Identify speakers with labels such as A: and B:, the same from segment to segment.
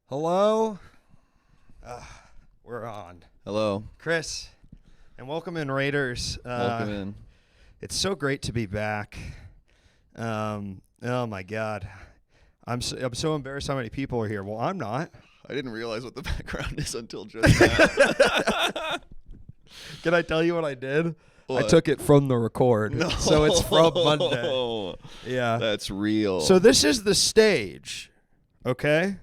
A: Hello? We're on.
B: Hello.
A: Chris, and welcome in, Raiders.
B: Welcome in.
A: It's so great to be back. Oh, my God. I'm so embarrassed how many people are here. Well, I'm not.
B: I didn't realize what the background is until just now.
A: Can I tell you what I did?
B: What?
A: I took it from the record.
B: No.
A: So it's from Monday. Yeah.
B: That's real.
A: So this is the stage, okay?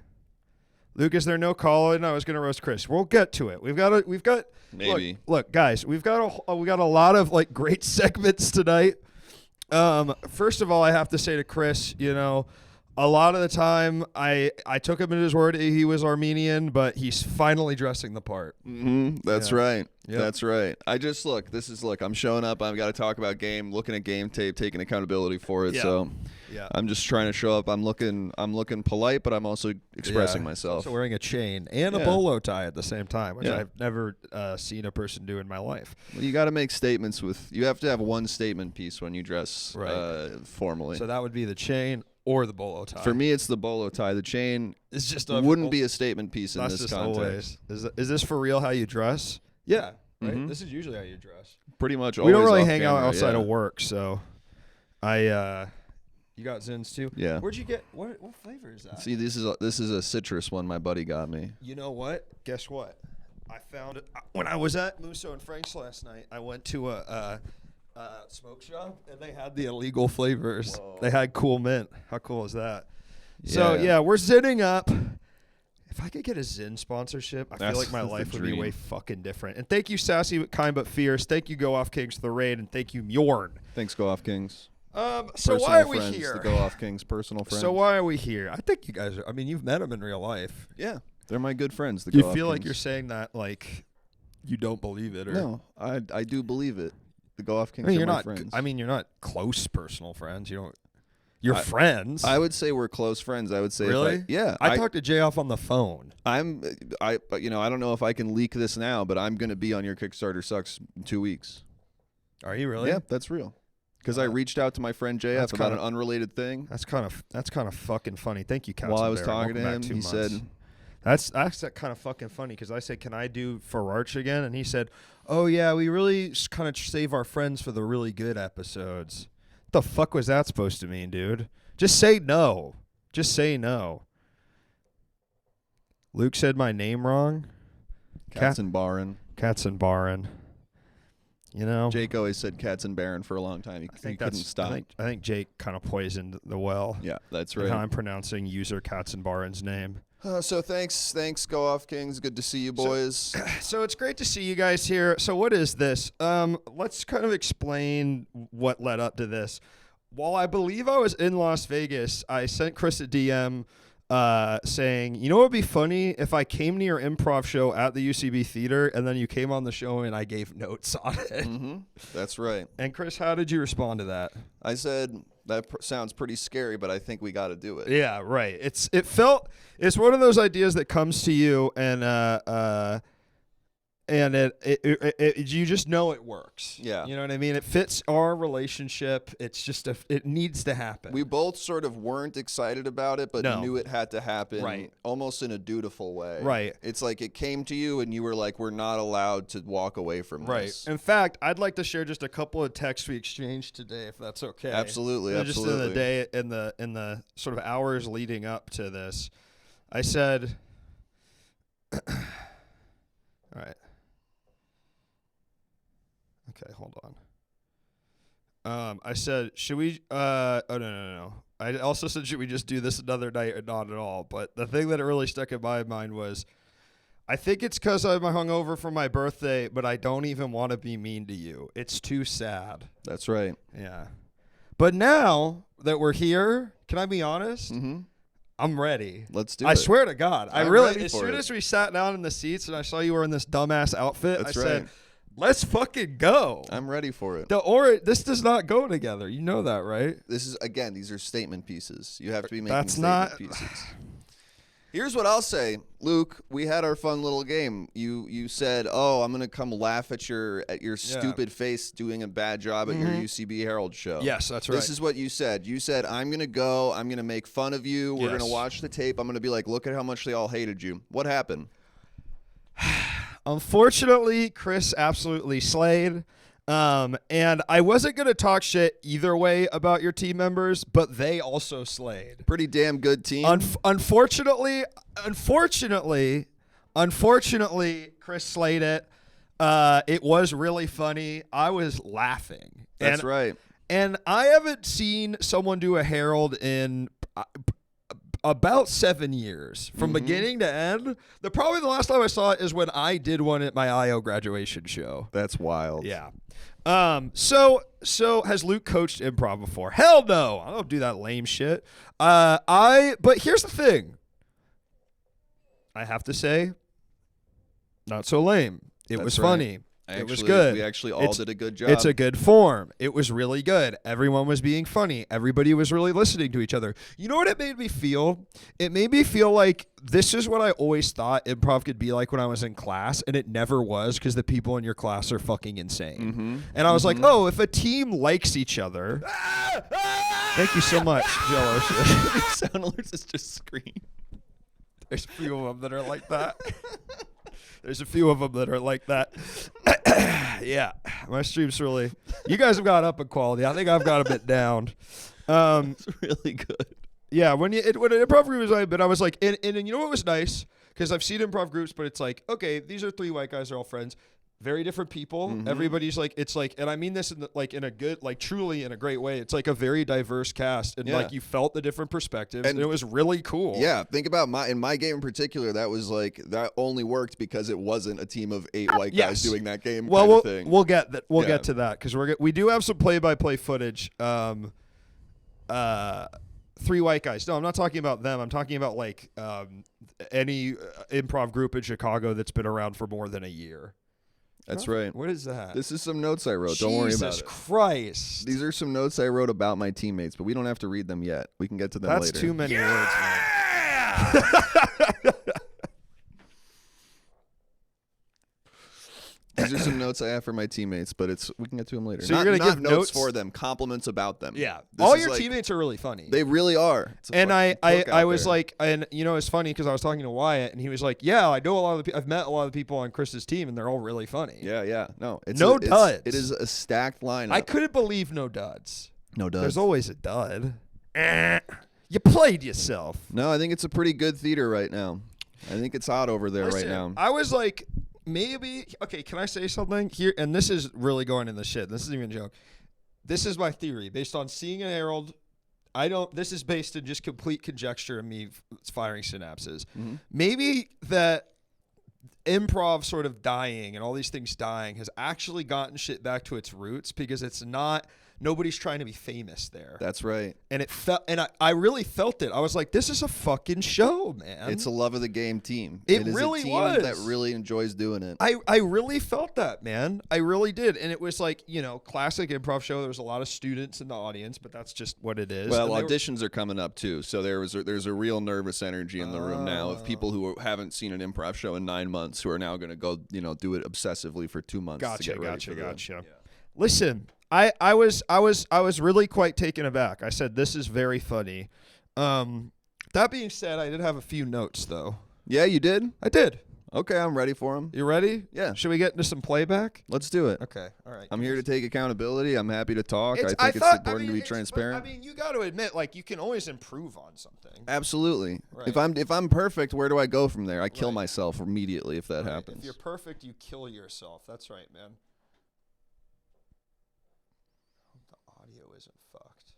A: Luke, is there no call? No, I was going to roast Chris. We'll get to it. We've got
B: maybe.
A: Look, guys, we got a lot of like great segments tonight. First of all, I have to say to Chris, a lot of the time I took him at his word. He was Armenian, but he's finally dressing the part.
B: Mm-hmm. That's right.
A: Yep.
B: That's right. I'm showing up. I've got to talk about game, looking at game tape, taking accountability for it.
A: Yeah.
B: So
A: Yeah.
B: I'm just trying to show up. I'm looking polite, but I'm also expressing myself.
A: Also wearing a chain and a bolo tie at the same time, which I've never seen a person do in my life.
B: Well, you got to make statements you have to have one statement piece when you dress formally.
A: So that would be the chain or the bolo tie.
B: For me, it's the bolo tie. The chain
A: it's just
B: wouldn't be a statement piece in this context.
A: Always. Is this for real how you dress? Yeah. right?
B: Mhm.
A: This is usually how you dress.
B: Pretty much.
A: We don't
B: always
A: really
B: off
A: hang out
B: camera,
A: outside
B: yeah.
A: of work, so you got Zins too?
B: Yeah.
A: Where'd you get? What flavor is that?
B: See, this is a citrus one my buddy got me.
A: You know what? Guess what? I found it when I was at Musso and Frank's last night. I went to a smoke shop and they had the illegal flavors.
B: Whoa.
A: They had cool mint. How cool is that? So yeah, we're zinning up. If I could get a Zin sponsorship, I feel like my
B: That's the
A: life would be
B: dream.
A: way fucking different. And thank you, Sassy, Kind But Fierce. Thank you, Go Off Kings, for the raid, and thank you, Mjorn.
B: Thanks, Go Off Kings.
A: So
B: Personal
A: why are we
B: friends,
A: here?
B: The Go Off Kings, personal friends.
A: So why are we here? I think you guys are. I mean, you've met them in real life.
B: Yeah, they're my good friends. The
A: You
B: Go Off
A: feel like
B: Kings.
A: you're saying that like you don't believe it, or
B: No, I do believe it. The Go Off Kings
A: I mean,
B: are
A: you're
B: my
A: not.
B: friends.
A: I mean, you're not close personal friends. You don't. You're
B: I-
A: friends.
B: I would say we're close friends. I would say
A: Really?
B: I
A: talked to Jay off on the phone.
B: I don't know if I can leak this now, but I'm going to be on your Kickstarter Sucks in 2 weeks.
A: Are you really?
B: Yeah, that's real. Because I reached out to my friend JF
A: That's
B: about
A: kinda-
B: an unrelated thing.
A: That's kind of fucking funny. Thank you, Council
B: While I was
A: Bear.
B: talking to
A: Welcome
B: him,
A: back 2
B: he
A: months.
B: said,
A: That's kind of fucking funny because I said, "Can I do Fararch again?" And he said, "Oh yeah, we really kind of save our friends for the really good episodes." What the fuck was that supposed to mean, dude? Just say no. Just say no. Luke said my name wrong.
B: Cats and Baron.
A: Cats and Baron. You know,
B: Jake always said Cats and Baron for a long time. He couldn't stop.
A: I think Jake kind of poisoned the well.
B: Yeah, that's
A: in
B: right.
A: How I'm pronouncing user Cats and Baron's name.
B: So thanks, Go Off Kings. Good to see you, boys.
A: So it's great to see you guys here. So what is this? Let's kind of explain what led up to this. While I believe I was in Las Vegas, I sent Chris a DM saying, you know what would be funny if I came to your improv show at the UCB theater and then you came on the show and I gave notes on it.
B: Mm-hmm. That's right.
A: And Chris, how did you respond to that?
B: I said that sounds pretty scary, but I think we got to do it.
A: Yeah, right. It's one of those ideas that comes to you and it you just know it works.
B: Yeah.
A: You know what I mean? It fits our relationship. It's just it needs to happen.
B: We both sort of weren't excited about it, but
A: No.
B: knew it had to happen,
A: Right.
B: almost in a dutiful way.
A: Right.
B: It's like it came to you, and you were like, "We're not allowed to walk away from
A: Right.
B: this."
A: In fact, I'd like to share just a couple of texts we exchanged today, if that's okay.
B: Absolutely,
A: Just in the
B: absolutely.
A: day, in the sort of hours leading up to this, I said, "All right, okay, hold on." I said, "Should we?" Oh no. I also said, "Should we just do this another night or not at all?" But the thing that really stuck in my mind was, I think it's because I'm hungover for my birthday, but I don't even want to be mean to you. It's too sad.
B: That's right.
A: Yeah. But now that we're here, can I be honest?
B: Mm-hmm.
A: I'm ready.
B: Let's do
A: I
B: it.
A: swear to God.
B: I'm
A: really,
B: ready
A: as
B: for
A: soon
B: it.
A: as we sat down in the seats and I saw you were in this dumbass outfit,
B: That's
A: I said,
B: right.
A: let's fucking go.
B: I'm ready for it.
A: This does not go together. You know that, right?
B: This is again. These are statement pieces. You have to be making
A: That's
B: statement
A: not-
B: pieces. Here's what I'll say, Luke. We had our fun little game. You said, "Oh, I'm gonna come laugh at your stupid face doing a bad job at your UCB Herald show."
A: Yes, that's right.
B: This is what you said. You said, "I'm gonna go. I'm gonna make fun of you. We're
A: Yes.
B: gonna watch the tape. I'm gonna be like, look at how much they all hated you." What happened?
A: Unfortunately, Chris absolutely slayed. And I wasn't going to talk shit either way about your team members, but they also slayed.
B: Pretty damn good team.
A: Unfortunately, Chris slayed it. It was really funny. I was laughing.
B: That's right.
A: And I haven't seen someone do a Herald in about 7 years, from beginning to end. Probably the last time I saw it is when I did one at my IO graduation show.
B: That's wild.
A: Yeah. So has Luke coached improv before? Hell no. I don't do that lame shit. But here's the thing. I have to say, not so lame. It
B: That's
A: was
B: right.
A: funny. It was
B: Actually,
A: good.
B: We actually all did a good job.
A: It's a good form. It was really good. Everyone was being funny. Everybody was really listening to each other. You know what it made me feel? It made me feel like this is what I always thought improv could be like when I was in class, and it never was because the people in your class are fucking insane.
B: Mm-hmm.
A: And I was like, oh, if a team likes each other. Thank you so much, Jello.
B: Sound alerts is just scream.
A: There's a few of them that are like that. There's a few of them that are like that. Yeah, my stream's really. You guys have got up in quality. I think I've got a bit down.
B: It's really good.
A: Yeah, when an improv group was like, but I was like, and you know what was nice? Because I've seen improv groups, but it's like, okay, these are 3 white guys, they're all friends. Very different people.
B: Mm-hmm.
A: Everybody's like, it's like, and I mean this in in a good, like truly in a great way. It's like a very diverse cast, and like you felt the different perspectives, and it was really cool.
B: Yeah, think about in my game in particular, that was like that only worked because it wasn't a team of 8 white guys doing that game.
A: Well,
B: kind of thing.
A: we'll get that. We'll get to that because we do have some play-by-play footage. 3 white guys. No, I'm not talking about them. I'm talking about like any improv group in Chicago that's been around for more than a year.
B: That's right.
A: What is that?
B: This is some notes I wrote. Don't worry about it.
A: Jesus Christ.
B: These are some notes I wrote about my teammates, but we don't have to read them yet. We can get to them later.
A: That's too many words, man.
B: These are some notes I have for my teammates, but we can get to them later.
A: So you're gonna give
B: notes for them, compliments about them.
A: Yeah,
B: This
A: all
B: is
A: your
B: like-
A: teammates are really funny.
B: They really are.
A: And I was like, and you know, it's funny because I was talking to Wyatt, and he was like, "Yeah, I know a lot of the I've met a lot of the people on Chris's team, and they're all really funny."
B: Yeah. No, it's
A: No duds.
B: It is a stacked lineup.
A: I couldn't believe no duds.
B: No duds.
A: There's always a dud. You played yourself.
B: No, I think it's a pretty good theater right now. I think it's hot over there right now.
A: I was like, maybe. Okay, can I say something here? And this is really going in the shit. This isn't even a joke. This is my theory based on seeing a Herald. This is based in just complete conjecture and me firing synapses.
B: Mm-hmm.
A: Maybe that improv sort of dying and all these things dying has actually gotten shit back to its roots because it's not. Nobody's trying to be famous there.
B: That's right.
A: And it felt, and I really felt it. I was like, this is a fucking show, man.
B: It's a love of the game team.
A: It
B: is
A: really
B: a team
A: was.
B: that really enjoys doing it.
A: I really felt that, man. I really did. And it was like, classic improv show. There was a lot of students in the audience, but that's just what it is.
B: Well, auditions are coming up too, so there's a real nervous energy in the room now of people who haven't seen an improv show in 9 months who are now going to go, do it obsessively for 2 months. to get ready for
A: Gotcha.
B: Yeah.
A: Listen, I was really quite taken aback. I said, this is very funny. That being said, I did have a few notes though.
B: Yeah, you did?
A: I did.
B: Okay, I'm ready for them.
A: You ready?
B: Yeah.
A: Should we get into some playback?
B: Let's do it.
A: Okay. All right.
B: I'm here to take accountability. I'm happy to talk. I think it's important to be transparent.
A: You got to admit, like, you can always improve on something.
B: Absolutely.
A: Right.
B: If I'm perfect, where do I go from there? I kill myself immediately if that happens.
A: If you're perfect, you kill yourself. That's right, man. The audio isn't fucked.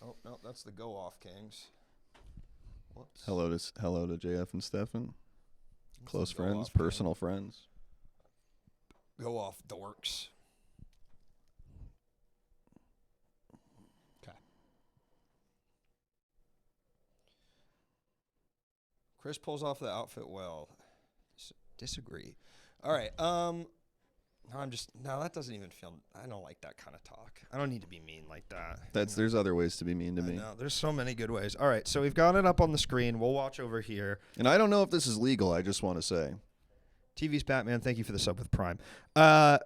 A: Oh no, that's the Go Off Kings. Whoops.
B: Hello to JF and Stefan. Close
A: Go
B: friends,
A: Off
B: personal friends.
A: Go Off Dorks. Okay. Chris pulls off the outfit well. Disagree. All right. That doesn't even feel. I don't like that kind of talk. I don't need to be mean like that.
B: There's other ways to be mean to me.
A: No, there's so many good ways. All right, so we've got it up on the screen. We'll watch over here.
B: And I don't know if this is legal. I just want to say.
A: TV's Batman. Thank you for the sub with Prime. So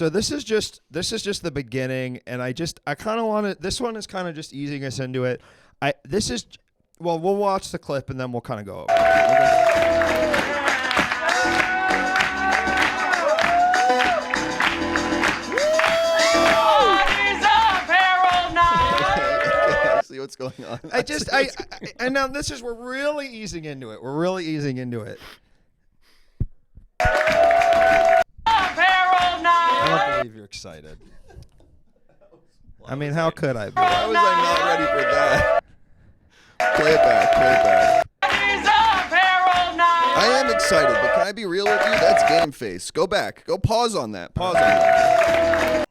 A: this is just the beginning, and I kind of want to. This one is kind of just easing us into it. We'll watch the clip and then we'll kind of go over it.
B: See what's going on.
A: And now we're really easing into it. We're really easing into it. I don't believe you're excited. I mean, how could I be?
B: Why was I not ready for that? Play it back. I am excited, but can I be real with you? That's game face. Go back. Go pause on that.
A: But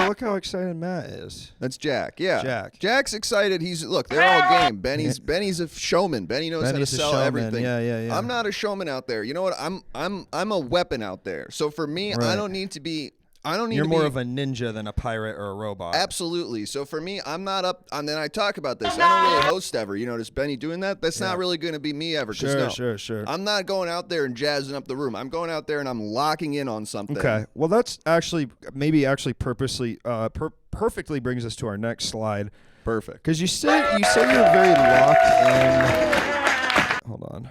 A: look how excited Matt is.
B: That's Jack. Yeah.
A: Jack's
B: excited. They're all game. Benny's a showman. Benny knows how to sell everything.
A: Yeah.
B: I'm not a showman out there. You know what? I'm a weapon out there. So for me,
A: Right.
B: I don't need to be.
A: You're more of a ninja than a pirate or a robot.
B: Absolutely. So for me, I'm not up. And then I talk about this. I don't really host ever. Does Benny doing that? That's not really going to be me ever.
A: Sure.
B: I'm not going out there and jazzing up the room. I'm going out there and I'm locking in on something.
A: Okay. Well, that's purposely perfectly brings us to our next slide.
B: Perfect.
A: Because you say you're very locked in. Hold on.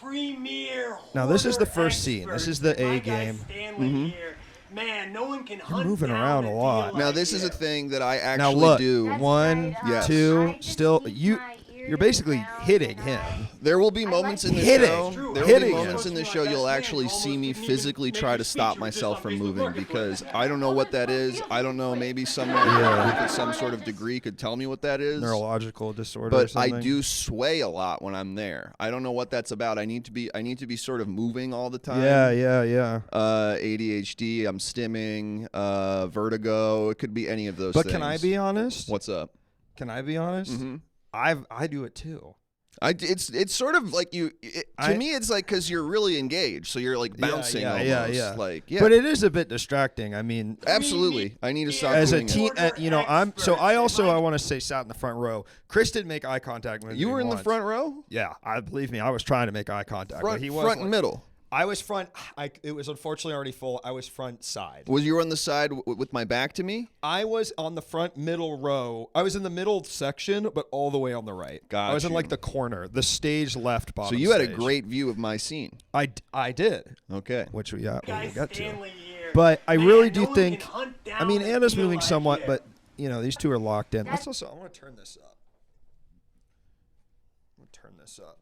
C: Premier.
A: Now, this is the
C: hoarder
A: first scene. This
C: expert.
A: is the A
C: My guy
A: game.
C: Stanley here. Man, no one can hunt
A: moving
C: down
A: around a
C: deal
A: lot.
C: like
B: Now this is a
C: you.
B: thing that I
A: Now
B: actually
A: look,
B: do.
D: That's
A: one,
D: right,
B: Yes.
A: two,
D: I just
A: still
D: keep
A: you.
D: my ear
A: You're
D: to the
A: basically
D: ground
A: hitting
D: and
A: him.
B: There will be
D: I
B: moments
D: like
B: in the
A: hitting.
B: show.
A: True.
B: There will be
A: Hitting
B: moments
A: him.
B: in the show you'll actually see me physically try to stop myself from moving because I don't know what that is. I don't know. Maybe someone with some sort of degree could tell me what that is.
A: Neurological disorder. or
B: But I
A: something.
B: do sway a lot when I'm there. I don't know what that's about. I need to be sort of moving all the time.
A: Yeah.
B: ADHD. I'm stimming. Vertigo. It could be any of those.
A: But
B: things.
A: can I be honest?
B: What's up?
A: Can I be honest?
B: Mhm.
A: I do it too.
B: It's sort of like to me it's like because you're really engaged, so you're like bouncing almost. Like
A: But it is a bit distracting. I mean,
B: absolutely. I need to stop
A: as a
B: doing
A: teen,
B: it.
A: I want to say sat in the front row. Chris didn't make eye contact with me.
B: You were in the
A: once.
B: front row,
A: Yeah, I believe me. I was trying to make eye contact, but he was
B: front and middle.
A: I was front. It was unfortunately already full. I was front side.
B: Was you on the side with my back to me?
A: I was on the front middle row. I was in the middle section, but all the way on the right. I was in like the corner, the stage left bottom.
B: So you had a
A: stage.
B: great view of my scene.
A: I did.
B: Okay.
A: Which we
C: Guy
A: will get to.
C: Stanley here.
A: But I
C: Man,
A: really
C: no
A: do
C: one
A: think.
C: can hunt
A: I
C: down
A: mean,
C: a
A: Anna's
C: deal
A: moving
C: like
A: somewhat,
C: you.
A: but these two are locked in. Let's also. I want to turn this up.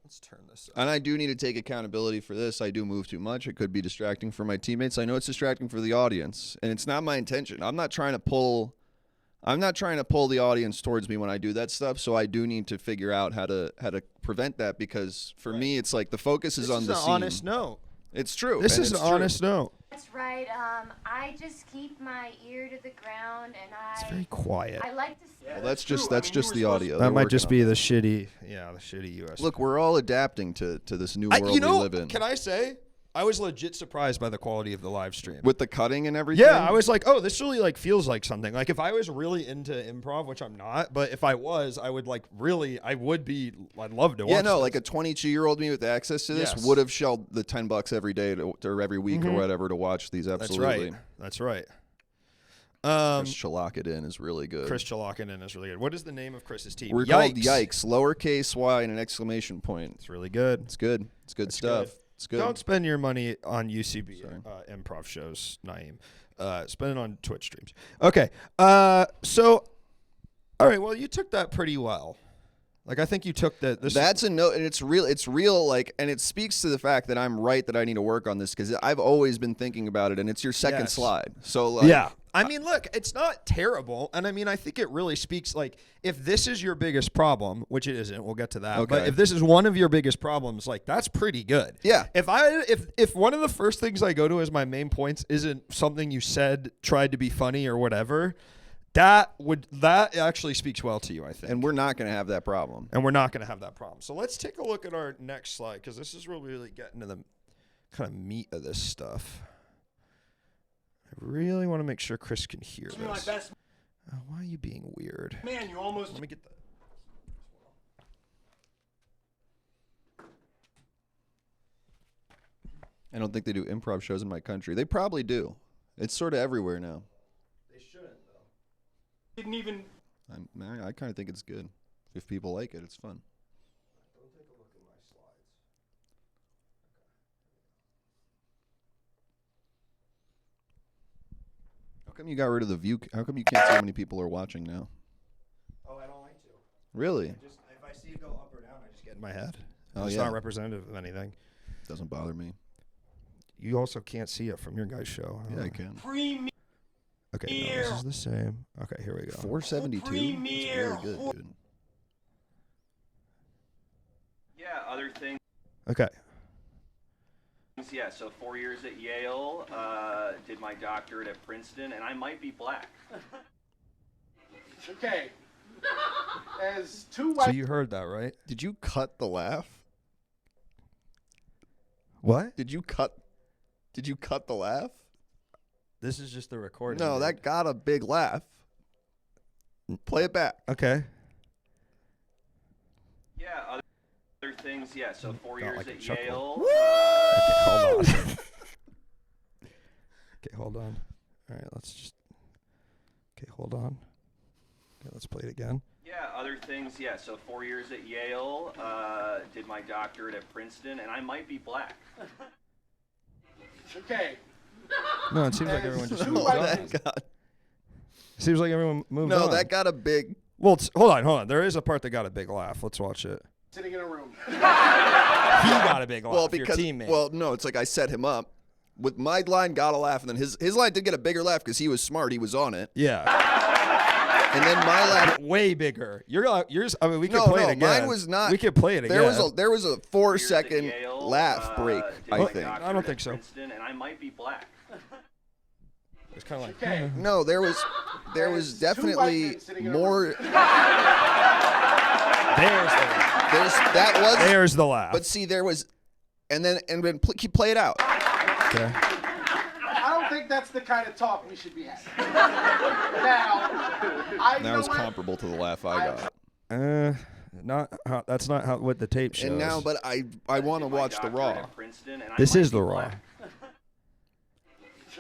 A: Let's turn this up.
B: And I do need to take accountability for this. I do move too much. It could be distracting for my teammates. I know it's distracting for the audience, and it's not my intention. I'm not trying to pull the audience towards me when I do that stuff. So I do need to figure out how to prevent that because for me, it's like the focus is on the scene.
A: Honest note.
B: It's true.
A: This
B: and
A: is an
B: it's true.
A: honest note.
D: That's right. I just keep my ear to the ground and
A: It's very quiet.
D: I like to
B: Well, that's just the audio.
A: That
B: They're
A: might just
B: working
A: be
B: on
A: the shitty US.
B: it. Look, we're all adapting to this new world we live in.
A: Can I say I was legit surprised by the quality of the live stream.
B: With the cutting and everything?
A: Yeah, I was like, oh, this really like feels like something. Like if I was really into improv, which I'm not, but if I was, I would like really, I'd love to watch.
B: Yeah, no,
A: this.
B: like a 22-year-old me with access to this
A: Yes.
B: would have shelled the $10 every day or every week or whatever to watch these. Absolutely.
A: That's right.
B: Chris Chalakedin is really good.
A: Chris Chalakedin is really good. What is the name of Chris's team?
B: We're called Yikes, lowercase y and an exclamation point.
A: It's really good.
B: It's good. It's good stuff. It's good.
A: Don't spend your money on UCB improv shows, Naeem. Spend it on Twitch streams. Okay. So, all right. Well, you took that pretty well. Like I think you took that.
B: That's a note, and it's real. It's real. Like, and it speaks to the fact that I'm right that I need to work on this because I've always been thinking about it, and it's your second slide. So, like,
A: yeah. I mean, look, it's not terrible, and I mean, I think it really speaks. Like, if this is your biggest problem, which it isn't, we'll get to that.
B: Okay.
A: But if this is one of your biggest problems, like that's pretty good.
B: Yeah.
A: If one of the first things I go to as my main points isn't something you said, tried to be funny or whatever, that actually speaks well to you, I think.
B: And we're not going to have that problem.
A: And we're not going to have that problem. So let's take a look at our next slide because this is where we really get into the kind of meat of this stuff. I really want to make sure Chris can hear this. Why are you being weird?
C: Man, you almost.
A: Let me get that.
B: I don't think they do improv shows in my country. They probably do. It's sort of everywhere now.
A: They shouldn't, though.
C: Didn't even.
B: I kind of think it's good. If people like it, it's fun.
A: Don't take a look at my slides.
B: How come you got rid of the view? How come you can't see how many people are watching now?
A: Oh, I don't like to.
B: Really?
A: If I see it go up or down, I just get in my head.
B: Oh,
A: It's
B: yeah.
A: not representative of anything.
B: Doesn't bother me.
A: You also can't see it from your guys' show.
B: Yeah, I can.
C: Premier.
A: Okay, no, this is the same. Okay, here we go.
B: 472. That's
C: Premier.
B: really good, dude.
E: Yeah, other things.
A: Okay.
E: Yeah, so 4 years at Yale, did my doctorate at Princeton, and I might be black.
F: Okay. As two
A: So
F: white
A: you heard that, right?
B: Did you cut the laugh?
A: What?
B: Did you cut the laugh?
A: This is just the recording.
B: No,
A: dude.
B: that got a big laugh. Play it back.
A: Okay.
E: Yeah, other things. Yeah, so 4
A: Not
E: years
A: like a
E: at
A: chuckle.
E: Yale.
A: Okay, hold on. Okay, hold on. All right, let's just. Okay, hold on. Okay, let's play it again.
E: Yeah, other things, yeah. So 4 years at Yale, did my doctorate at Princeton, and I might be black.
F: Okay.
A: No, it seems like everyone just
F: Two
A: moved
F: white
A: on.
F: men
A: Seems like everyone moved on.
B: No, that got a big.
A: Well, hold on. There is a part that got a big laugh. Let's watch it.
F: sitting in a room.
A: He got a big laugh.
B: Well, because
A: your teammate.
B: well, no, it's like I set him up. With my line, got a laugh, and then his line did get a bigger laugh because he was smart. He was on it,
A: yeah,
B: and then my laugh.
A: way bigger. Yours. I mean, we could
B: No,
A: play
B: no,
A: it again.
B: mine was not.
A: We could play it again.
B: There was a 4
E: 4 years at
B: second
E: Yale,
B: laugh break.
E: did
B: I
E: my
B: think.
E: doctorate
A: I don't
E: at
A: think so.
E: Princeton, and I might be black.
A: It's kind of like.
F: Okay.
B: No, there was
F: There's two white
B: definitely
F: men sitting in a
B: more.
A: There's the laugh.
B: That was.
A: There's the laugh.
B: But see, there was, and then play it out.
A: Okay.
F: I don't think that's the kind of talk we should be having. Now, I
B: That
F: know
B: was
F: what-
B: comparable to the laugh I got.
A: Not how, that's not how what the tape shows.
B: And now, but I want to
E: Did my
B: watch the
E: doctorate
B: Raw.
E: at Princeton, and I
A: This
E: might
A: is
E: be
A: the Raw.
E: black.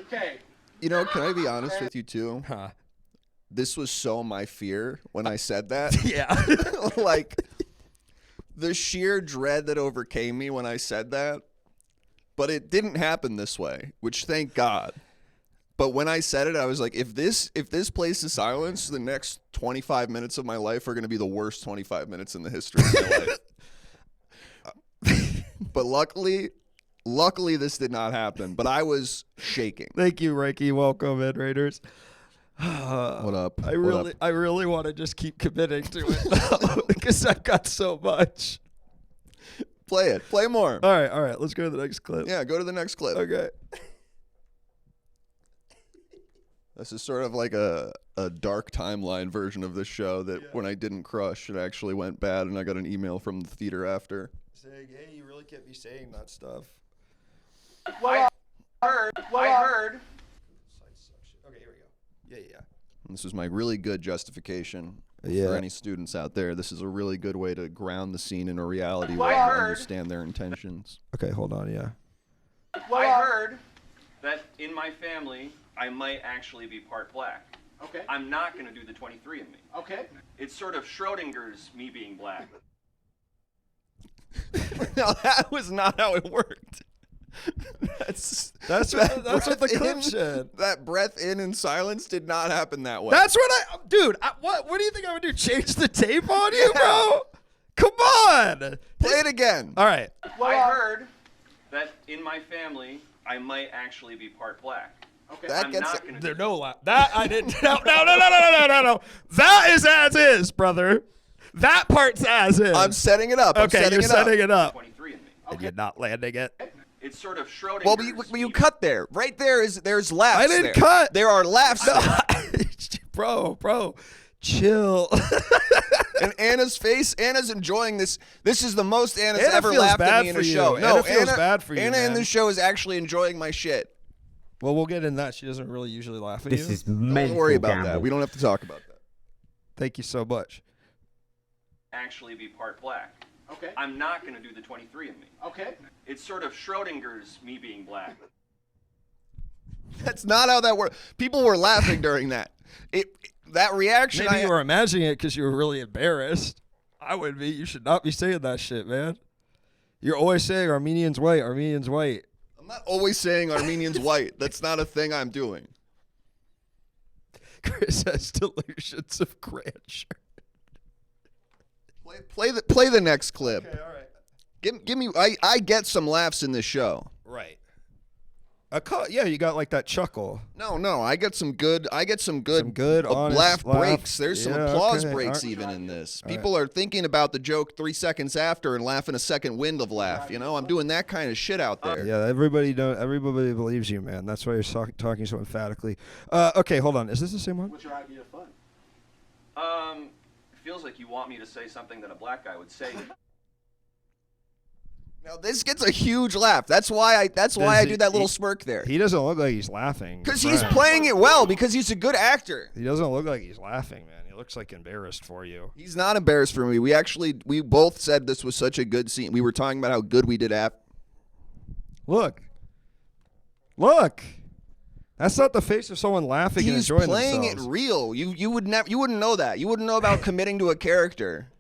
F: Okay.
B: You know, can I be honest with you too?
A: Huh.
B: This was so my fear when I said that.
A: Yeah.
B: Like the sheer dread that overcame me when I said that. But it didn't happen this way, which thank God. But when I said it, I was like, if this plays to silence, the next 25 minutes of my life are going to be the worst 25 minutes in the history of my life. But luckily this did not happen. But I was shaking.
A: Thank you, Reiki. Welcome, Ed Raiders.
B: What up?
A: I really want to just keep committing to it because I've got so much.
B: Play it. Play more.
A: All right. Let's go to the next clip.
B: Yeah, go to the next clip.
A: Okay.
B: This is sort of like a dark timeline version of this show that when I didn't crush, it actually went bad, and I got an email from the theater after.
A: Saying, hey, you really can't be saying that stuff.
F: Well,
E: I heard.
A: Okay, here we go. Yeah.
B: And this is my really good justification
A: Yeah.
B: for any students out there. This is a really good way to ground the scene in a reality
E: Well,
B: where
E: I
B: you
E: heard.
B: understand their intentions.
A: Okay, hold on. Yeah.
E: I heard that in my family, I might actually be part black.
F: okay.
E: I'm not going to do the 23andMe.
F: Okay.
E: It's sort of Schrodinger's me being black.
B: No, that was not how it worked. That's
A: That's what the
B: breath
A: clip
B: in-
A: said.
B: That breath in silence did not happen that way.
A: That's what what do you think I would do? Change the tape on you, bro? Come on.
B: Play it again.
A: All right.
E: I heard that in my family, I might actually be part black.
F: Okay.
B: That
E: I'm
B: gets
E: not
B: it.
E: going to
A: There
E: do
A: no laugh. That I didn't. No. That is as is, brother. That part's as is.
B: I'm setting it up. I'm
A: okay,
B: setting
A: you're
B: it
A: setting
B: up.
A: it up,
E: 23andMe.
A: and you're not landing it.
E: It's sort of Schrodinger's
B: Well, but you cut there. Right there's laughs.
A: I didn't
B: there.
A: cut.
B: There are laughs. there.
A: bro, chill.
B: And Anna's face. Anna's enjoying this. This is the most Anna's
A: Anna
B: ever
A: feels
B: laughed
A: bad
B: at me in
A: for
B: a
A: you.
B: show.
A: Anna
B: No,
A: feels bad for you,
B: Anna in
A: man.
B: this show is actually enjoying my shit.
A: Well, we'll get in that. She doesn't really usually laugh at
G: This
A: you.
G: is mental
B: Don't worry about
G: gamble.
B: that. We don't have to talk about that.
A: Thank you so much.
E: Actually be part black.
F: Okay.
E: I'm not going to do the 23andMe.
F: Okay.
E: It's sort of Schrodinger's me being black.
B: That's not how that works. People were laughing during that. That reaction.
A: Maybe you were imagining it because you were really embarrassed. I would be. You should not be saying that shit, man. You're always saying Armenians white, Armenians white.
B: I'm not always saying Armenians white. That's not a thing I'm doing.
A: Chris has delusions of grandeur.
B: Play the next clip.
A: Okay, all right.
B: Give me. I get some laughs in this show.
A: Right. Yeah, you got like that chuckle.
B: No, I get some good.
A: good, honest
B: laugh
A: laugh.
B: breaks. There's some
A: Yeah,
B: applause
A: okay,
B: breaks
A: all right.
B: even in this. People are thinking about the joke 3 seconds after and laughing a second wind of laugh. You know, I'm doing that kind of shit out there.
A: Yeah, everybody believes you, man. That's why you're talking so emphatically. Okay, hold on. Is this the same one?
F: What's your idea of fun?
E: It feels like you want me to say something that a black guy would say.
B: Now this gets a huge laugh. That's why I do that little smirk there.
A: He doesn't look like he's laughing.
B: Because he's
A: Right.
B: playing it well. Because he's a good actor.
A: He doesn't look like he's laughing, man. He looks like embarrassed for you.
B: He's not embarrassed for me. We both said this was such a good scene. We were talking about how good we did
A: Look. That's not the face of someone laughing and
B: He's
A: enjoying
B: playing
A: themselves.
B: it real. You wouldn't know that. You wouldn't know about committing to a character.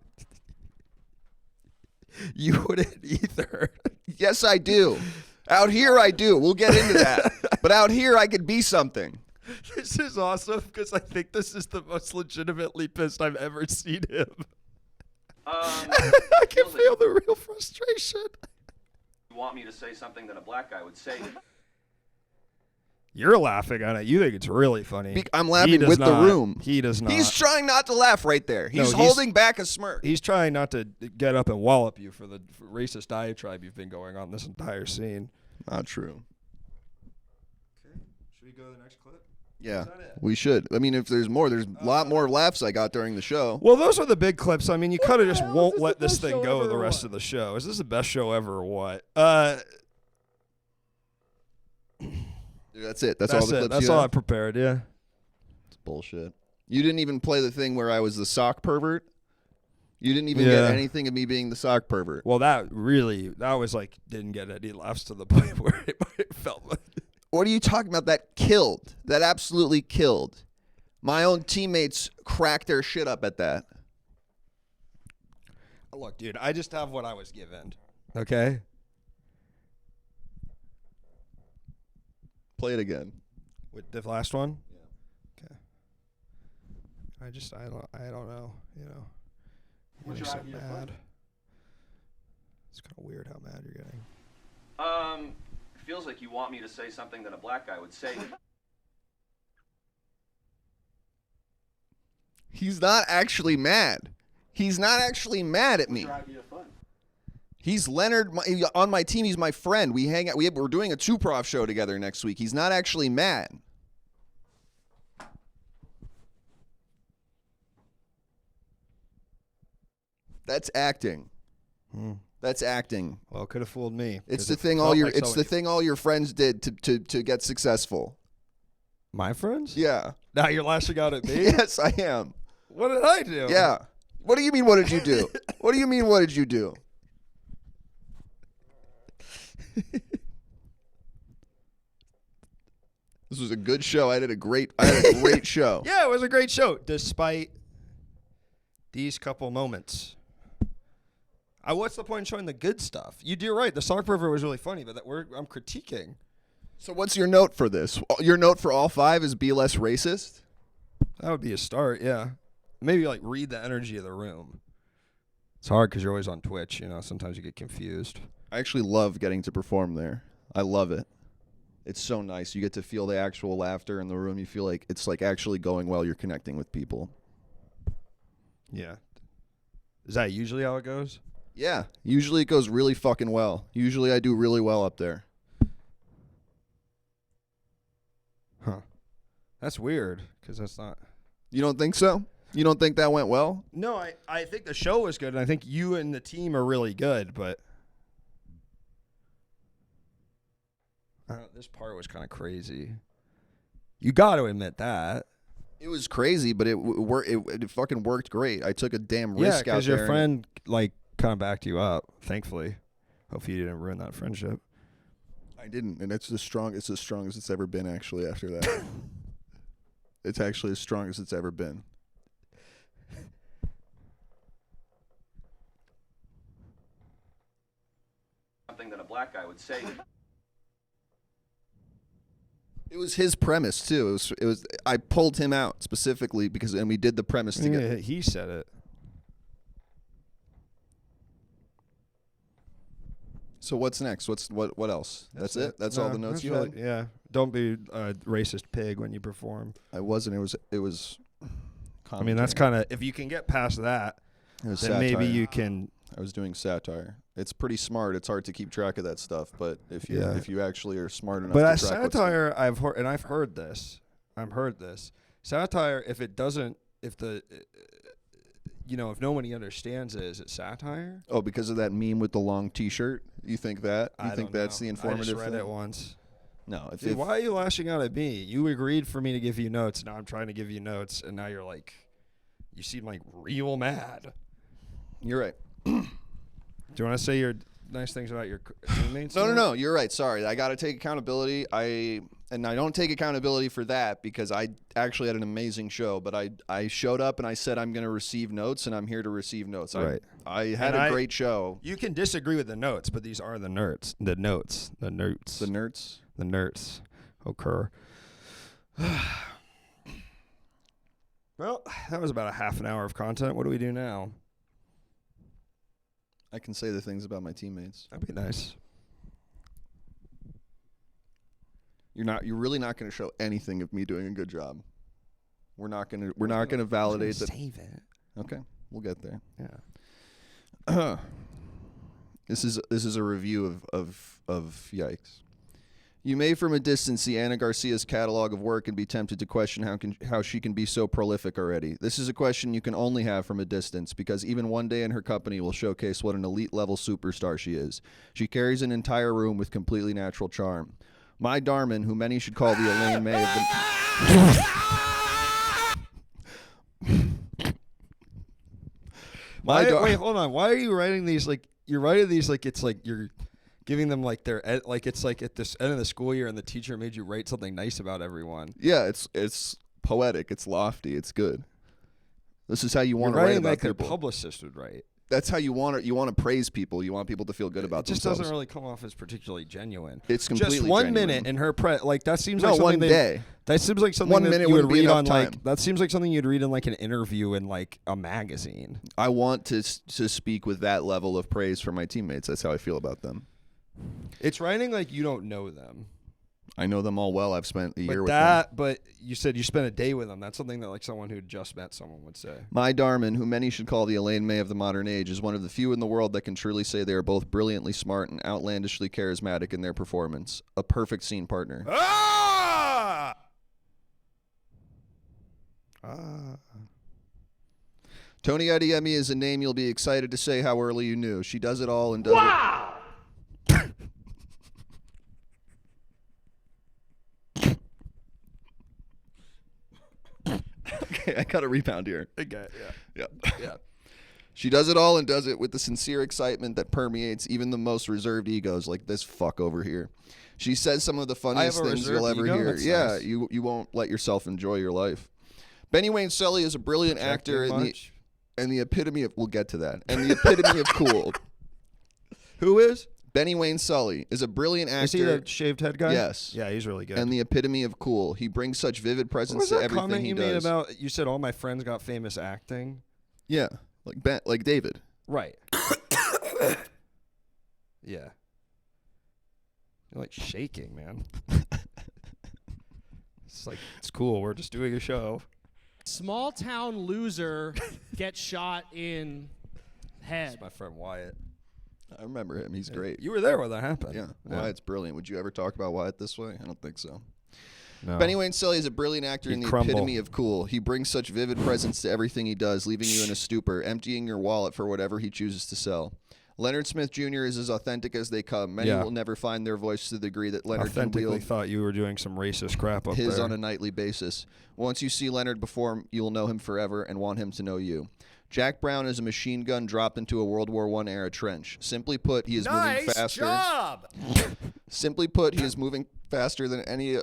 A: You wouldn't either.
B: Yes, I do. Out here, I do. We'll get into that. But out here, I could be something.
A: This is awesome because I think this is the most legitimately pissed I've ever seen him. I can feel the real frustration.
E: You want me to say something that a black guy would say?
A: You're laughing at it. You think it's really funny.
B: I'm
A: He
B: laughing
A: does
B: with the
A: not.
B: room.
A: He does not.
B: He's trying not to laugh right there. He's
A: No,
B: holding back a smirk.
A: He's trying not to get up and wallop you for the racist diatribe you've been going on this entire scene.
B: Not true.
A: Okay. Should we go to the next clip?
B: Yeah, we should. I mean, if there's more, there's a lot more laughs I got during the show.
A: Well, those are the big clips. I mean, you kind of just won't let this thing go the rest of the show. Is this the best show ever or what?
B: Dude, that's it. That's all the clips
A: That's
B: you
A: all I
B: have?
A: prepared, yeah.
B: It's bullshit. You didn't even play the thing where I was the sock pervert? You didn't even
A: Yeah.
B: get anything of me being the sock pervert.
A: Well, that was like, didn't get any laughs to the point where it felt like.
B: What are you talking about? That killed. That absolutely killed. My own teammates cracked their shit up at that.
A: Look, dude, I just have what I was given. Okay?
B: Play it again.
A: With the last one? Yeah. Okay. I don't know, you know.
F: What's
A: You're
F: your
A: so
F: idea of
A: mad.
F: fun?
A: It's kind of weird how mad you're getting.
E: It feels like you want me to say something that a black guy would say.
B: He's not actually mad. He's not actually mad at me.
F: What's your idea of fun?
B: He's Leonard on my team. He's my friend. We hang out. We're doing a two-prof show together next week. He's not actually mad. That's acting. That's acting.
A: Well, it could have fooled me.
B: It's
A: 'cause
B: the
A: it
B: thing
A: felt like someone-
B: thing all your friends did to get successful.
A: My friends?
B: Yeah.
A: Now you're lashing out at me?
B: Yes, I am.
A: What did I do?
B: Yeah. What do you mean? What did you do? What do you mean? What did you do? This was a good show. I had a great show.
A: Yeah, it was a great show, despite these couple moments. What's the point in showing the good stuff? You do right. The sock pervert was really funny, but I'm critiquing.
B: So what's your note for this? Your note for all five is be less racist?
A: That would be a start, yeah. Maybe like read the energy of the room. It's hard because you're always on Twitch, you know. Sometimes you get confused.
B: I actually love getting to perform there. I love it. It's so nice. You get to feel the actual laughter in the room. You feel like it's like actually going well. You're connecting with people.
A: Yeah. Is that usually how it goes?
B: Yeah. Usually it goes really fucking well. Usually I do really well up there.
A: Huh. That's weird because that's not.
B: You don't think so? You don't think that went well?
A: No, I think the show was good, and I think you and the team are really good, but this part was kind of crazy. You got to admit that.
B: It was crazy, but it fucking worked great. I took a damn
A: Yeah,
B: risk out
A: because
B: there.
A: your friend like kind of backed you up. Thankfully, hopefully you didn't ruin that friendship.
B: I didn't, and it's as strong as it's ever been. Actually, after that, it's actually as strong as it's ever been.
E: Something that a black guy would say.
B: It was his premise too. It was. I pulled him out specifically and we did the premise together.
A: Yeah, he said it.
B: So what's next? What else? That's it. That's all the notes
A: that's
B: you
A: really-
B: had.
A: Yeah. Don't be a racist pig when you perform.
B: I wasn't. It was.
A: I mean, that's kind of if you can get past that,
B: It was
A: then maybe
B: satire.
A: you can.
B: I was doing satire. It's pretty smart. It's hard to keep track of that stuff, but if you actually are smart enough
A: But
B: to
A: as
B: track what's-
A: satire, I've heard this. Satire, if no one understands it, is it satire?
B: Oh, because of that meme with the long T-shirt? You think that? You
A: I
B: think
A: don't
B: that's
A: know.
B: the informative
A: I just read
B: thing?
A: it once.
B: No.
A: Dude, why are you lashing out at me? You agreed for me to give you notes. Now I'm trying to give you notes, and now you're like, you seem like real mad.
B: You're right.
A: Do you want to say nice things about your teammates?
B: No. You're right. Sorry, I got to take accountability. I don't take accountability for that because I actually had an amazing show. But I showed up and I said I'm going to receive notes and I'm here to receive notes.
A: Right.
B: I had a great show.
A: You can disagree with the notes, but these are the nerds. The notes. The nerds.
B: The nerds.
A: The nerds occur. Well, that was about a half an hour of content. What do we do now?
B: I can say the things about my teammates.
A: That'd be nice.
B: You're really not going to show anything of me doing a good job. We're not going to validate that.
A: Save it.
B: Okay, we'll get there.
A: Yeah.
B: This is a review of Yikes. You may from a distance see Anna Garcia's catalog of work and be tempted to question how she can be so prolific already. This is a question you can only have from a distance because even one day in her company will showcase what an elite level superstar she is. She carries an entire room with completely natural charm. My Darman, who many should call the Elaine May of the
A: Wait, hold on. Why are you writing these like you're writing these like it's like you're giving them like their like it's like at this end of the school year and the teacher made you write something nice about everyone.
B: Yeah, it's poetic, it's lofty, it's good. This is how you want to write about
A: like
B: people.
A: their publicist would write.
B: That's how you want to. You want to praise people. You want people to feel good about
A: it just
B: themselves.
A: doesn't really come off as particularly genuine.
B: It's completely
A: just one
B: genuine.
A: minute in her like that seems
B: No,
A: like something
B: one day.
A: That seems like something
B: 1
A: that
B: minute
A: you would
B: wouldn't be
A: read
B: enough
A: on
B: time.
A: like that seems like something you'd read in like an interview in like a magazine.
B: I want to speak with that level of praise for my teammates. That's how I feel about them.
A: It's writing like you don't know them.
B: I know them all well. I've spent a year with
A: them.
B: them.
A: But you said you spent a day with them. That's something that like someone who just met someone would say.
B: My Darman, who many should call the Elaine May of the modern age, is one of the few in the world that can truly say they are both brilliantly smart and outlandishly charismatic in their performance. A perfect scene partner.
A: Ah!
B: Tony Adeyemi is a name you'll be excited to say how early you knew. She does it all and does it. Okay, I got a rebound here.
A: Okay,
B: Yeah. She does it all and does it with the sincere excitement that permeates even the most reserved egos like this fuck over here. She says some of the funniest things you'll ever hear.
A: That's
B: yeah,
A: nice.
B: you won't let yourself enjoy your life. Benny Wayne Sully is a brilliant actor and the epitome of we'll get to that. And the epitome of cool.
A: Who is?
B: Benny Wayne Sully is a brilliant actor.
A: Is he the shaved head guy?
B: Yes.
A: Yeah, he's really good.
B: And the epitome of cool. He brings such vivid
A: what
B: presence
A: was
B: to
A: that
B: everything
A: comment
B: he
A: you
B: does.
A: made about you said all my friends got famous acting?
B: Yeah, like David.
A: Right. Yeah. You're like shaking, man. It's like it's cool. We're just doing a show.
G: Small town loser gets shot in head.
A: That's my friend Wyatt.
B: I remember him. He's great.
A: You were there when that happened.
B: Yeah, Wyatt's brilliant. Would you ever talk about Wyatt this way? I don't think so.
A: No.
B: Benny Wayne Sully is a brilliant actor
A: He'd
B: in the
A: crumble.
B: epitome of cool. He brings such vivid presence to everything he does, leaving you in a stupor, emptying your wallet for whatever he chooses to sell. Leonard Smith Jr. is as authentic as they come. Many will never find their voice to the degree that Leonard can
A: authentically
B: wield
A: thought you were doing some racist crap up
B: his
A: there.
B: on a nightly basis. Once you see Leonard perform, you'll know him forever and want him to know you. Jack Brown is a machine gun dropped into a World War I era trench. Simply put, he is moving faster.
A: Job!
B: Simply put, he is moving faster than any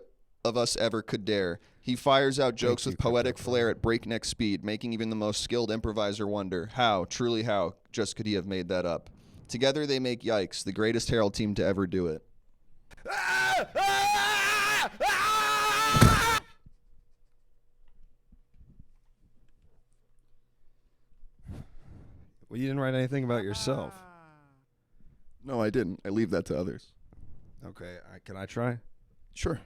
B: of us ever could dare. He fires out jokes with poetic flair at breakneck speed, making even the most skilled improviser wonder, how, truly how, just could he have made that up? Together they make Yikes, the greatest Herald team to ever do it.
A: Well, you didn't write anything about yourself.
B: No, I didn't. I leave that to others.
A: Okay, can I try?
B: Sure.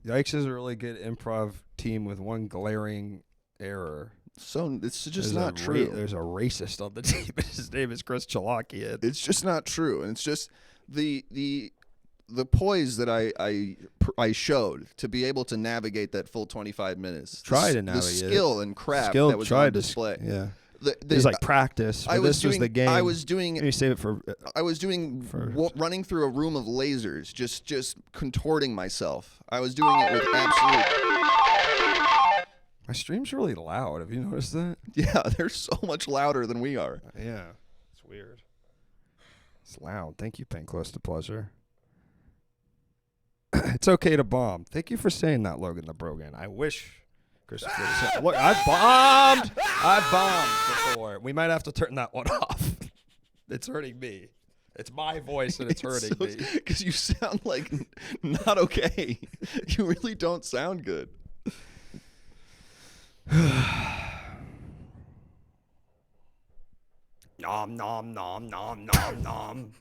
A: Yikes is a really good improv team with one glaring error.
B: So it's just
A: There's
B: not true.
A: There's a racist on the team. His name is Chris Chalakian.
B: It's just not true, and it's just the poise that I showed to be able to navigate that full 25 minutes.
A: Try to
B: the
A: navigate
B: skill and craft
A: Skill
B: that was
A: tried
B: on
A: to
B: display.
A: Yeah.
B: It
A: was like practice.
B: I was
A: this was the game.
B: I was doing.
A: Maybe save it for.
B: I was doing running through a room of lasers, just contorting myself. I was doing it with absolute.
A: My stream's really loud. Have you noticed that?
B: Yeah, they're so much louder than we are.
A: Yeah, it's weird. It's loud. Thank you, paying close to pleasure. It's okay to bomb. Thank you for saying that, Logan the Brogan. I wish Christopher would have said, look, I've bombed. I've bombed before. We might have to turn that one off. It's hurting me. It's my voice and it's hurting me.
B: Because you sound like not okay. You really don't sound good.
A: Nom, nom, nom, nom, nom, nom.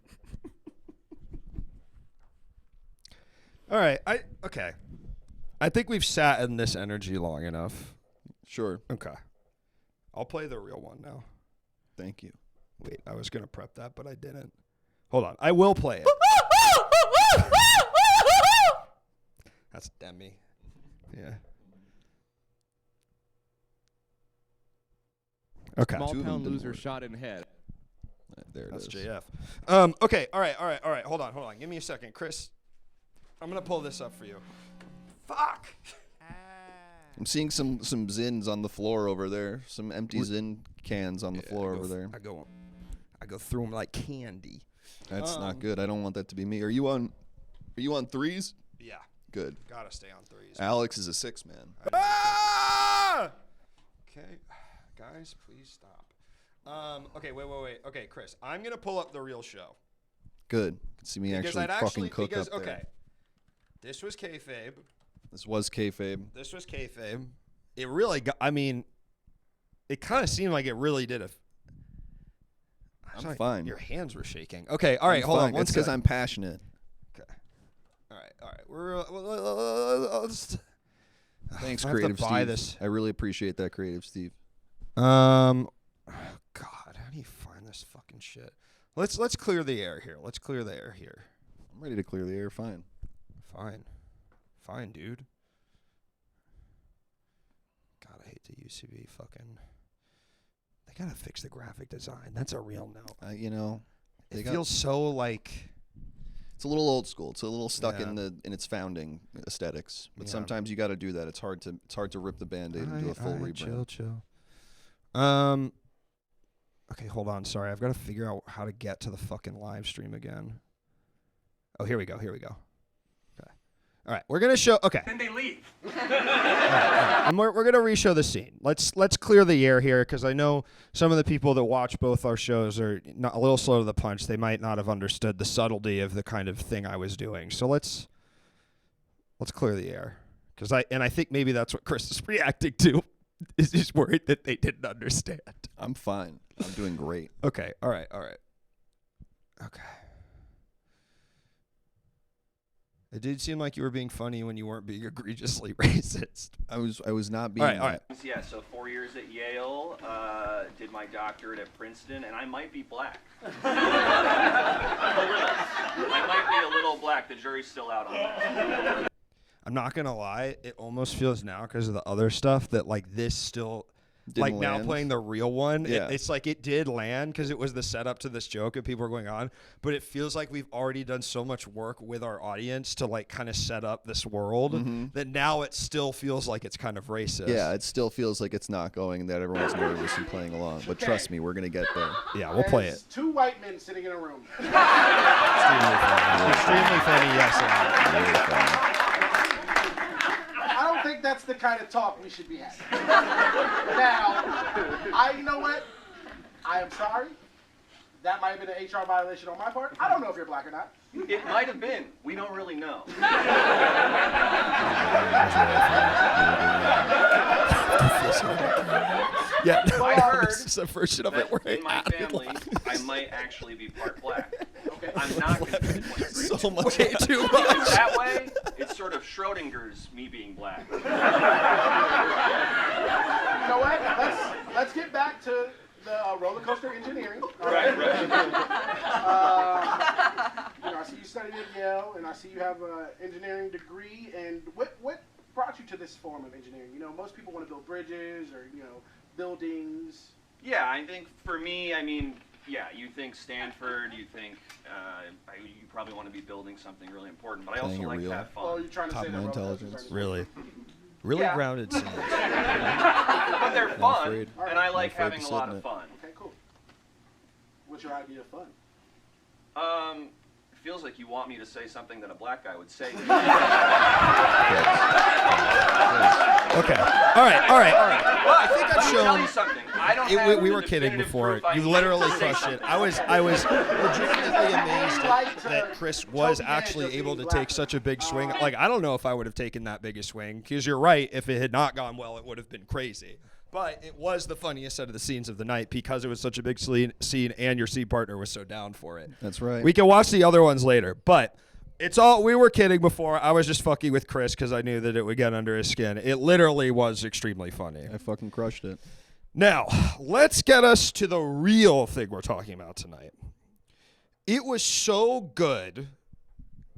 A: All right. Okay. I think we've sat in this energy long enough.
B: Sure.
A: Okay. I'll play the real one now.
B: Thank you.
A: Wait, I was going to prep that, but I didn't. Hold on. I will play it. That's Demi. Yeah. Okay.
B: Two of them
H: Small town
B: didn't
H: loser
B: work.
H: shot in head.
B: There it
A: That's
B: is.
A: JF. Okay. All right. Hold on. Give me a second. Chris, I'm going to pull this up for you. Fuck.
B: I'm seeing some Zins on the floor over there. Some empty Zin cans on the floor over there.
A: I go through them like candy.
B: That's not good. I don't want that to be me. Are you on threes?
A: Yeah.
B: Good.
A: Gotta stay on threes.
B: Alex is a 6 man.
A: Ah! Okay. Guys, please stop. Okay, wait. Okay, Chris, I'm going to pull up the real show.
B: Good. See me actually fucking cook up there.
A: Okay. This was kayfabe.
B: This was kayfabe.
A: It really got, it kind of seemed like it really did
B: I'm fine.
A: Your hands were shaking. Okay, all right, hold on.
B: It's because I'm passionate.
A: Okay. All right. We're
B: Thanks,
A: I have to
B: Creative
A: buy
B: Steve.
A: this.
B: I really appreciate that, Creative Steve.
A: God, how do you find this fucking shit? Let's clear the air here.
B: I'm ready to clear the air. Fine,
A: dude. God, I hate the UCB fucking. They gotta fix the graphic design. That's a real note. It feels so like.
B: It's a little old school. It's a little stuck
A: Yeah.
B: in its founding aesthetics. But
A: Yeah.
B: sometimes you got to do that. It's hard to rip the Band-Aid and do a full rebrand.
A: Chill. Okay, hold on. Sorry, I've got to figure out how to get to the fucking live stream again. Oh, here we go. Okay. All right, we're gonna show. Okay.
C: Then they leave.
A: All right. And we're gonna re-show the scene. Let's clear the air here because I know some of the people that watch both our shows are not a little slow to the punch. They might not have understood the subtlety of the kind of thing I was doing. So let's clear the air because I think maybe that's what Chris is reacting to. Is he's worried that they didn't understand.
B: I'm fine. I'm doing great.
A: Okay. All right. Okay. It did seem like you were being funny when you weren't being egregiously racist.
B: I was not being.
A: All right.
E: Yeah, so 4 years at Yale, did my doctorate at Princeton, and I might be black. I might be a little black. The jury's still out on that.
A: I'm not gonna lie, it almost feels now because of the other stuff that like this still
B: Didn't
A: like now
B: land.
A: playing the real one.
B: Yeah.
A: It's like it did land because it was the setup to this joke and people were going on, but it feels like we've already done so much work with our audience to like kind of set up this world that now it still feels like it's kind of racist.
B: Yeah, it still feels like it's not going and that everyone's nervous and playing along. But trust me, we're gonna get there.
A: Yeah, we'll play
F: There's
A: it.
F: two white men sitting in a room.
A: Extremely funny, yes.
B: Really fun.
F: I don't think that's the kind of talk we should be having. Now, you know what? I am sorry. That might have been an HR violation on my part. I don't know if you're black or not.
E: It might have been. We don't really know.
A: Yeah,
E: I heard
A: this is a version of it where
E: in my family, I might actually be part black.
F: Okay.
E: I'm not going to be
B: So much.
A: way too much.
E: That way, it's sort of Schrodinger's me being black.
F: You know what? Let's get back to the roller coaster engineering. All right. I see you studied at Yale, and I see you have an engineering degree. And what brought you to this form of engineering? You know, most people want to build bridges or buildings.
E: Yeah, I think for me, you think Stanford, you think you probably want to be building something really important, but I also
B: Playing a
E: like to
B: reel.
E: have
F: Oh,
E: fun.
F: you're trying to
B: Top
F: say
B: my
F: that roller
B: intelligence.
F: coasters are-
A: Really
E: Yeah.
A: grounded scenes.
E: But they're fun,
B: afraid.
E: and I like
B: afraid
E: having
B: to
E: a
B: sit
E: lot
B: in
E: of
B: it.
E: fun.
F: Okay, cool. What's your idea of fun?
E: It feels like you want me to say something that a black guy would say.
A: Okay. All right.
E: Well,
A: I think I've
E: let me tell
A: shown-
E: you something. I don't have
A: We
E: the
A: were kidding
E: definitive
A: before.
E: proof. I
A: You
E: need
A: literally
E: to say
A: crushed it.
E: something.
A: I was legitimately amazed
F: Like
A: that
F: to
A: Chris was
F: choke
A: actually
F: advantage of
A: able to
F: being
A: take
F: black.
A: such a big swing. Like, I don't know if I would have taken that big a swing, because you're right. If it had not gone well, it would have been crazy. But it was the funniest set of the scenes of the night because it was such a big scene and your scene partner was so down for it.
B: That's right.
A: We can watch the other ones later, but it's all, we were kidding before. I was just fucking with Chris because I knew that it would get under his skin. It literally was extremely funny.
B: I fucking crushed it.
A: Now, let's get us to the real thing we're talking about tonight. It was so good.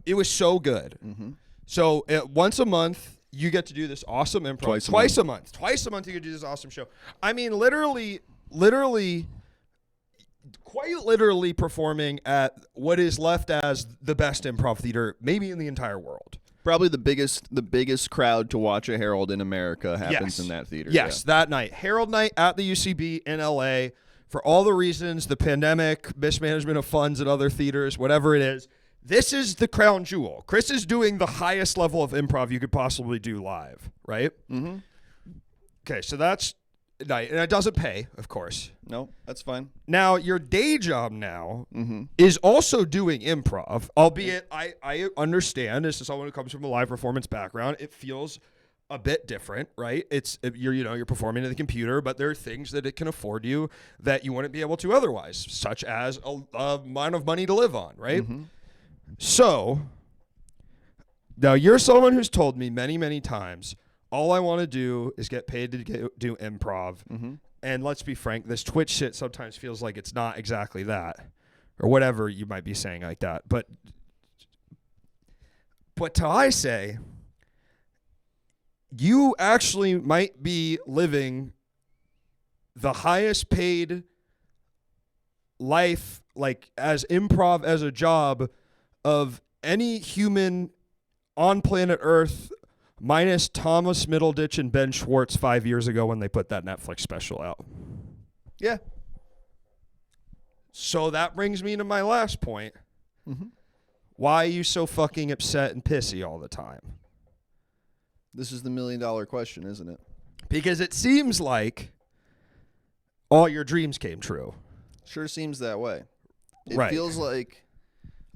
A: It was so good.
B: Mm-hmm.
A: So once a month, you get to do this awesome improv. Twice a month. Twice a month, you get to do this awesome show. I mean, literally, quite literally performing at what is left as the best improv theater, maybe in the entire world.
B: Probably the biggest crowd to watch a Herald in America happens
A: Yes.
B: in that theater.
A: Yes, that night. Herald night at the UCB in LA. For all the reasons, the pandemic, mismanagement of funds at other theaters, whatever it is, this is the crown jewel. Chris is doing the highest level of improv you could possibly do live, right?
B: Mm-hmm.
A: Okay, so that's night. And it doesn't pay, of course.
B: No, that's fine.
A: Now, your day job now
B: Mm-hmm.
A: is also doing improv, albeit I understand as someone who comes from a live performance background, it feels a bit different, right? You're performing to the computer, but there are things that it can afford you that you wouldn't be able to otherwise, such as a amount of money to live on, right?
B: Mm-hmm.
A: So, now you're someone who's told me many, many times, all I want to do is get paid to do improv.
B: Mm-hmm.
A: And let's be frank, this Twitch shit sometimes feels like it's not exactly that, or whatever you might be saying like that. But till I say, you actually might be living the highest paid life, like as improv as a job, of any human on planet Earth, minus Thomas Middleditch and Ben Schwartz 5 years ago when they put that Netflix special out.
B: Yeah.
A: So that brings me to my last point.
B: Mm-hmm.
A: Why are you so fucking upset and pissy all the time?
B: This is the $1 million question, isn't it?
A: Because it seems like all your dreams came true.
B: Sure seems that way. It
A: Right.
B: feels like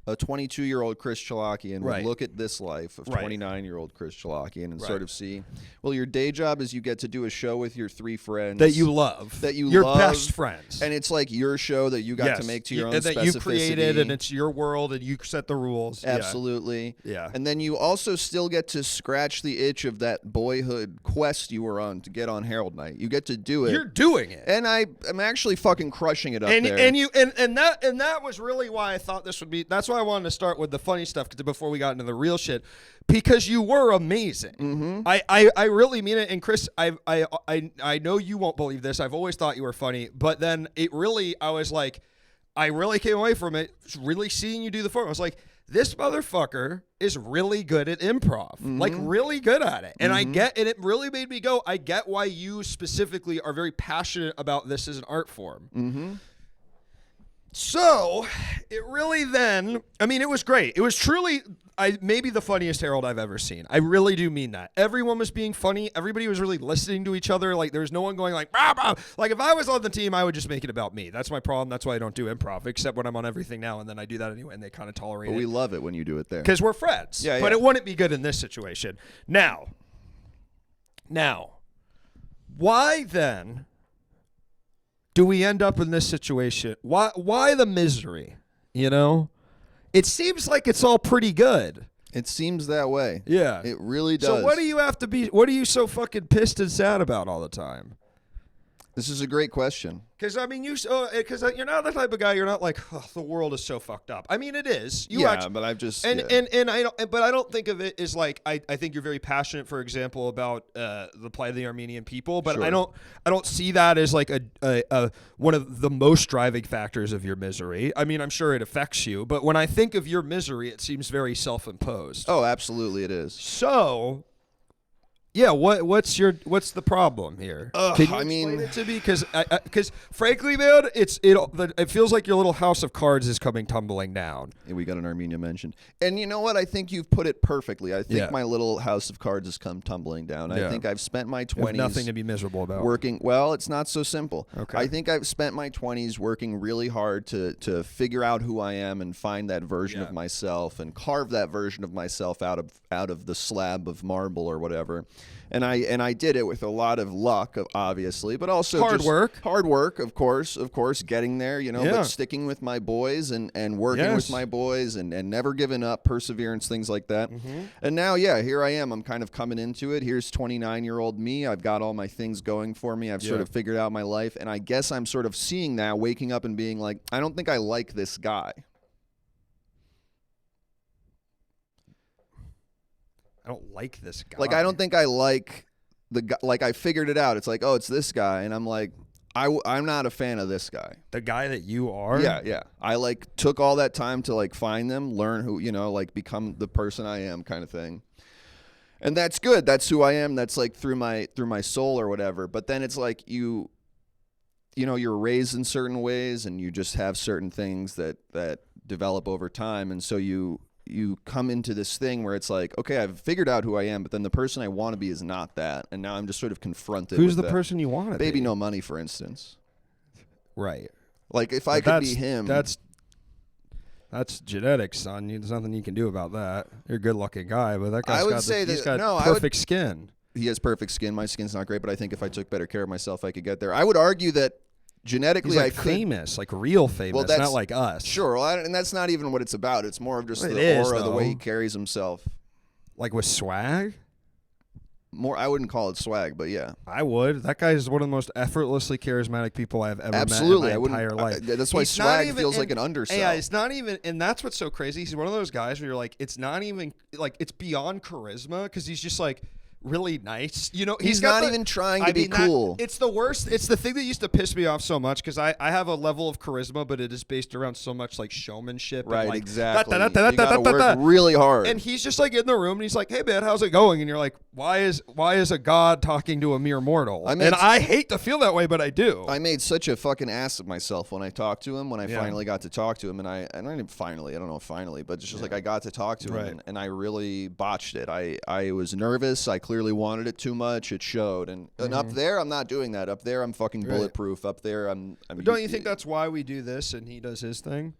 B: a 22-year-old Chris Chalakian
A: Right.
B: would look at this life of
A: Right.
B: 29-year-old Chris Chalakian and
A: Right.
B: sort of see, well, your day job is you get to do a show with your three friends.
A: That you love.
B: That you
A: your
B: love,
A: best friends.
B: And it's like your show that you got to
A: Yes.
B: make to your own
A: and that
B: specificity.
A: you created, and it's your world, and you set the rules. Yeah.
B: Absolutely.
A: Yeah.
B: And then you also still get to scratch the itch of that boyhood quest you were on to get on Herald Night. You get to do it.
A: You're doing it.
B: And I'm actually fucking crushing it up
A: And
B: there.
A: and that was really why I thought this would be. That's why I wanted to start with the funny stuff before we got into the real shit, because you were amazing.
B: Mm-hmm.
A: I really mean it. And Chris, I know you won't believe this. I've always thought you were funny, but then I was like, I really came away from it really seeing you do the form. I was like, this motherfucker is really good at improv, like really good at it. And and it really made me go, I get why you specifically are very passionate about this as an art form.
B: Mm-hmm.
A: So, it really then, I mean, it was great. It was truly, maybe the funniest Herald I've ever seen. I really do mean that. Everyone was being funny. Everybody was really listening to each other. Like, there was no one going like, bah, bah. Like, if I was on the team, I would just make it about me. That's my problem. That's why I don't do improv, except when I'm on everything now, and then I do that anyway, and they kind of tolerate
B: But
A: it.
B: we love it when you do it there.
A: Because we're friends.
B: Yeah,
A: But
B: yeah.
A: it wouldn't be good in this situation. Now, why then do we end up in this situation? Why the misery? You know? It seems like it's all pretty good.
B: It seems that way.
A: Yeah.
B: It really does.
A: So what are you so fucking pissed and sad about all the time?
B: This is a great question.
A: Because I mean, you're not the type of guy. You're not like, oh, the world is so fucked up. I mean, it is.
B: But I've just
A: And I don't. But I don't think of it as like I think you're very passionate, for example, about the plight of the Armenian people. But
B: Sure.
A: I don't see that as like a one of the most driving factors of your misery. I mean, I'm sure it affects you, but when I think of your misery, it seems very self-imposed.
B: Oh, absolutely, it is.
A: So, Yeah, what's the problem here? Can you
B: I mean-
A: explain it to me? Because frankly, man, it feels like your little house of cards is coming tumbling down.
B: Yeah, we got an Armenia mentioned. And you know what? I think you've put it perfectly. I think
A: Yeah.
B: my little house of cards has come tumbling down.
A: Yeah.
B: I think I've spent my
A: You have
B: 20s
A: nothing to be miserable about.
B: working. Well, it's not so simple.
A: Okay.
B: I think I've spent my 20s working really hard to figure out who I am and find that version of myself and carve that version of myself out of the slab of marble or whatever. And I did it with a lot of luck, obviously, but also
A: Hard work,
B: of course, getting there, you know,
A: Yeah.
B: but sticking with my boys and working
A: Yes.
B: with my boys and never giving up, perseverance, things like that.
A: Mm-hmm.
B: And now, yeah, here I am. I'm kind of coming into it. Here's 29-year-old me. I've got all my things going for me. I've sort
A: Yeah.
B: of figured out my life. And I guess I'm sort of seeing that, waking up and being like, I don't think I like this guy.
A: I don't like this guy.
B: Like, I don't think I like the guy. Like, I figured it out. It's like, oh, it's this guy. And I'm like, I'm not a fan of this guy.
A: the guy that you are.
B: Yeah. I like took all that time to like find them, learn who, you know, like become the person I am kind of thing. And that's good. That's who I am. That's like through my soul or whatever. But then it's like you know, you're raised in certain ways and you just have certain things that develop over time. And so you come into this thing where it's like, okay, I've figured out who I am, but then the person I want to be is not that. And now I'm just sort of confronted
A: Who's
B: with
A: the
B: that.
A: person you want to be?
B: Baby No Money, for instance.
A: Right.
B: Like if I could be him.
A: That's genetics, son. There's nothing you can do about that. You're a good-looking guy, but that guy's
B: I would
A: got
B: say
A: he's
B: that-
A: got
B: no, I would-
A: perfect skin.
B: He has perfect skin. My skin's not great, but I think if I took better care of myself, I could get there. I would argue that genetically
A: He's like
B: I could.
A: famous, like real famous,
B: that's-
A: not like us.
B: Sure, well, and that's not even what it's about. It's more of just
A: Well, it
B: the
A: is,
B: aura, the way he
A: though.
B: carries himself.
A: Like with swag?
B: More, I wouldn't call it swag, but yeah,
A: I would. That guy is one of the most effortlessly charismatic people I've ever
B: absolutely.
A: met
B: I
A: in my
B: wouldn't.
A: entire life.
B: That's why
A: He's not
B: swag
A: even-
B: feels
A: and-
B: like an undersell.
A: Yeah, it's not even, and that's what's so crazy. He's one of those guys where you're like, it's not even like it's beyond charisma because he's just like really nice. You know,
B: He's
A: got
B: not even trying to be
A: that-
B: cool.
A: It's the worst. It's the thing that used to piss me off so much because I have a level of charisma, but it is based around so much like showmanship.
B: Right,
A: and like,
B: exactly.
A: da, da, da,
B: You
A: da,
B: gotta
A: da, da,
B: work
A: da.
B: really hard.
A: And he's just like in the room and he's like, "Hey man, how's it going?" And you're like, "Why is a god talking to a mere mortal?"
B: I mean,
A: and
B: it's-
A: I hate to feel that way, but I do.
B: I made such a fucking ass of myself when I talked to him, when I
A: Yeah.
B: finally got to talk to him, and I don't even finally, I don't know if finally, but just like I got to talk to him,
A: Right.
B: and I really botched it. I was nervous. I clearly wanted it too much. It showed. And up there, I'm not doing that. Up there, I'm fucking bulletproof. Up there, I'm
A: But don't you think that's why we do this and he does his thing?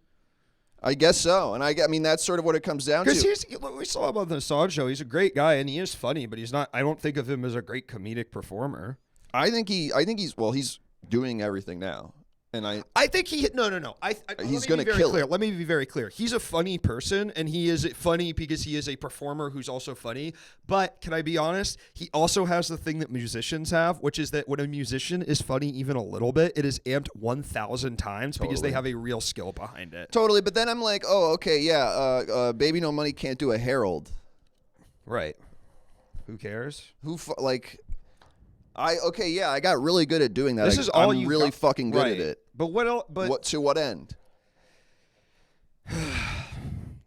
B: I guess so. And I mean, that's sort of what it comes down
A: Because
B: to.
A: we saw him on the Assad show. He's a great guy and he is funny, but he's not. I don't think of him as a great comedic performer.
B: I think he's doing everything now. And
A: I think he no.
B: He's gonna kill it.
A: Let me be very clear. He's a funny person, and he is funny because he is a performer who's also funny. But can I be honest? He also has the thing that musicians have, which is that when a musician is funny even a little bit, it is amped 1,000 times because they have a real skill behind it.
B: totally. But then I'm like, oh, okay, yeah. Baby No Money can't do a Herald.
A: Right. Who cares?
B: I got really good at doing that.
A: This is all
B: I'm
A: you
B: really
A: got-
B: fucking good
A: right.
B: at it.
A: But what else? But
B: What to what end?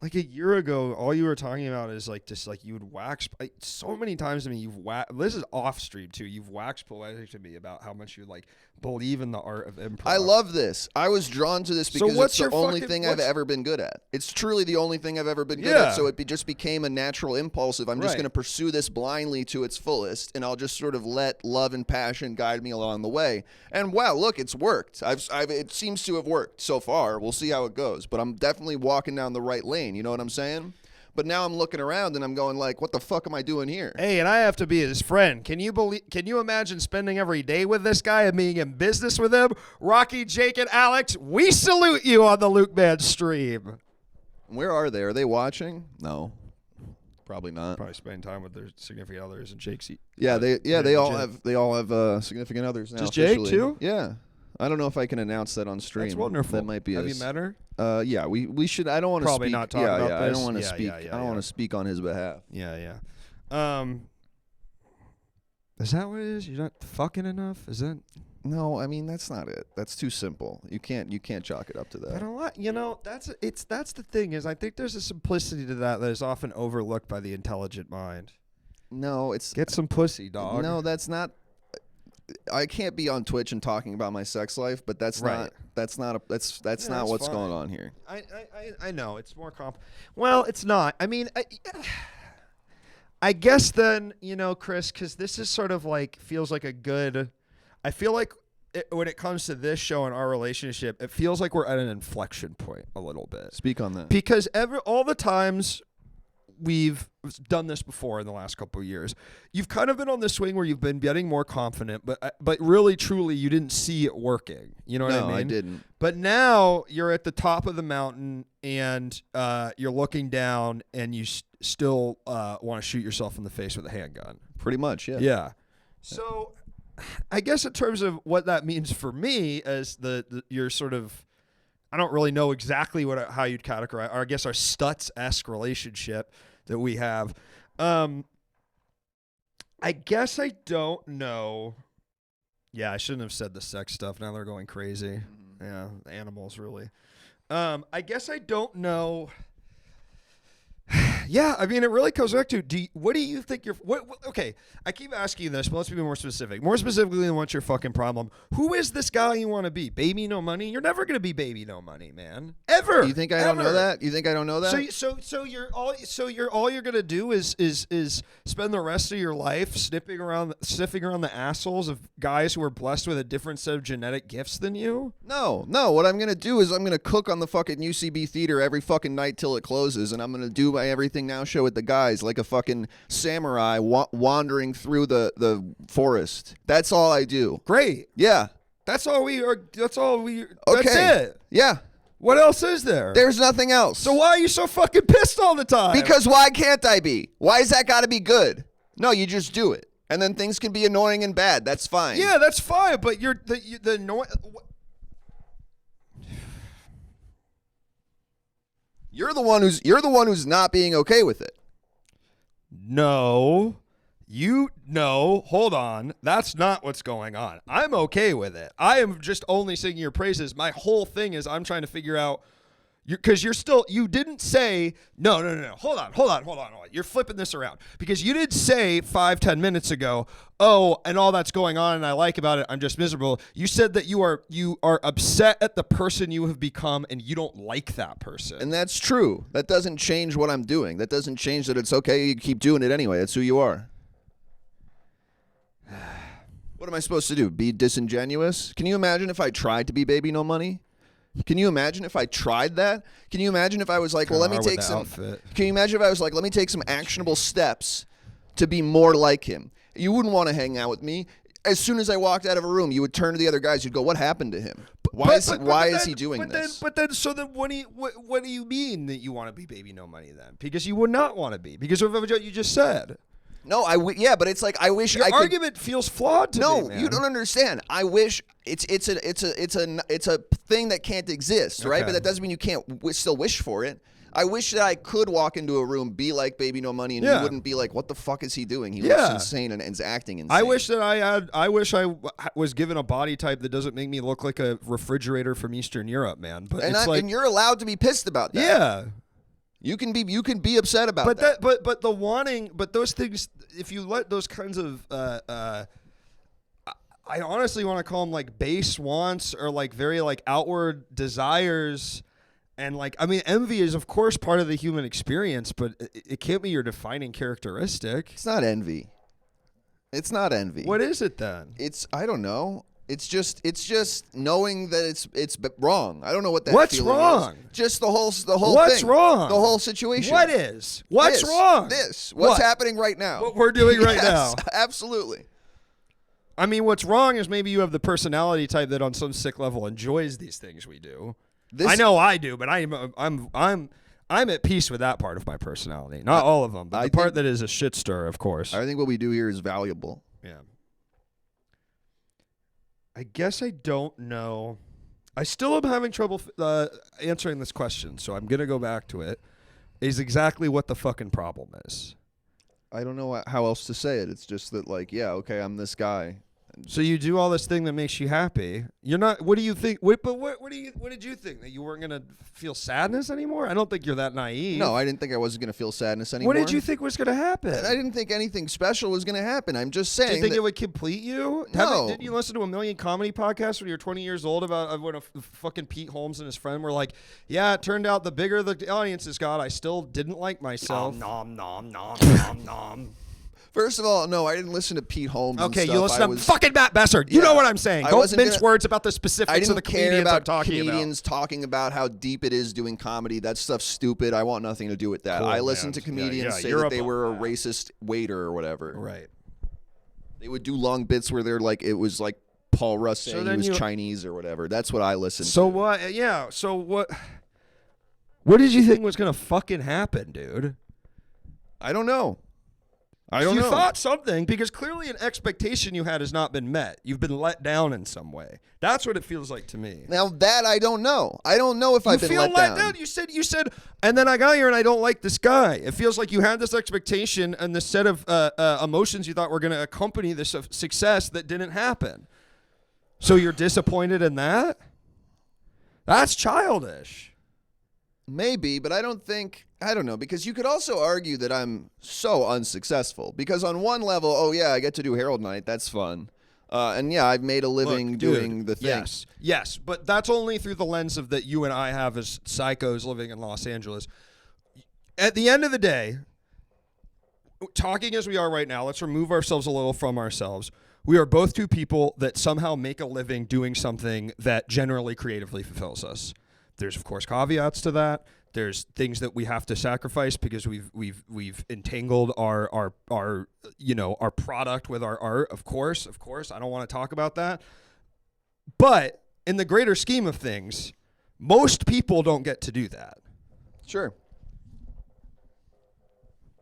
A: like a year ago, all you were talking about is like just like you would wax so many times to me. This is off stream too. You've waxed poetic to me about how much you like believe in the art of improv.
B: I love this. I was drawn to this because
A: what's
B: it's the
A: your
B: only
A: fucking-
B: thing I've
A: what's-
B: ever been good at. It's truly the only thing I've ever been good
A: Yeah.
B: at. So it just became a natural impulse of I'm just
A: Right.
B: going to pursue this blindly to its fullest, and I'll just sort of let love and passion guide me along the way. And wow, look, it's worked. It seems to have worked so far. We'll see how it goes, but I'm definitely walking down the right lane. You know what I'm saying? But now I'm looking around and I'm going like, what the fuck am I doing here?
A: Hey, and I have to be his friend. Can you imagine spending every day with this guy and being in business with him? Rocky, Jake, and Alex, we salute you on the Luke Man stream.
B: Where are they? Are they watching? No, probably not.
A: Probably spending time with their significant others and Jake's.
B: Yeah, they all
A: Jake.
B: have significant others now.
A: Just Jake,
B: officially.
A: too?
B: Yeah. I don't know if I can announce that on stream.
A: That's wonderful.
B: That might be.
A: Have you met her?
B: Yeah, we should. I don't want to
A: Probably
B: speak.
A: not talk
B: yeah,
A: about
B: yeah, I
A: this.
B: don't want to
A: Yeah,
B: speak.
A: yeah,
B: I don't
A: yeah.
B: want to speak on his behalf.
A: Yeah. Is that what it is? You're not fucking enough? Is that?
B: No, I mean that's not it. That's too simple. You can't chalk it up to
A: But
B: that.
A: a lot, that's the thing is I think there's a simplicity to that is often overlooked by the intelligent mind.
B: No, it's
A: Get some pussy, dog.
B: no. That's not. I can't be on Twitch and talking about my sex life, but that's
A: Right.
B: not. That's not. That's
A: Yeah,
B: not
A: that's
B: what's
A: fine.
B: going on here.
A: I know it's more Well, it's not. I mean, I guess then, Chris, because this is sort of like feels like a good. I feel like when it comes to this show and our relationship, it feels like we're at an inflection point a little bit.
B: Speak on that.
A: Because all the times we've done this before in the last couple of years, you've kind of been on the swing where you've been getting more confident, but really, truly, you didn't see it working. You know what I mean?
B: No, I didn't.
A: But now you're at the top of the mountain and you're looking down and you still want to shoot yourself in the face with a handgun.
B: Pretty much, yeah.
A: Yeah. So I guess in terms of what that means for me as your sort of, I don't really know exactly how you'd categorize, or I guess our Stutz-esque relationship that we have. I guess I don't know. Yeah, I shouldn't have said the sex stuff. Now they're going crazy. Yeah, animals really. I guess I don't know. Yeah, I mean, it really comes back to, what do you think okay, I keep asking you this, but let's be more specific. More specifically than what's your fucking problem. Who is this guy you want to be? Baby No Money? You're never going to be Baby No Money, man. Ever.
B: You think I don't know that? You think I don't know that?
A: So all you're going to do is spend the rest of your life sniffing around the assholes of guys who are blessed with a different set of genetic gifts than you?
B: No. What I'm going to do is I'm going to cook on the fucking UCB theater every fucking night till it closes, and I'm going to do my Everything Now show with the guys like a fucking samurai wandering through the forest. That's all I do.
A: Great.
B: Yeah.
A: That's all we are. That's
B: Okay.
A: it.
B: Yeah.
A: What else is there?
B: There's nothing else.
A: So why are you so fucking pissed all the time?
B: Because why can't I be? Why is that got to be good? No, you just do it. And then things can be annoying and bad. That's fine.
A: Yeah, that's fine. But you're the annoying.
B: You're the one who's not being okay with it.
A: No. Hold on. That's not what's going on. I'm okay with it. I am just only singing your praises. My whole thing is I'm trying to figure out, because you didn't say, no. Hold on. You're flipping this around. Because you did say 5-10 minutes ago, oh, and all that's going on and I like about it, I'm just miserable. You said that you are upset at the person you have become and you don't like that person.
B: And that's true. That doesn't change what I'm doing. That doesn't change that it's okay. You keep doing it anyway. That's who you are. What am I supposed to do? Be disingenuous? Can you imagine if I tried to be Baby No Money? Can you imagine if I tried that? Can you imagine if I was like, well, let me take some. Can you imagine if I was like, let me take some actionable steps to be more like him? You wouldn't want to hang out with me. As soon as I walked out of a room, you would turn to the other guys. You'd go, what happened to him? Why is he doing this?
A: But then, what do you mean that you want to be Baby No Money then? Because you would not want to be. Because of what you just said.
B: No, yeah, but it's like I wish
A: your
B: I could.
A: Argument feels flawed to me.
B: No,
A: man.
B: you don't understand. I wish it's a thing that can't exist, right?
A: Okay.
B: But that doesn't mean you can't still wish for it. I wish that I could walk into a room, be like Baby No Money, and you wouldn't be like, "What the fuck is he doing? He looks insane and is acting insane."
A: I wish I was given a body type that doesn't make me look like a refrigerator from Eastern Europe, man. But
B: and you're allowed to be pissed about that.
A: Yeah.
B: You can be upset about that.
A: But the wanting, but those things, if you let those kinds of I honestly want to call them like base wants or like very like outward desires, and like, I mean, envy is of course part of the human experience, but it can't be your defining characteristic.
B: It's not envy. It's not envy.
A: What is it then?
B: I don't know. It's just knowing that it's wrong. I don't know what that.
A: What's
B: feeling
A: wrong?
B: Is. Just the whole
A: What's
B: thing.
A: wrong?
B: The whole situation.
A: What is? What's wrong?
B: What's happening right now?
A: What we're doing right now.
B: Absolutely.
A: I mean, what's wrong is maybe you have the personality type that on some sick level enjoys these things we do. I know I do, but I'm at peace with that part of my personality. Not all of them, but the part that is a shit stir, of course.
B: I think what we do here is valuable.
A: Yeah. I guess I don't know. I still am having trouble answering this question, so I'm going to go back to it. Is exactly what the fucking problem is.
B: I don't know how else to say it. It's just that, like, yeah, okay, I'm this guy.
A: So you do all this thing that makes you happy. You're not. What do you think? What did you think, that you weren't gonna feel sadness anymore? I don't think you're that naive.
B: No, I didn't think I wasn't going to feel sadness anymore.
A: What did you think was gonna happen?
B: I didn't think anything special was going to happen. I'm just saying.
A: Did you think
B: that-
A: it would complete you?
B: No.
A: Didn't you listen to a million comedy podcasts when you were 20 years old about when fucking Pete Holmes and his friend were like, yeah, it turned out the bigger the audiences got, I still didn't like myself.
G: Nom nom nom nom nom.
B: First of all, no, I didn't listen to Pete Holmes.
A: Okay,
B: and
A: you
B: stuff.
A: listen
B: I
A: to
B: was,
A: fucking Matt Besser. You
B: Yeah.
A: know what I'm saying.
B: I
A: Don't
B: wasn't
A: mince
B: gonna-
A: words about the
B: I
A: specifics of
B: didn't
A: the
B: care
A: comedians
B: about
A: I'm talking
B: comedians talking about how deep it is doing comedy. That stuff's stupid. I want nothing to do with that.
A: Cool,
B: I listen
A: man.
B: to
A: Yeah,
B: comedians
A: yeah,
B: say
A: you're
B: that they
A: above
B: were a
A: that.
B: racist waiter or whatever.
A: about. Right.
B: They would do long bits where they're like, it was like Paul Russ saying he
A: then
B: was
A: you-
B: Chinese or whatever. That's what I listened
A: So
B: to.
A: what? Yeah. So what? What did you think was gonna fucking happen, dude?
B: I don't know. I don't know.
A: You thought something, because clearly an expectation you had has not been met. You've been let down in some way. That's what it feels like to me.
B: Now that I don't know. I don't know if I've been
A: feel
B: let down.
A: You said, and then I got here and I don't like this guy. It feels like you had this expectation and this set of emotions you thought were going to accompany this success that didn't happen. So you're disappointed in that? That's childish.
B: Maybe, but I don't know, because you could also argue that I'm so unsuccessful. Because on one level, oh yeah, I get to do Herald Night, that's fun. And yeah, I've made a living
A: Look,
B: doing
A: dude,
B: the thing.
A: Yes, but that's only through the lens of that you and I have as psychos living in Los Angeles. At the end of the day, talking as we are right now, let's remove ourselves a little from ourselves. We are both two people that somehow make a living doing something that generally creatively fulfills us. There's of course caveats to that. There's things that we have to sacrifice because we've entangled our product with our art. Of course. I don't want to talk about that. But in the greater scheme of things, most people don't get to do that.
B: Sure.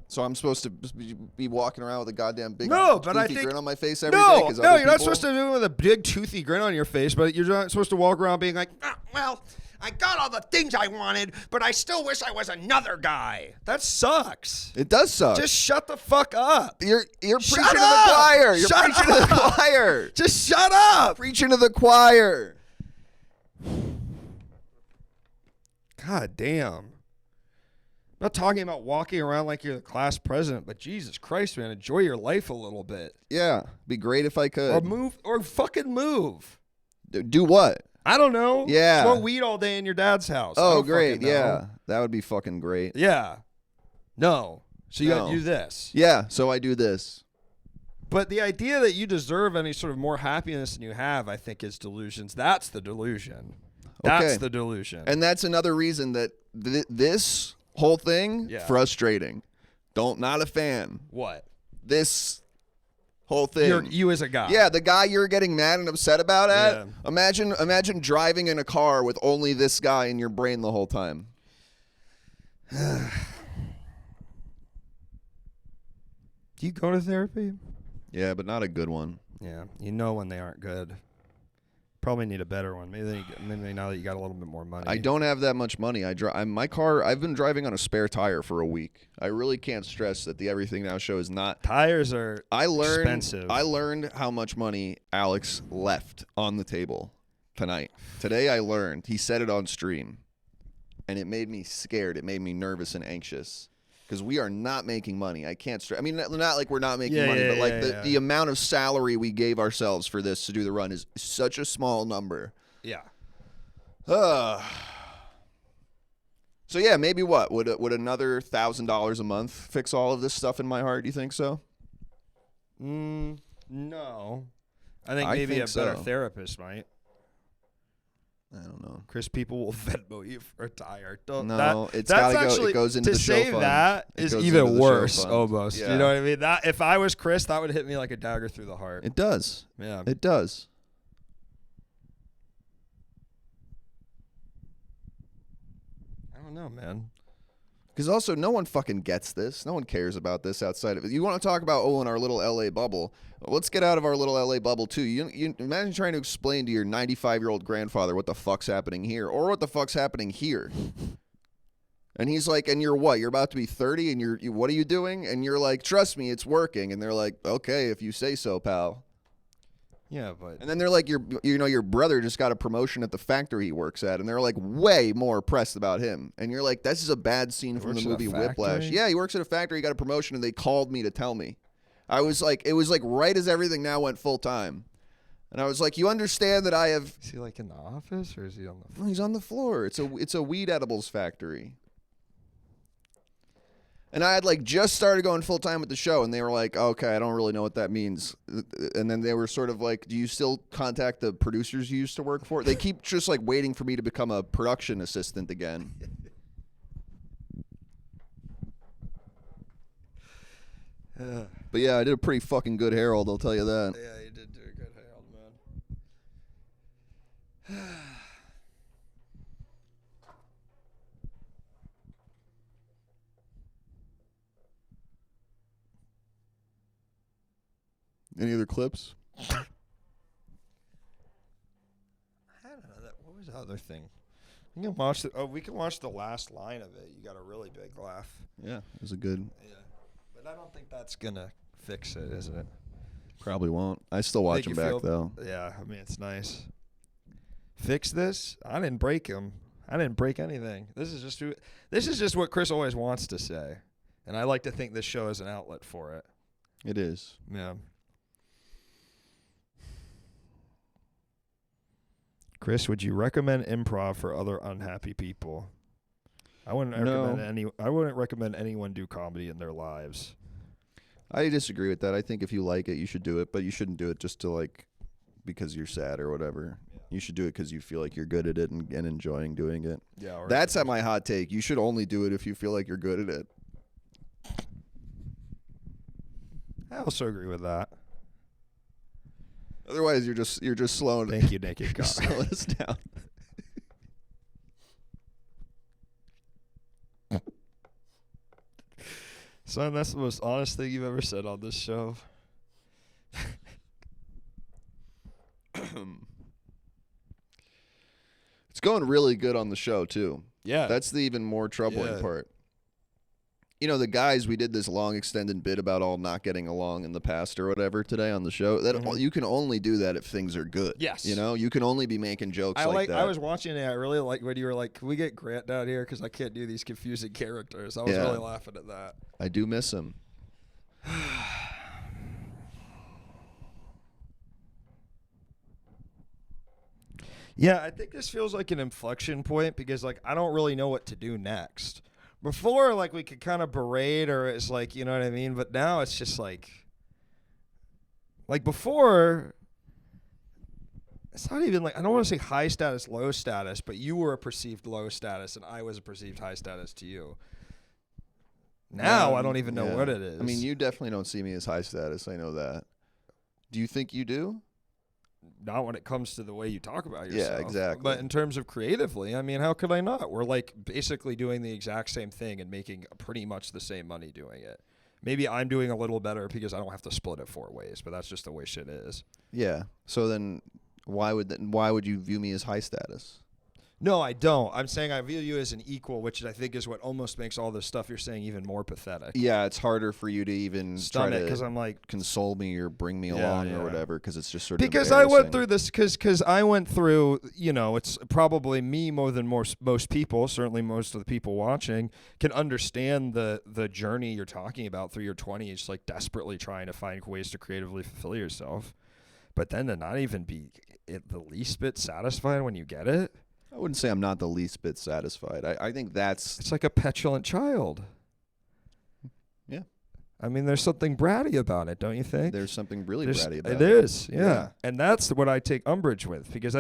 B: So I'm supposed to be walking around with a goddamn big toothy grin on my face every day?
A: No,
B: 'cause
A: you're
B: other
A: not
B: people-
A: supposed to do it with a big toothy grin on your face, but you're not supposed to walk around being like, well, I got all the things I wanted, but I still wish I was another guy. That sucks.
B: It does suck.
A: Just shut the fuck up.
B: You're preaching
A: Shut
B: to the
A: up!
B: choir. You're
A: Shut
B: preaching to the
A: up!
B: choir.
A: Just shut up.
B: Preaching to the choir.
A: God damn. I'm not talking about walking around like you're the class president, but Jesus Christ, man, enjoy your life a little bit.
B: Yeah, be great if I could.
A: Or fucking move.
B: Do what?
A: I don't know.
B: Yeah.
A: Smoke weed all day in your dad's house. I
B: Oh,
A: don't
B: great.
A: fucking know.
B: Yeah, that would be fucking great.
A: Yeah. No. So you got
B: No.
A: to do this.
B: Yeah, so I do this.
A: But the idea that you deserve any sort of more happiness than you have, I think, is delusions. That's the delusion. That's
B: Okay.
A: the delusion.
B: And that's another reason that this whole thing,
A: Yeah.
B: frustrating. Not a fan.
A: What?
B: This whole thing.
A: You as a guy.
B: Yeah, the guy you're getting mad and upset about
A: Yeah.
B: Imagine driving in a car with only this guy in your brain the whole time.
A: Do you go to therapy?
B: Yeah, but not a good one.
A: Yeah. You know when they aren't good. Probably need a better one. Maybe now that you got a little bit more money.
B: I don't have that much money. My car. I've been driving on a spare tire for a week. I really can't stress that the Everything Now show is not.
A: Tires are expensive.
B: I learned how much money Alex left on the table tonight. Today I learned. He said it on stream, and it made me scared. It made me nervous and anxious because we are not making money. I can't stress. I mean, not like we're not making money, but like the amount of salary we gave ourselves for this to do the run is such a small number.
A: Yeah.
B: So yeah, maybe what would another $1,000 a month fix all of this stuff in my heart? Do you think so?
A: No. I think
B: I
A: maybe
B: think
A: a better
B: so.
A: therapist might.
B: I don't know.
A: Chris, people will Venmo you for a tire.
B: No, it's gotta go. It goes into
A: to
B: the show
A: say
B: fund.
A: that
B: It
A: is
B: goes
A: even
B: into the show
A: worse,
B: fund.
A: almost.
B: Yeah.
A: You know what I mean? That if I was Chris, that would hit me like a dagger through the heart.
B: It does.
A: Yeah.
B: It does.
A: I don't know, man.
B: Because also, no one fucking gets this. No one cares about this outside of it. You want to talk about, in our little LA bubble. Let's get out of our little LA bubble, too. You imagine trying to explain to your 95-year-old grandfather what the fuck's happening here or what the fuck's happening here. And he's like, and you're what? You're about to be 30 and you what are you doing? And you're like, trust me, it's working. And they're like, okay, if you say so, pal.
A: Yeah, but
B: And then they're like, your brother just got a promotion at the factory he works at, and they're like way more pressed about him. And you're like, this is a bad scene from the
A: works at a
B: movie Whiplash.
A: factory?
B: Yeah, he works at a factory, he got a promotion, and they called me to tell me. I was like, it was like right as everything now went full time. And I was like, you understand that I have...
A: is he like in the office or is he on the
B: No, he's on the floor. It's a weed edibles factory. And I had like just started going full time with the show, and they were like, okay, I don't really know what that means. And then they were sort of like, do you still contact the producers you used to work for? They keep just like waiting for me to become a production assistant again. But yeah, I did a pretty fucking good Harold, I'll tell you that.
A: Yeah, you did do a good Harold, man.
B: Any other clips?
A: I don't know that. What was the other thing? We can watch the last line of it. You got a really big laugh.
B: Yeah, it was a good.
A: Yeah, but I don't think that's gonna fix it, isn't it?
B: Probably won't. I still watch
A: Make
B: him
A: you
B: back
A: feel-
B: though.
A: Yeah, I mean it's nice. Fix this? I didn't break him. I didn't break anything. This is just what Chris always wants to say, and I like to think this show is an outlet for it.
B: It is.
A: Yeah. Chris, would you recommend improv for other unhappy people? I wouldn't recommend anyone do comedy in their lives.
B: I disagree with that. I think if you like it, you should do it, but you shouldn't do it just to like because you're sad or whatever. Yeah. You should do it because you feel like you're good at it and enjoying doing it.
A: Yeah,
B: that's at my hot take. You should only do it if you feel like you're good at it.
A: I also agree with that.
B: Otherwise, you're just slowing.
A: Thank you, Naked Cock.
B: Slowing us down.
A: Son, that's the most honest thing you've ever said on this show.
B: It's going really good on the show too.
A: Yeah.
B: That's the even more troubling
A: Yeah.
B: part. You know, the guys, we did this long extended bit about all not getting along in the past or whatever today on the show. That you can only do that if things are good.
A: Yes.
B: You know, you can only be making jokes like that.
A: I was watching it. I really like when you were like, "Can we get Grant down here? Because I can't do these confusing characters." I was really laughing at that.
B: I do miss him.
A: Yeah, I think this feels like an inflection point because like I don't really know what to do next. Before, like we could kind of berate or it's like, you know what I mean? But now it's just like before, it's not even like, I don't want to say high status, low status, but you were a perceived low status and I was a perceived high status to you. Now I don't even know what it is.
B: I mean, you definitely don't see me as high status. I know that. Do you think you do?
A: Not when it comes to the way you talk about yourself.
B: Yeah, exactly.
A: But in terms of creatively, I mean, how could I not? We're like basically doing the exact same thing and making pretty much the same money doing it. Maybe I'm doing a little better because I don't have to split it 4 ways, but that's just the way shit is.
B: Yeah. So then why would you view me as high status?
A: No, I don't. I'm saying I view you as an equal, which I think is what almost makes all this stuff you're saying even more pathetic.
B: Yeah, it's harder for you to even try to
A: because I'm like
B: console me or bring me along or whatever because it's just sort of
A: because I went through this because I went through, you know, it's probably me more than most people, certainly most of the people watching can understand the journey you're talking about through your 20s, like desperately trying to find ways to creatively fulfill yourself, but then to not even be the least bit satisfied when you get it.
B: I wouldn't say I'm not the least bit satisfied. I think that's...
A: It's like a petulant child.
B: Yeah.
A: I mean, there's something bratty about it, don't you think?
B: There's something really bratty about it.
A: It is, yeah. And that's what I take umbrage with because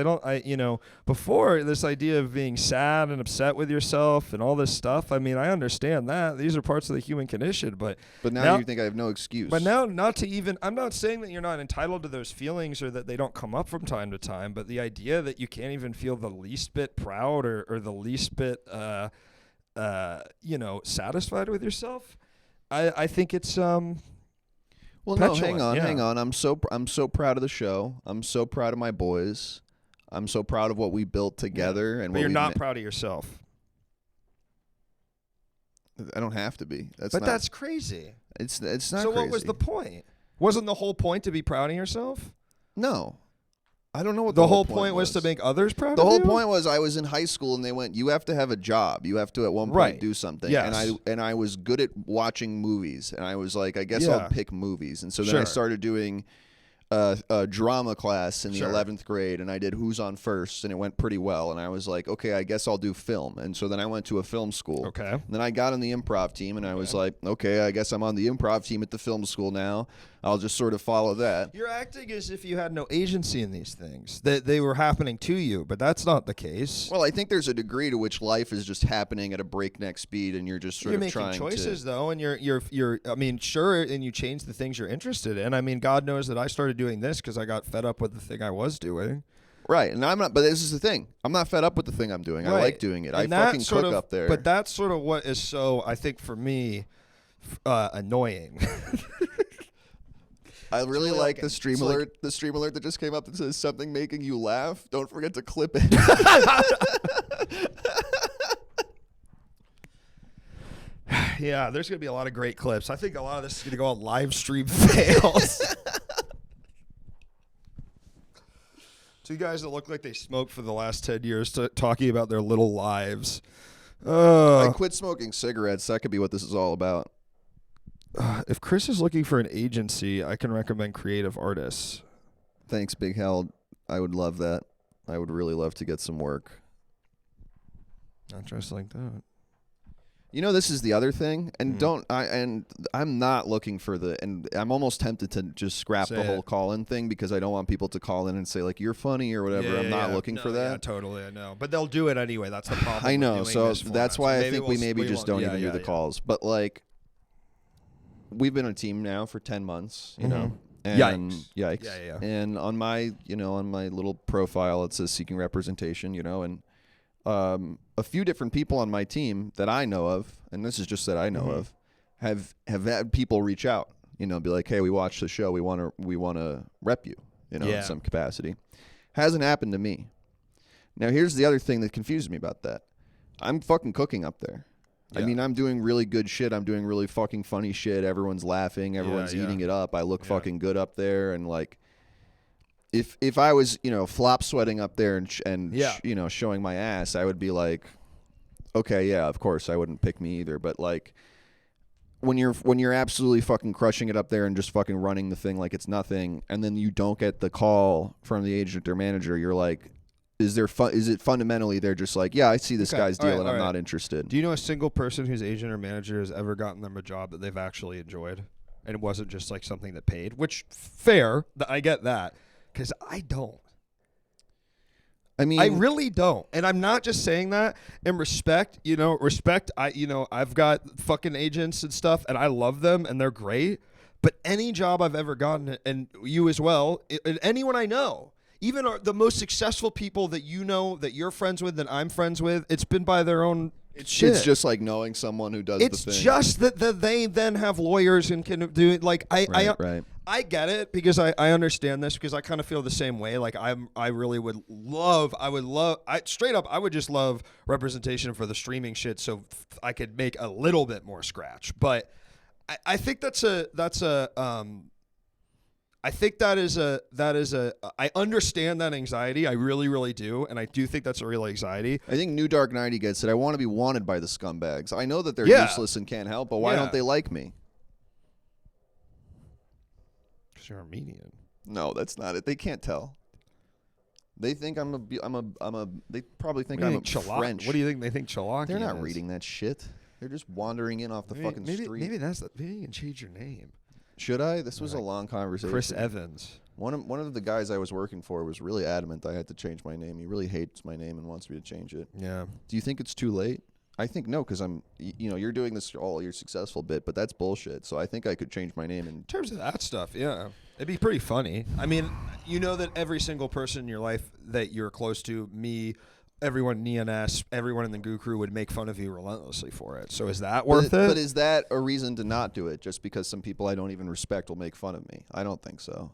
A: before this idea of being sad and upset with yourself and all this stuff, I mean, I understand that. These are parts of the human condition, but
B: now you think I have no excuse.
A: But now I'm not saying that you're not entitled to those feelings or that they don't come up from time to time, but the idea that you can't even feel the least bit proud or the least bit, satisfied with yourself, I think it's
B: well,
A: petulant,
B: no, hang on. I'm so proud of the show. I'm so proud of my boys. I'm so proud of what we built together.
A: Yeah.
B: And
A: but you're not proud of yourself.
B: I don't have to be.
A: That's crazy.
B: It's not.
A: So
B: crazy.
A: what was the point? Wasn't the whole point to be proud of yourself?
B: No. I don't know what
A: The whole point was to make others proud.
B: The
A: of
B: whole
A: you?
B: point was I was in high school and they went, you have to have a job. You have to at one point
A: Right.
B: do something.
A: Yes.
B: And I was good at watching movies. And I was like, I guess
A: Yeah.
B: I'll pick movies. And so then
A: Sure.
B: I started doing a drama class in the
A: Sure.
B: 11th grade, and I did Who's on First, and it went pretty well. And I was like, okay, I guess I'll do film. And so then I went to a film school.
A: Okay.
B: And then I got on the improv team, and I was like, okay, I guess I'm on the improv team at the film school now. I'll just sort of follow that.
A: You're acting as if you had no agency in these things. That they were happening to you, but that's not the case.
B: Well, I think there's a degree to which life is just happening at a breakneck speed, and you're just sort
A: You're
B: of
A: making
B: trying
A: choices
B: to.
A: though, and you're. I mean, sure, and you change the things you're interested in. I mean, God knows that I started doing this because I got fed up with the thing I was doing.
B: Right, and I'm not. But this is the thing. I'm not fed up with the thing I'm doing. I
A: Right.
B: like doing it.
A: And
B: I
A: that
B: fucking
A: sort
B: cook
A: of-
B: up there.
A: But that's sort of what is so, I think, for me, annoying.
B: I really
A: really
B: like
A: like
B: the
A: it.
B: stream
A: It's
B: alert. The stream alert that just came up that says something making you laugh. Don't forget to clip it.
A: Yeah, there's gonna be a lot of great clips. I think a lot of this is gonna go on live stream fails. Two guys that look like they smoked for the last 10 years talking about their little lives.
B: I quit smoking cigarettes. That could be what this is all about.
A: If Chris is looking for an agency, I can recommend creative artists.
B: Thanks, Big Hal. I would love that. I would really love to get some work.
A: Not just like that.
B: You know, this is the other thing, and
A: Mm-hmm.
B: I'm not looking for and I'm almost tempted to just scrap
A: Say
B: the whole
A: it.
B: call-in thing because I don't want people to call in and say like you're funny or whatever. I'm not looking for that.
A: Yeah, totally, I know. But they'll do it anyway. That's the problem.
B: I
A: with
B: know,
A: doing
B: so
A: this
B: that's
A: format.
B: why
A: So
B: I think we maybe just don't even do the
A: yeah.
B: calls. But like, we've been a team now for 10 months, you know. And
A: Yikes.
B: yikes.
A: Yeah.
B: And on my, on my little profile, it says seeking representation, and a few different people on my team that I know of, and this is just that I know of, have had people reach out, be like, hey, we watched the show, we want to rep you, in some capacity. Hasn't happened to me. Now here's the other thing that confused me about that. I'm fucking cooking up there. I
A: Yeah.
B: mean, I'm doing really good shit. I'm doing really fucking funny shit. Everyone's laughing. Everyone's
A: yeah.
B: eating it up. I look fucking good up there. And like, if I was, flop sweating up there and showing my ass, I would be like, okay, yeah, of course, I wouldn't pick me either. But like, when you're absolutely fucking crushing it up there and just fucking running the thing like it's nothing, and then you don't get the call from the agent or manager, you're like, is it fundamentally they're just like, yeah, I see this
A: Okay,
B: guy's
A: all
B: deal
A: right,
B: and I'm
A: all right.
B: not interested.
A: Do you know a single person whose agent or manager has ever gotten them a job that they've actually enjoyed? And it wasn't just like something that paid, which fair, I get that. Because I don't.
B: I mean,
A: I really don't. And I'm not just saying that in respect, I've got fucking agents and stuff and I love them and they're great. But any job I've ever gotten, and you as well, and anyone I know, even the most successful people that you know, that you're friends with, that I'm friends with, it's been by their own shit.
B: It's just like knowing someone who does
A: It's
B: the thing.
A: just that they then have lawyers and can do it. Like
B: Right.
A: I get it because I understand this because I kind of feel the same way. Like I would just love representation for the streaming shit so I could make a little bit more scratch. But I think I understand that anxiety. I really, really do. And I do think that's a real anxiety.
B: I think New Dark 90 gets it. I want to be wanted by the scumbags. I know that they're
A: Yeah.
B: useless and can't help, but why
A: Yeah.
B: don't they like me?
A: Because you're Armenian.
B: No, that's not it. They can't tell. They think they probably think I'm French.
A: What do you think they think Chalaki
B: They're not
A: is?
B: reading that shit. They're just wandering in off the fucking street.
A: Maybe you can change your name.
B: Should I? This was a long conversation.
A: Chris Evans.
B: One of the guys I was working for was really adamant I had to change my name. He really hates my name and wants me to change it.
A: Yeah.
B: Do you think it's too late? I think no, because you're doing this all your successful bit, but that's bullshit. So I think I could change my name and
A: In terms of that stuff, yeah. It'd be pretty funny. I mean, you know that every single person in your life that you're close to, me, everyone, NS, everyone in the Goo Crew would make fun of you relentlessly for it. So is that worth it?
B: But is that a reason to not do it just because some people I don't even respect will make fun of me? I don't think so.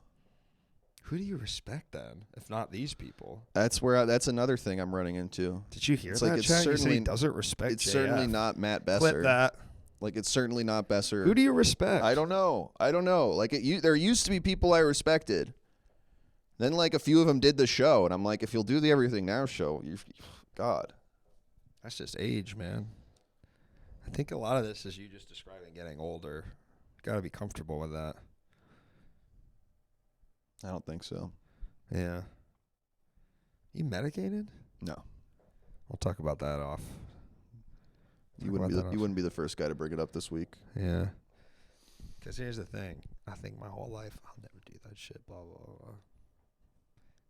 A: Who do you respect then, if not these people?
B: That's another thing I'm running into.
A: Did you hear
B: It's
A: that,
B: like it's
A: Chad? You said he
B: certainly-
A: doesn't respect
B: It's
A: JF.
B: certainly not Matt Besser.
A: Clip that.
B: Like it's certainly not Besser.
A: Who do you respect?
B: I don't know. Like there used to be people I respected. Then like a few of them did the show, and I'm like, if you'll do the Everything Now show, God.
A: That's just age, man. I think a lot of this is you just describing getting older. Got to be comfortable with that.
B: I don't think so.
A: Yeah. You medicated?
B: No.
A: We'll talk about that off.
B: You wouldn't be the first guy to bring it up this week.
A: Yeah. Because here's the thing. I think my whole life, I'll never do that shit, blah, blah, blah.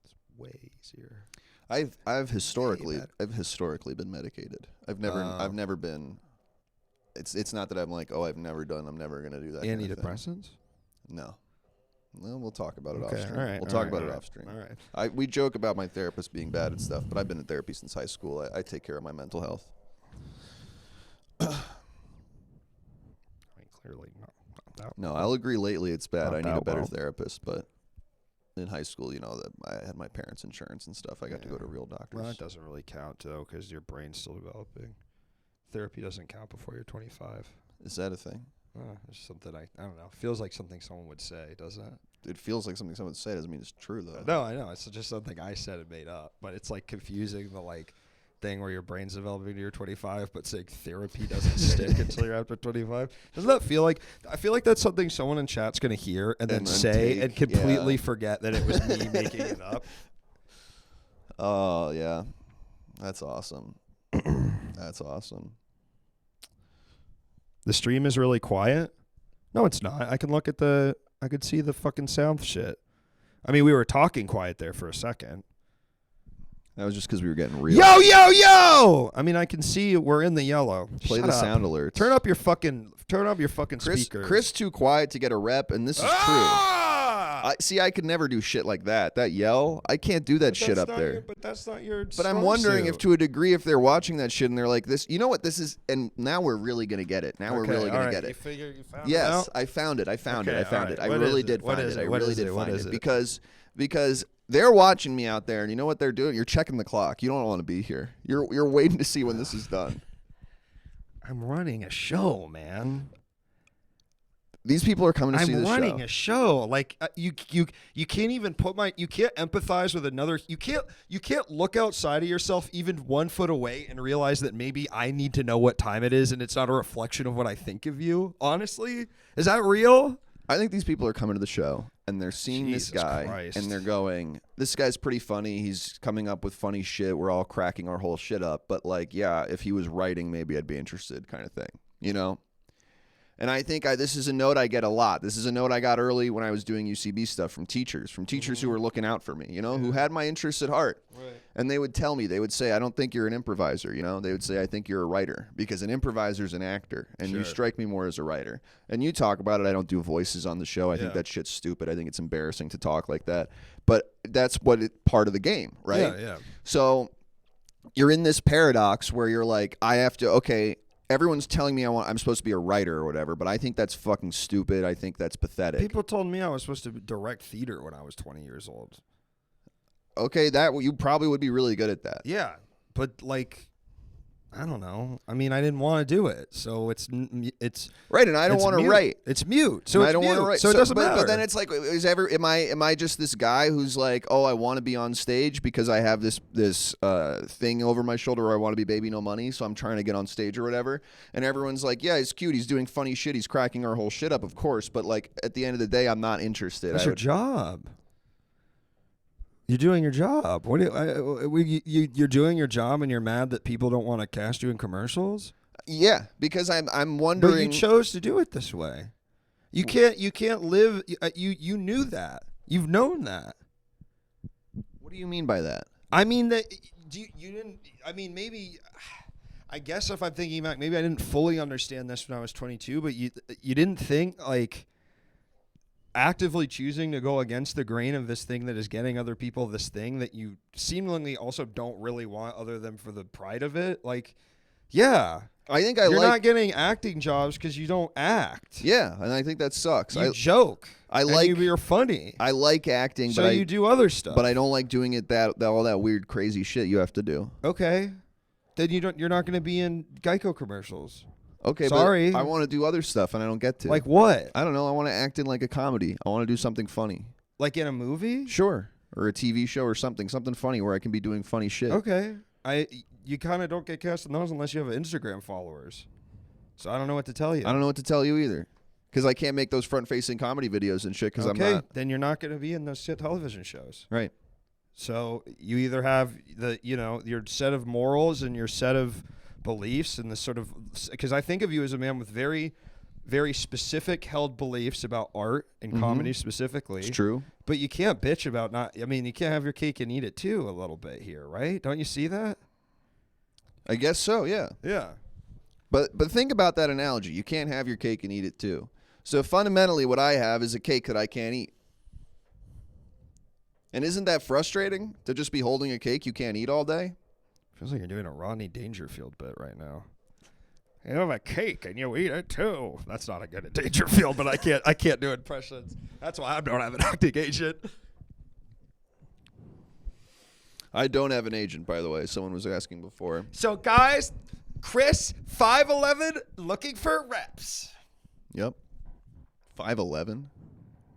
A: It's way easier.
B: I've historically been medicated. I've never been. It's not that I'm like, oh, I'm never gonna do that.
A: Antidepressants?
B: Kind of thing. No. Well, we'll talk about it off
A: Okay,
B: stream.
A: all right,
B: We'll
A: all
B: talk
A: right,
B: about
A: all
B: it
A: right,
B: off stream.
A: all right.
B: We joke about my therapist being bad and stuff, but I've been in therapy since high school. I take care of my mental health.
A: I mean, clearly not that.
B: No, I'll agree. Lately, it's bad.
A: Not
B: I need a
A: that
B: better
A: well.
B: therapist, but in high school, that I had my parents' insurance and stuff. I got to go to real doctors.
A: Well, that doesn't really count, though, because your brain's still developing. Therapy doesn't count before you're 25.
B: Is that a thing?
A: It's something I don't know. Feels like something someone would say, doesn't it?
B: It feels like something someone would say. Doesn't mean it's true though.
A: No, I know. It's just something I said and made up. But it's like confusing the like thing where your brain's developing to you're 25, but saying therapy doesn't stick until you're after 25. Doesn't that feel like? I feel like that's something someone in chat's gonna hear and then say and completely forget that it was me making it up.
B: Oh yeah, that's awesome. That's awesome.
A: The stream is really quiet. No, it's not. I could see the fucking sound shit. I mean, we were talking quiet there for a second.
B: That was just because we were getting real.
A: Yo, yo, yo! I mean, I can see we're in the yellow.
B: Play
A: Shut
B: the
A: up.
B: sound alerts.
A: Turn up your fucking speakers.
B: Chris too quiet to get a rep, and this is true. I could never do shit like that. That yell, I can't do that shit up there.
A: But that's not your.
B: But I'm wondering if, to a degree, if they're watching that shit and they're like, "This, you know what this is?" And now we're really gonna get it. Now we're really gonna get it.
A: You found
B: Yes,
A: it
B: I found it. I found
A: Okay,
B: it. I found
A: all
B: it.
A: right.
B: I
A: What
B: really
A: is
B: did
A: it? What
B: find
A: is
B: it. I
A: it? What
B: really
A: is
B: did
A: it? What
B: find
A: is
B: it
A: it?
B: because they're watching me out there, and you know what they're doing? You're checking the clock. You don't want to be here. You're waiting to see when this is done.
A: I'm running a show, man.
B: These people are coming to see
A: I'm
B: the
A: running
B: show.
A: a show. Like you can't even you can't empathize with another. You can't look outside of yourself even 1 foot away and realize that maybe I need to know what time it is and it's not a reflection of what I think of you. Honestly, is that real?
B: I think these people are coming to the show and they're seeing
A: Jesus
B: this guy
A: Christ.
B: and they're going, "This guy's pretty funny. He's coming up with funny shit. We're all cracking our whole shit up. But like, yeah, if he was writing, maybe I'd be interested," kind of thing, you know? And I think this is a note I get a lot. This is a note I got early when I was doing UCB stuff from teachers who were looking out for me, who had my interests at heart. Right. And they would tell me, they would say, "I don't think you're an improviser," They would say, "I think you're a writer," because an improviser is an actor, and you strike me more as a writer. And you talk about it. I don't do voices on the show. I think that shit's stupid. I think it's embarrassing to talk like that. But that's part of the game, right?
A: Yeah, yeah.
B: So you're in this paradox where you're like, I have to, okay, everyone's telling me I'm supposed to be a writer or whatever, but I think that's fucking stupid. I think that's pathetic.
A: People told me I was supposed to direct theater when I was 20 years old.
B: Okay, you probably would be really good at that.
A: Yeah, but like, I don't know. I mean, I didn't want to do it, so it's
B: right. And I don't want to write.
A: It's mute, so
B: I don't want to write.
A: So it doesn't matter.
B: But then it's like, am I just this guy who's like, oh, I want to be on stage because I have this thing over my shoulder, or I want to be Baby No Money, so I'm trying to get on stage or whatever. And everyone's like, yeah, he's cute. He's doing funny shit. He's cracking our whole shit up, of course. But like at the end of the day, I'm not interested.
A: That's your job. You're doing your job. What you're doing your job, and you're mad that people don't want to cast you in commercials?
B: Yeah, because I'm wondering.
A: But you chose to do it this way. You can't live. You knew that. You've known that.
B: What do you mean by that?
A: I mean that you didn't. I mean, maybe. I guess if I'm thinking back, maybe I didn't fully understand this when I was 22. But you didn't think like. Actively choosing to go against the grain of this thing that is getting other people this thing that you seemingly also don't really want other than for the pride of it. Like, yeah.
B: I think
A: you're not getting acting jobs because you don't act.
B: Yeah, and I think that sucks.
A: You joke. You're funny.
B: I like acting,
A: so
B: but
A: you do other stuff.
B: But I don't like doing it all that weird, crazy shit you have to do.
A: Okay. Then you're not going to be in Geico commercials.
B: Okay,
A: sorry.
B: But I want to do other stuff, and I don't get to.
A: Like what?
B: I don't know. I want to act in like a comedy. I want to do something funny.
A: Like in a movie?
B: Sure. or a TV show or something funny where I can be doing funny shit.
A: Okay. You kind of don't get cast in those unless you have Instagram followers. So I don't know what to tell you.
B: I don't know what to tell you either, because I can't make those front-facing comedy videos and shit. Because I'm not.
A: Then you're not going to be in those shit television shows.
B: Right.
A: So you either have your set of morals and your set of beliefs and the sort of, because I think of you as a man with very, very specific held beliefs about art and comedy specifically.
B: It's true.
A: But you can't bitch about you can't have your cake and eat it too a little bit here, right? Don't you see that?
B: I guess so. Yeah.
A: Yeah.
B: But think about that analogy. You can't have your cake and eat it too. So fundamentally, what I have is a cake that I can't eat. And isn't that frustrating to just be holding a cake you can't eat all day?
A: Feels like you're doing a Rodney Dangerfield bit right now. You have a cake and you eat it too. That's not a good Dangerfield, but I can't do impressions. That's why I don't have an acting agent.
B: I don't have an agent, by the way. Someone was asking before.
A: So guys, Chris, 5'11", looking for reps.
B: Yep. 5'11".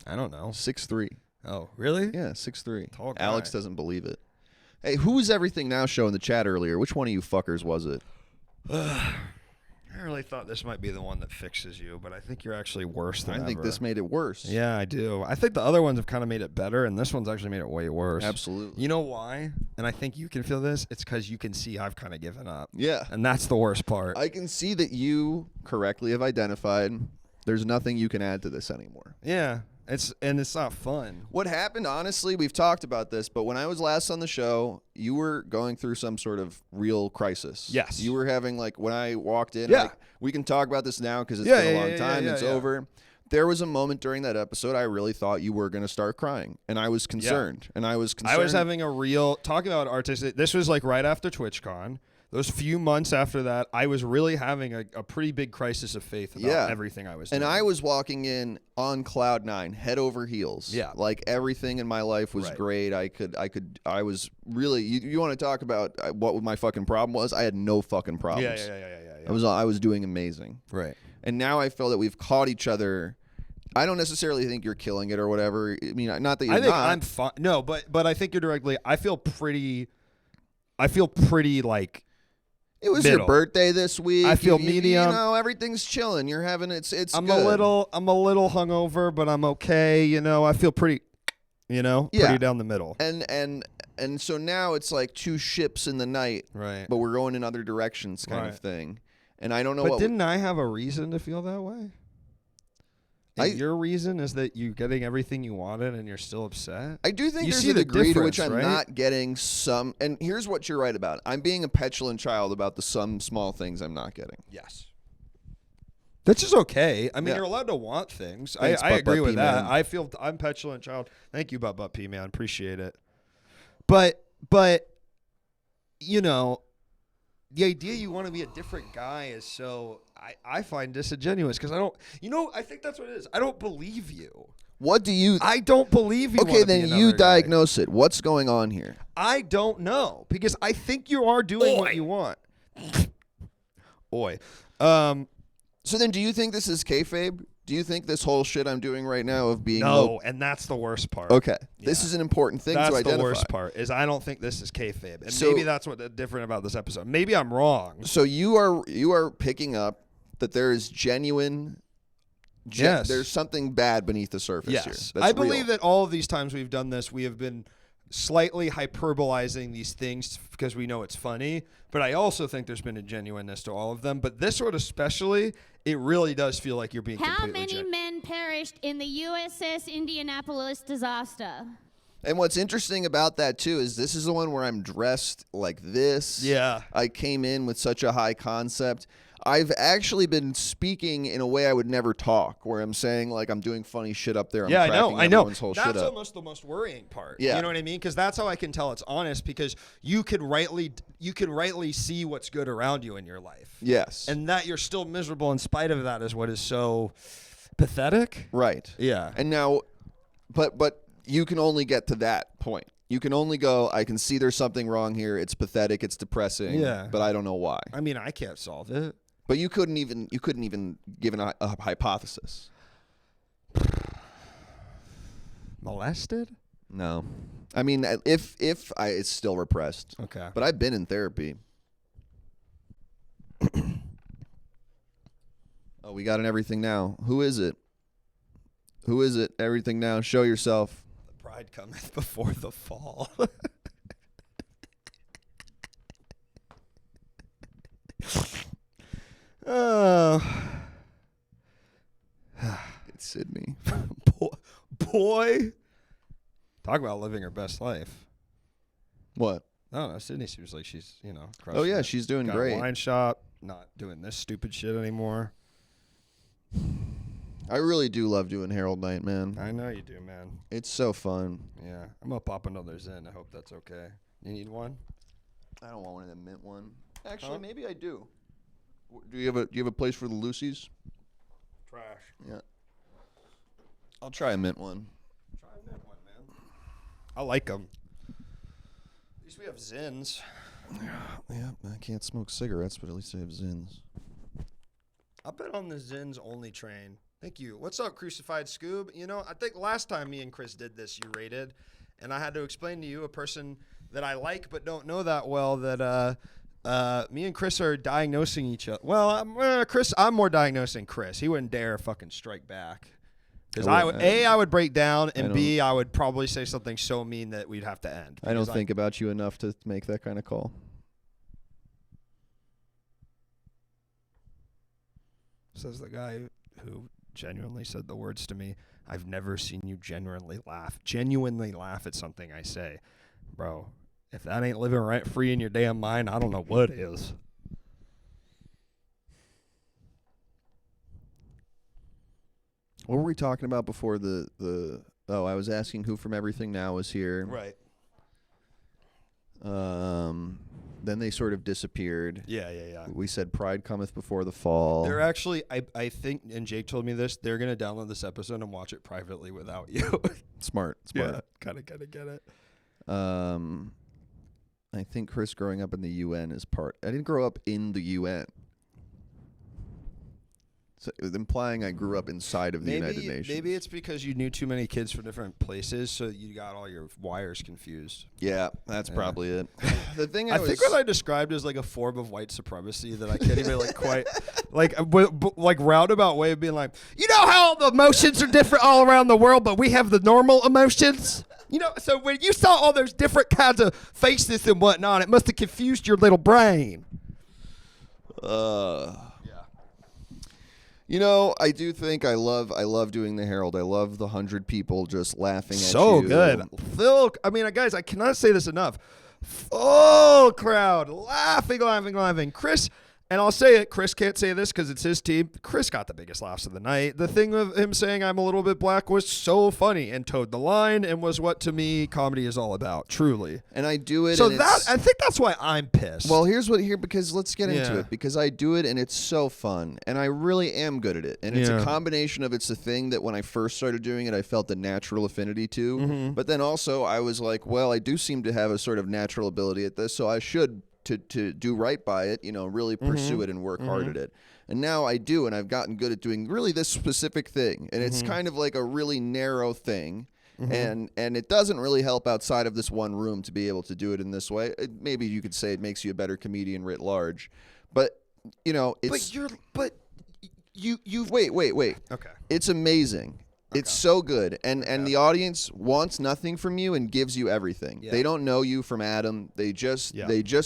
A: I don't know.
B: 6'3".
A: Oh, really?
B: Yeah, 6'3".
A: Tall guy.
B: Alex doesn't believe it. Hey, who was Everything Now show in the chat earlier? Which one of you fuckers was it?
A: I really thought this might be the one that fixes you, but I think you're actually worse than
B: I think
A: ever.
B: this made it worse.
A: Yeah, I do. I think the other ones have kind of made it better, and this one's actually made it way worse.
B: Absolutely.
A: You know why? And I think you can feel this. It's because you can see I've kind of given up.
B: Yeah.
A: And that's the worst part.
B: I can see that you correctly have identified there's nothing you can add to this anymore.
A: Yeah. It's not fun.
B: What happened, honestly, we've talked about this, but when I was last on the show, you were going through some sort of real crisis.
A: Yes.
B: You were having, like, when I walked in,
A: Yeah.
B: like, we can talk about this now because it's
A: Yeah,
B: been a
A: yeah,
B: long
A: yeah,
B: time.
A: yeah,
B: It's
A: yeah.
B: over. There was a moment during that episode I really thought you were going to start crying, and I was concerned. And I was concerned.
A: I was having a real talking about artistic. This was like right after TwitchCon. Those few months after that, I was really having a pretty big crisis of faith about everything I was doing.
B: And I was walking in on cloud nine, head over heels.
A: Yeah.
B: Like everything in my life was
A: Right.
B: great. I was really, you want to talk about what my fucking problem was? I had no fucking problems.
A: Yeah.
B: I was doing amazing.
A: Right.
B: And now I feel that we've caught each other. I don't necessarily think you're killing it or whatever. I mean, not that you're
A: I think
B: not.
A: I'm fine. No, but I think you're directly. I feel pretty like.
B: It was
A: middle.
B: your birthday this week.
A: I feel
B: You
A: medium.
B: know, everything's chilling. You're having it's
A: I'm
B: good.
A: a little hungover, but I'm okay. You know, I feel pretty. Pretty down the middle.
B: And so now it's like two ships in the night,
A: Right.
B: but we're going in other directions kind of
A: Right.
B: thing. And I don't know
A: But
B: what.
A: didn't I have a reason to feel that way? And your reason is that you're getting everything you wanted and you're still upset?
B: I do think
A: You
B: there's
A: see
B: a
A: the
B: degree to which I'm
A: difference, right?
B: not getting some. And here's what you're right about. I'm being a petulant child about the some small things I'm not getting.
A: Yes. That's just okay. I mean,
B: Yeah.
A: you're allowed to want things.
B: Thanks,
A: I
B: Butt
A: agree
B: Butt
A: with
B: P
A: that.
B: Man.
A: I'm petulant child. Thank you, Butt P Man. Appreciate it. But the idea you want to be a different guy is so I find disingenuous because I don't. I think that's what it is. I don't believe you.
B: What do you?
A: I don't believe you.
B: Okay,
A: wanna be
B: then
A: another
B: you
A: guy.
B: diagnose it. What's going on here?
A: I don't know because I think you are doing what you want. Oi.
B: So then, do you think this is kayfabe? Do you think this whole shit I'm doing right now of being
A: No, and that's the worst part.
B: Okay, this is an important thing
A: That's
B: to identify.
A: the worst part is I don't think this is kayfabe, and
B: So-
A: maybe that's what's different about this episode. Maybe I'm wrong.
B: So you are picking up that there is genuine.
A: Yes.
B: There's something bad beneath the surface here.
A: Yes,
B: That's
A: I believe
B: real.
A: that all of these times we've done this, we have been slightly hyperbolizing these things because we know it's funny. But I also think there's been a genuineness to all of them. But this one especially, it really does feel like you're being
H: How
A: completely
H: many men perished in the USS Indianapolis disaster?
B: And what's interesting about that too is this is the one where I'm dressed like this.
A: Yeah.
B: I came in with such a high concept. I've actually been speaking in a way I would never talk, where I'm saying like I'm doing funny shit up there. I'm
A: Yeah, I
B: cracking
A: know.
B: everyone's whole
A: That's
B: shit up.
A: almost the most worrying part.
B: Yeah.
A: You know what I mean? Because that's how I can tell it's honest. Because you could rightly see what's good around you in your life.
B: Yes.
A: And that you're still miserable in spite of that is what is so pathetic.
B: Right.
A: Yeah.
B: And now, but you can only get to that point. You can only go, I can see there's something wrong here. It's pathetic. It's depressing.
A: Yeah.
B: But I don't know why.
A: I mean, I can't solve it.
B: But you couldn't even give a hypothesis.
A: Molested?
B: No. I mean, it's still repressed.
A: Okay.
B: But I've been in therapy. Oh, we got an everything now. Who is it? Who is it? Everything now. Show yourself.
A: The pride cometh before the fall. Oh.
B: It's Sydney.
A: Boy. Talk about living her best life.
B: What?
A: I don't know. Sydney seems like she's,
B: Oh,
A: crushing
B: yeah,
A: it.
B: she's doing
A: Got
B: great.
A: A wine shop, not doing this stupid shit anymore.
B: I really do love doing Herald Night, man.
A: I know you do, man.
B: It's so fun.
A: Yeah. I'm going to pop another Zin. I hope that's okay. You need one?
B: I don't want one of them mint one. Actually,
A: Huh?
B: maybe I do. Do you have a place for the Lucy's?
A: Trash.
B: Yeah. I'll try a mint one.
A: Try a mint one, man. I like them. At least we have Zins.
B: Yeah, I can't smoke cigarettes, but at least I have Zins.
A: I've been on the Zins only train. Thank you. What's up, Crucified Scoob? I think last time me and Chris did this, you rated, and I had to explain to you, a person that I like but don't know that well, that me and Chris are diagnosing each other. Well, I'm more diagnosing Chris. He wouldn't dare fucking strike back. Because I would break down, and B, I would probably say something so mean that we'd have to end.
B: I don't think about you enough to make that kind of call.
A: Says the guy who genuinely said the words to me. I've never seen you genuinely laugh at something I say. Bro, if that ain't living rent free in your damn mind, I don't know what is.
B: What were we talking about before I was asking who from Everything Now was here.
A: Right.
B: Then they sort of disappeared.
A: Yeah.
B: We said pride cometh before the fall.
A: They're actually, I think, and Jake told me this, they're going to download this episode and watch it privately without you.
B: Smart.
A: Yeah, kind of get it.
B: I think Chris growing up in the UN is part. I didn't grow up in the UN. So implying I grew up inside of the United Nations.
A: Maybe it's because you knew too many kids from different places, so you got all your wires confused.
B: Yeah, that's probably it. The thing
A: I think what I described is like a form of white supremacy that I can't even quite like roundabout way of being like, how the emotions are different all around the world, but we have the normal emotions. So when you saw all those different kinds of faces and whatnot, it must have confused your little brain.
B: I do think I love doing the Herald. I love the 100 people just laughing at you.
A: So good. Phil, guys, I cannot say this enough. Full crowd, laughing. Chris, and I'll say it, Chris can't say this because it's his team. Chris got the biggest laughs of the night. The thing of him saying I'm a little bit black was so funny and towed the line and was what, to me, comedy is all about, truly.
B: And I do it.
A: So I think that's why I'm pissed.
B: Well, because let's get into it. Because I do it and it's so fun. And I really am good at it. And it's a combination of, it's a thing that when I first started doing it, I felt a natural affinity to. Mm-hmm. But then also I was like, well, I do seem to have a sort of natural ability at this, so I should to do right by it, really pursue it and work hard at it. And now I do, and I've gotten good at doing really this specific thing. And it's kind of like a really narrow thing. And it doesn't really help outside of this one room to be able to do it in this way. Maybe you could say it makes you a better comedian writ large. But, it's...
A: But you
B: Wait.
A: Okay.
B: It's amazing. It's so good, and the audience wants nothing from you and gives you everything.
A: Yeah.
B: They don't know you from Adam. They just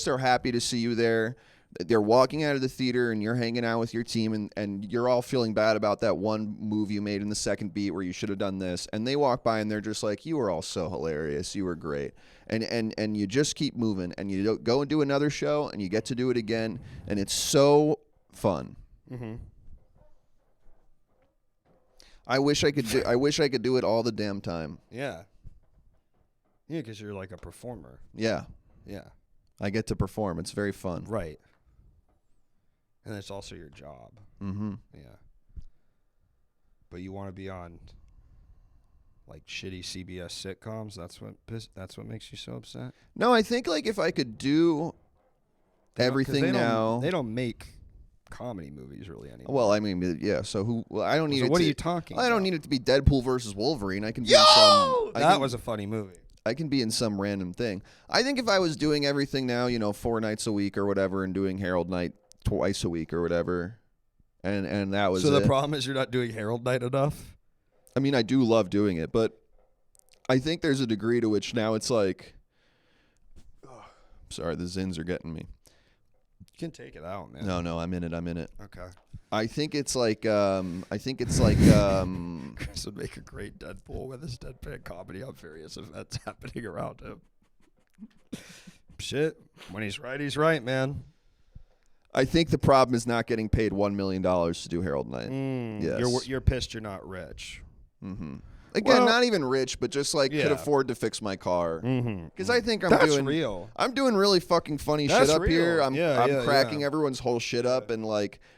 B: are happy to see you there. They're walking out of the theater and you're hanging out with your team and you're all feeling bad about that one move you made in the second beat where you should have done this. And they walk by and they're just like, you were all so hilarious. You were great. And you just keep moving and you go and do another show and you get to do it again. And it's so fun. Mm-hmm. I wish I could do it all the damn time.
A: Yeah. Yeah, because you're like a performer.
B: Yeah.
A: Yeah.
B: I get to perform. It's very fun.
A: Right. And it's also your job.
B: Mm-hmm.
A: Yeah. But you want to be on like shitty CBS sitcoms? That's what makes you so upset?
B: No, I think like if I could do everything now.
A: They don't make comedy movies really anymore.
B: Well, I mean, yeah. So I don't need.
A: So what are you talking?
B: I don't need it to be Deadpool versus Wolverine. I can do
A: that was a funny movie.
B: I can be in some random thing. I think if I was doing everything now, 4 nights a week or whatever, and doing Herald Night twice a week or whatever, and that was
A: So the
B: it.
A: problem is you're not doing Herald Night enough?
B: I mean, I do love doing it, but I think there's a degree to which now it's like, sorry, the zins are getting me.
A: You can take it out, man.
B: No, I'm in it.
A: Okay.
B: I think it's like,
A: Chris would make a great Deadpool with his deadpan comedy on various events happening around him. Shit. When he's right, man.
B: I think the problem is not getting paid $1 million to do Herald Night. Yes.
A: You're pissed you're not rich.
B: Mm-hmm. Again,
A: Well,
B: not even rich, but just like could afford to fix my car. Because I think
A: That's real.
B: I'm doing really fucking funny
A: That's
B: shit up here.
A: real.
B: I'm cracking everyone's whole shit up, and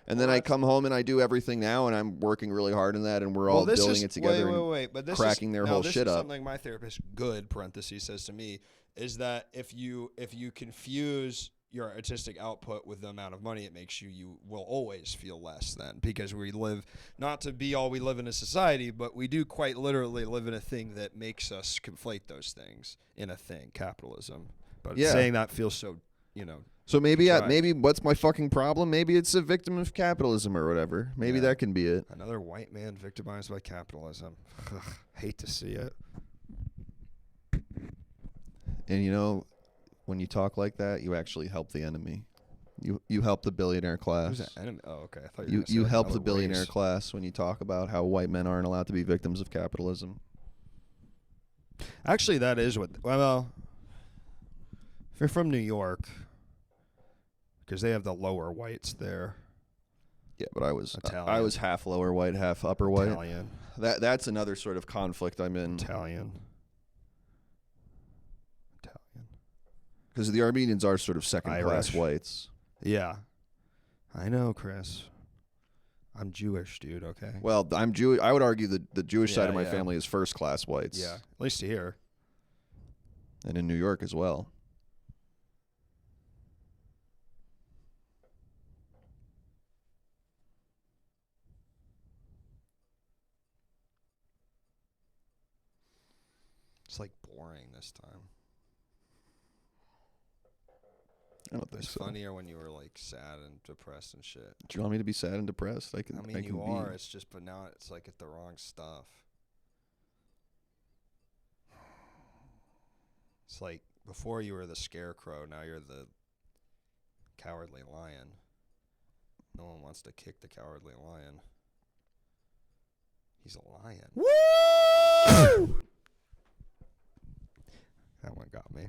B: then I come home and I do everything now, and I'm working really hard on that, and we're all building it together.
A: Wait. But this
B: cracking their whole shit up.
A: Something my therapist, good parentheses, says to me is that if you confuse your artistic output with the amount of money it makes you will always feel less then, because we live, not to be all we live in a society, but we do quite literally live in a thing that makes us conflate those things in a thing, capitalism. But saying that feels so,
B: So maybe what's my fucking problem? Maybe it's a victim of capitalism or whatever. Maybe that can be it.
A: Another white man victimized by capitalism. Ugh, hate to see it.
B: And when you talk like that, you actually help the enemy. You help the billionaire class.
A: Who's that enemy? Oh, okay. I thought you were
B: You
A: gonna say
B: help
A: another
B: the billionaire
A: race.
B: class when you talk about how white men aren't allowed to be victims of capitalism.
A: Actually, that is what. Well, if you're from New York, because they have the lower whites there.
B: Yeah, but I was
A: Italian.
B: half lower white, half upper white.
A: Italian.
B: That's another sort of conflict I'm in.
A: Italian.
B: Because the Armenians are sort of second-class
A: Irish.
B: whites.
A: Yeah. I know, Chris. I'm Jewish, dude, okay?
B: Well, I'm Jewish. I would argue that the Jewish side of my
A: yeah.
B: family is first-class whites.
A: Yeah, at least here.
B: And in New York as well.
A: It's like boring this time.
B: I don't think
A: It's
B: so.
A: funnier when you were like sad and depressed and shit.
B: Do you want me to be sad and depressed? I
A: I mean, you are. It's just, but now it's like at the wrong stuff. It's like before you were the scarecrow, now you're the cowardly lion. No one wants to kick the cowardly lion. He's a lion. Woo! That one got me.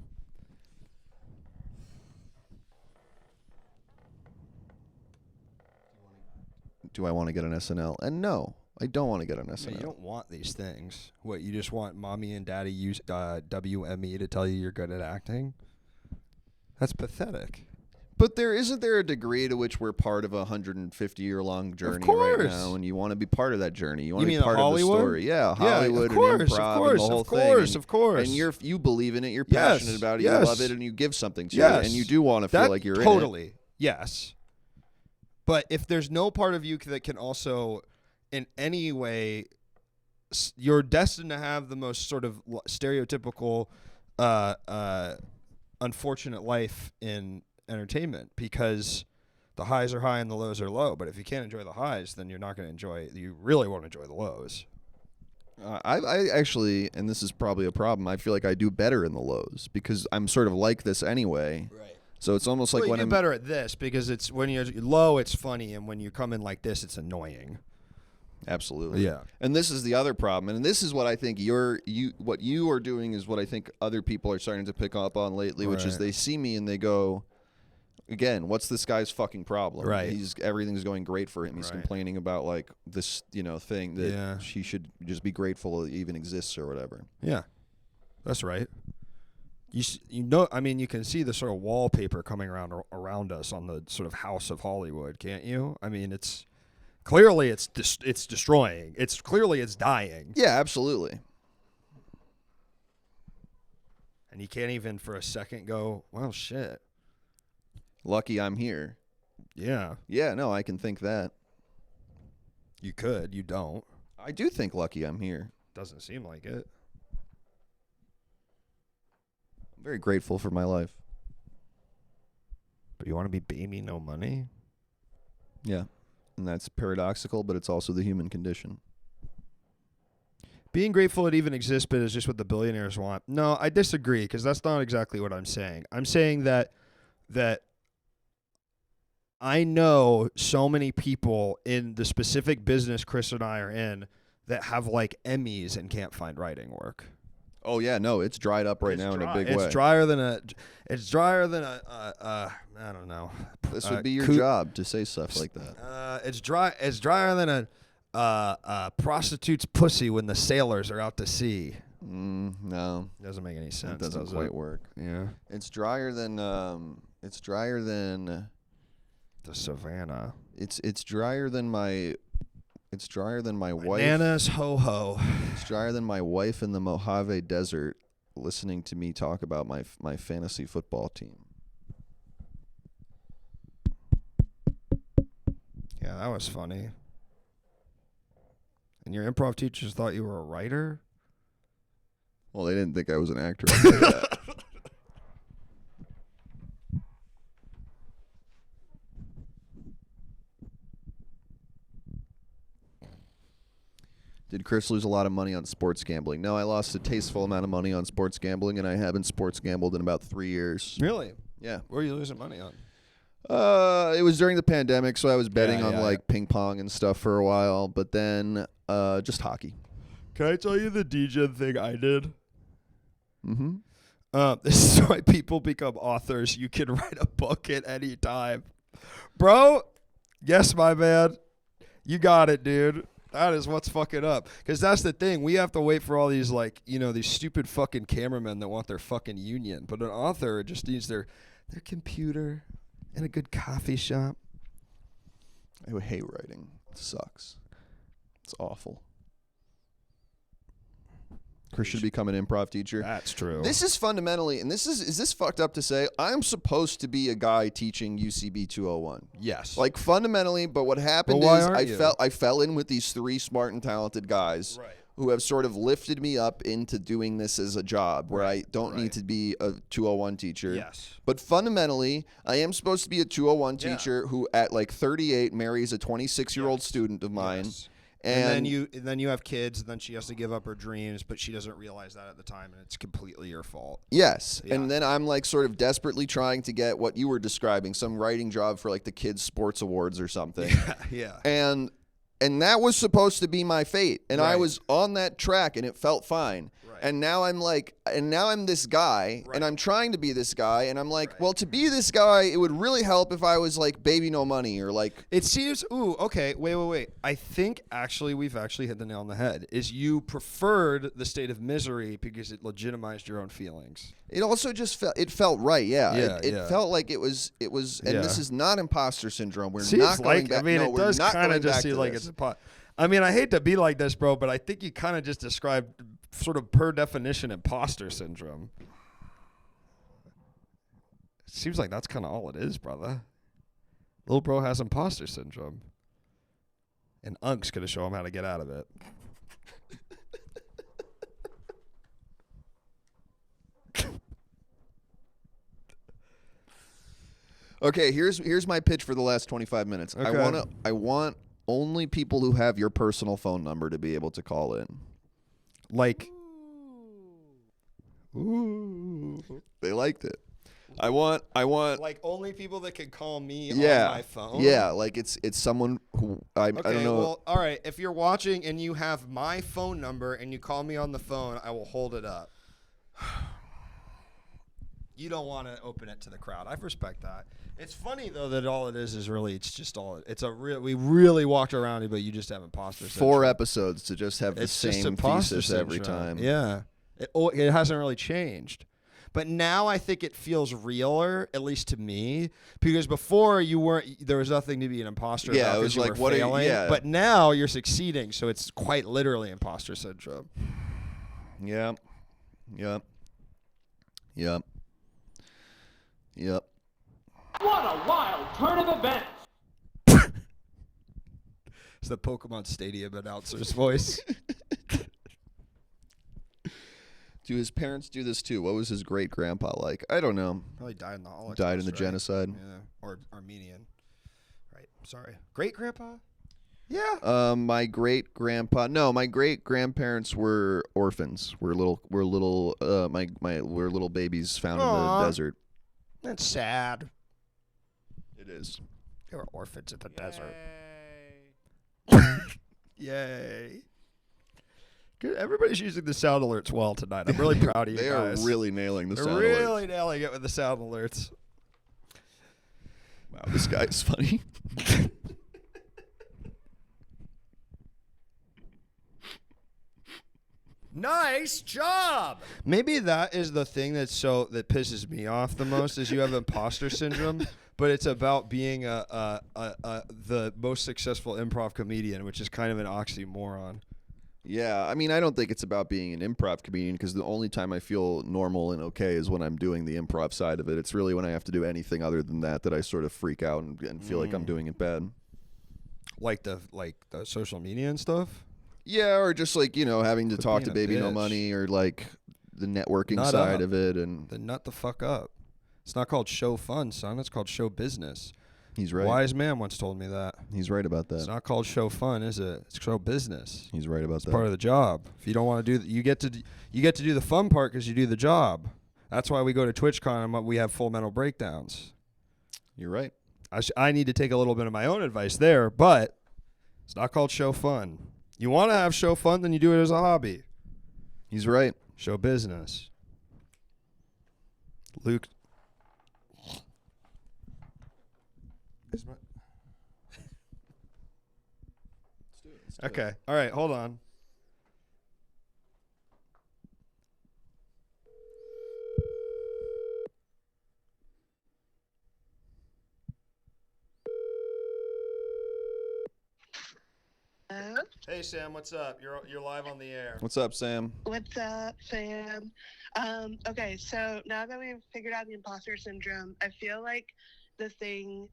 B: Do I want to get an SNL? And no, I don't want to get an
A: No,
B: SNL.
A: you don't want these things. What, you just want mommy and daddy use WME to tell you you're good at acting? That's pathetic.
B: But isn't there a degree to which we're part of a 150-year-long journey right now, and you want to be part of that journey. You want to be
A: mean
B: part
A: Hollywood?
B: of the story. Yeah, Hollywood and improv and the whole thing.
A: Of course.
B: And you believe in it. You're
A: Yes,
B: passionate about it.
A: yes.
B: You love it, and you give something to
A: Yes.
B: it, and you do want to feel like you're in it.
A: Totally. Yes. But if there's no part of you that can also, in any way, you're destined to have the most sort of stereotypical, unfortunate life in entertainment, because the highs are high and the lows are low. But if you can't enjoy the highs, then you're not going to enjoy. You really won't enjoy the lows.
B: I actually, and this is probably a problem, I feel like I do better in the lows because I'm sort of like this anyway.
A: Right.
B: So it's almost like
A: Well,
B: when
A: you
B: I'm
A: get better at this because it's when you're low, it's funny, and when you come in like this, it's annoying.
B: Absolutely.
A: Yeah.
B: And this is the other problem, and this is what I think what you are doing is what I think other people are starting to pick up on lately, which is
A: Right.
B: they see me and they go, again, what's this guy's fucking problem?
A: Right.
B: Everything's going great for him. He's
A: Right.
B: complaining about like this, thing that
A: Yeah.
B: he should just be grateful it even exists or whatever.
A: Yeah, that's right. I mean, you can see the sort of wallpaper coming around us on the sort of House of Hollywood, can't you? I mean, it's clearly it's destroying. It's clearly it's dying,
B: Yeah, absolutely.
A: and you can't even for a second go, well, shit.
B: Lucky I'm here.
A: Yeah,
B: Yeah, no, I can think that.
A: you could. You don't.
B: I do think lucky I'm here.
A: Doesn't seem like it.
B: Very grateful for my life.
A: But you want to be baby no money?
B: Yeah. And that's paradoxical, but it's also the human condition.
A: Being grateful it even exists, but it's just what the billionaires want. No, I disagree, because that's not exactly what I'm saying. I'm saying that I know so many people in the specific business Chris and I are in that have like Emmys and can't find writing work.
B: Oh yeah, no, it's dried up right now in a big way.
A: It's drier than a I don't know.
B: This would be your job to say stuff like that.
A: It's drier than a prostitute's pussy when the sailors are out to sea.
B: No,
A: Doesn't make any sense.
B: it doesn't quite work.
A: Yeah.
B: It's drier than
A: The savannah.
B: It's drier than my wife.
A: Bananas ho ho.
B: It's drier than my wife in the Mojave Desert listening to me talk about my fantasy football team.
A: Yeah, that was funny. And your improv teachers thought you were a writer?
B: Well, they didn't think I was an actor. I'll tell you that. Did Chris lose a lot of money on sports gambling? No, I lost a tasteful amount of money on sports gambling, and I haven't sports gambled in about 3 years.
A: Really?
B: Yeah.
A: What are you losing money on?
B: It was during the pandemic, so I was betting on
A: yeah.
B: ping pong and stuff for a while, but then just hockey.
A: Can I tell you the DJ thing I did?
B: Mm-hmm.
A: This is why people become authors. You can write a book at any time. Bro, yes, my man. You got it, dude. That is what's fucking up. Because that's the thing. We have to wait for all these, these stupid fucking cameramen that want their fucking union. But an author just needs their computer and a good coffee shop.
B: I would hate writing. It sucks. It's awful. Chris should become an improv teacher.
A: That's true.
B: This is fundamentally, and is this fucked up to say? I'm supposed to be a guy teaching UCB 201.
A: Yes.
B: Like fundamentally, but what happened
A: But why
B: is
A: aren't you?
B: I fell in with these 3 smart and talented guys who have sort of lifted me up into doing this as a job where I don't need to be a 201 teacher.
A: Yes.
B: But fundamentally, I am supposed to be a 201 teacher who at 38 marries a 26-year-old student of mine.
A: Yes. And then you have kids, and then she has to give up her dreams, but she doesn't realize that at the time, and it's completely your fault.
B: Yes.
A: Yeah.
B: And then I'm sort of desperately trying to get what you were describing, some writing job for the kids sports awards or something.
A: Yeah.
B: And that was supposed to be my fate. And I
A: Right.
B: was on that track and it felt fine.
A: Right.
B: And now I'm this guy and I'm trying to be this guy and I'm well, to be this guy, it would really help if I was baby no money or
A: It seems, okay, wait. I think we've hit the nail on the head. Is you preferred the state of misery because it legitimized your own feelings.
B: it also just felt right. Yeah.
A: Yeah,
B: It felt like it was, and this is not imposter syndrome. We're
A: Seems
B: not going back.
A: I mean,
B: no,
A: it
B: we're
A: does
B: not
A: kind
B: going
A: of just
B: back
A: seem
B: to
A: like
B: this.
A: it's I mean, I hate to be like this, bro, but I think you kind of just described sort of per definition imposter syndrome. It seems like that's kind of all it is, brother. Little bro has imposter syndrome. And Unk's going to show him how to get out of it.
B: Okay, here's my pitch for the last 25 minutes.
A: Okay.
B: I want only people who have your personal phone number to be able to call in.
A: Ooh.
B: They liked it. I want
A: Like only people that can call me
B: on
A: my phone?
B: Yeah, it's someone who I don't know.
A: Well, all right. If you're watching and you have my phone number and you call me on the phone, I will hold it up. You don't want to open it to the crowd. I respect that. It's funny though that all it is really we really walked around it, but you just have imposter syndrome.
B: 4 episodes to just have the
A: It's just
B: same
A: imposter
B: thesis every
A: syndrome.
B: time.
A: Yeah. It hasn't really changed. But now I think it feels realer, at least to me, because before there was nothing to be an imposter
B: Yeah,
A: about
B: it was
A: because you
B: like,
A: were
B: what are you-
A: failing.
B: yeah.
A: But now you're succeeding, so it's quite literally imposter syndrome.
B: Yep.
C: What a wild turn of events!
A: It's the Pokemon Stadium announcer's voice.
B: Do his parents do this too? What was his great grandpa like? I don't know.
A: Probably died in the Holocaust.
B: Died in the
A: right?
B: genocide.
A: Yeah, or Armenian. Right. Sorry. Great grandpa. Yeah.
B: My great grandpa. No, my great grandparents were orphans. We're little babies found in the desert.
A: That's sad.
B: It is.
A: They were orphans in the desert. Yay. Good. Everybody's using the sound alerts well tonight. I'm really proud of you
B: They
A: guys.
B: are really nailing the
A: They're
B: sound
A: really
B: alerts.
A: nailing it with the sound alerts.
B: Wow, this guy's funny.
A: Nice job. Maybe that is the thing that pisses me off the most is you have imposter syndrome, but it's about being the most successful improv comedian, which is kind of an oxymoron.
B: Yeah, I mean, I don't think it's about being an improv comedian because the only time I feel normal and okay is when I'm doing the improv side of it. It's really when I have to do anything other than that I sort of freak out and feel like I'm doing it bad.
A: Like the social media and stuff?
B: Yeah, or just like, having to talk to
A: being a
B: Baby No
A: bitch.
B: Money or like the networking
A: Nut
B: side
A: up.
B: of it. And
A: Then nut the fuck up. It's not called show fun, son. It's called show business.
B: he's right.
A: Wise man once told me that.
B: He's right about
A: It's
B: that.
A: not called show fun, is it? It's show business.
B: He's right about
A: It's
B: that.
A: part of the job. If you don't want to do, you get to do the fun part because you do the job. That's why we go to TwitchCon and we have Full Metal Breakdowns.
B: You're right.
A: I need to take a little bit of my own advice there, but it's not called show fun. You want to have show fun, then you do it as a hobby.
B: He's right.
A: Show business. Luke. Okay. All right. Hold on.
I: Hello?
A: Hey Sam, what's up? You're live on the air.
B: What's up, Sam?
I: What's up, Sam? Okay, so now that we've figured out the imposter syndrome, I feel like the thing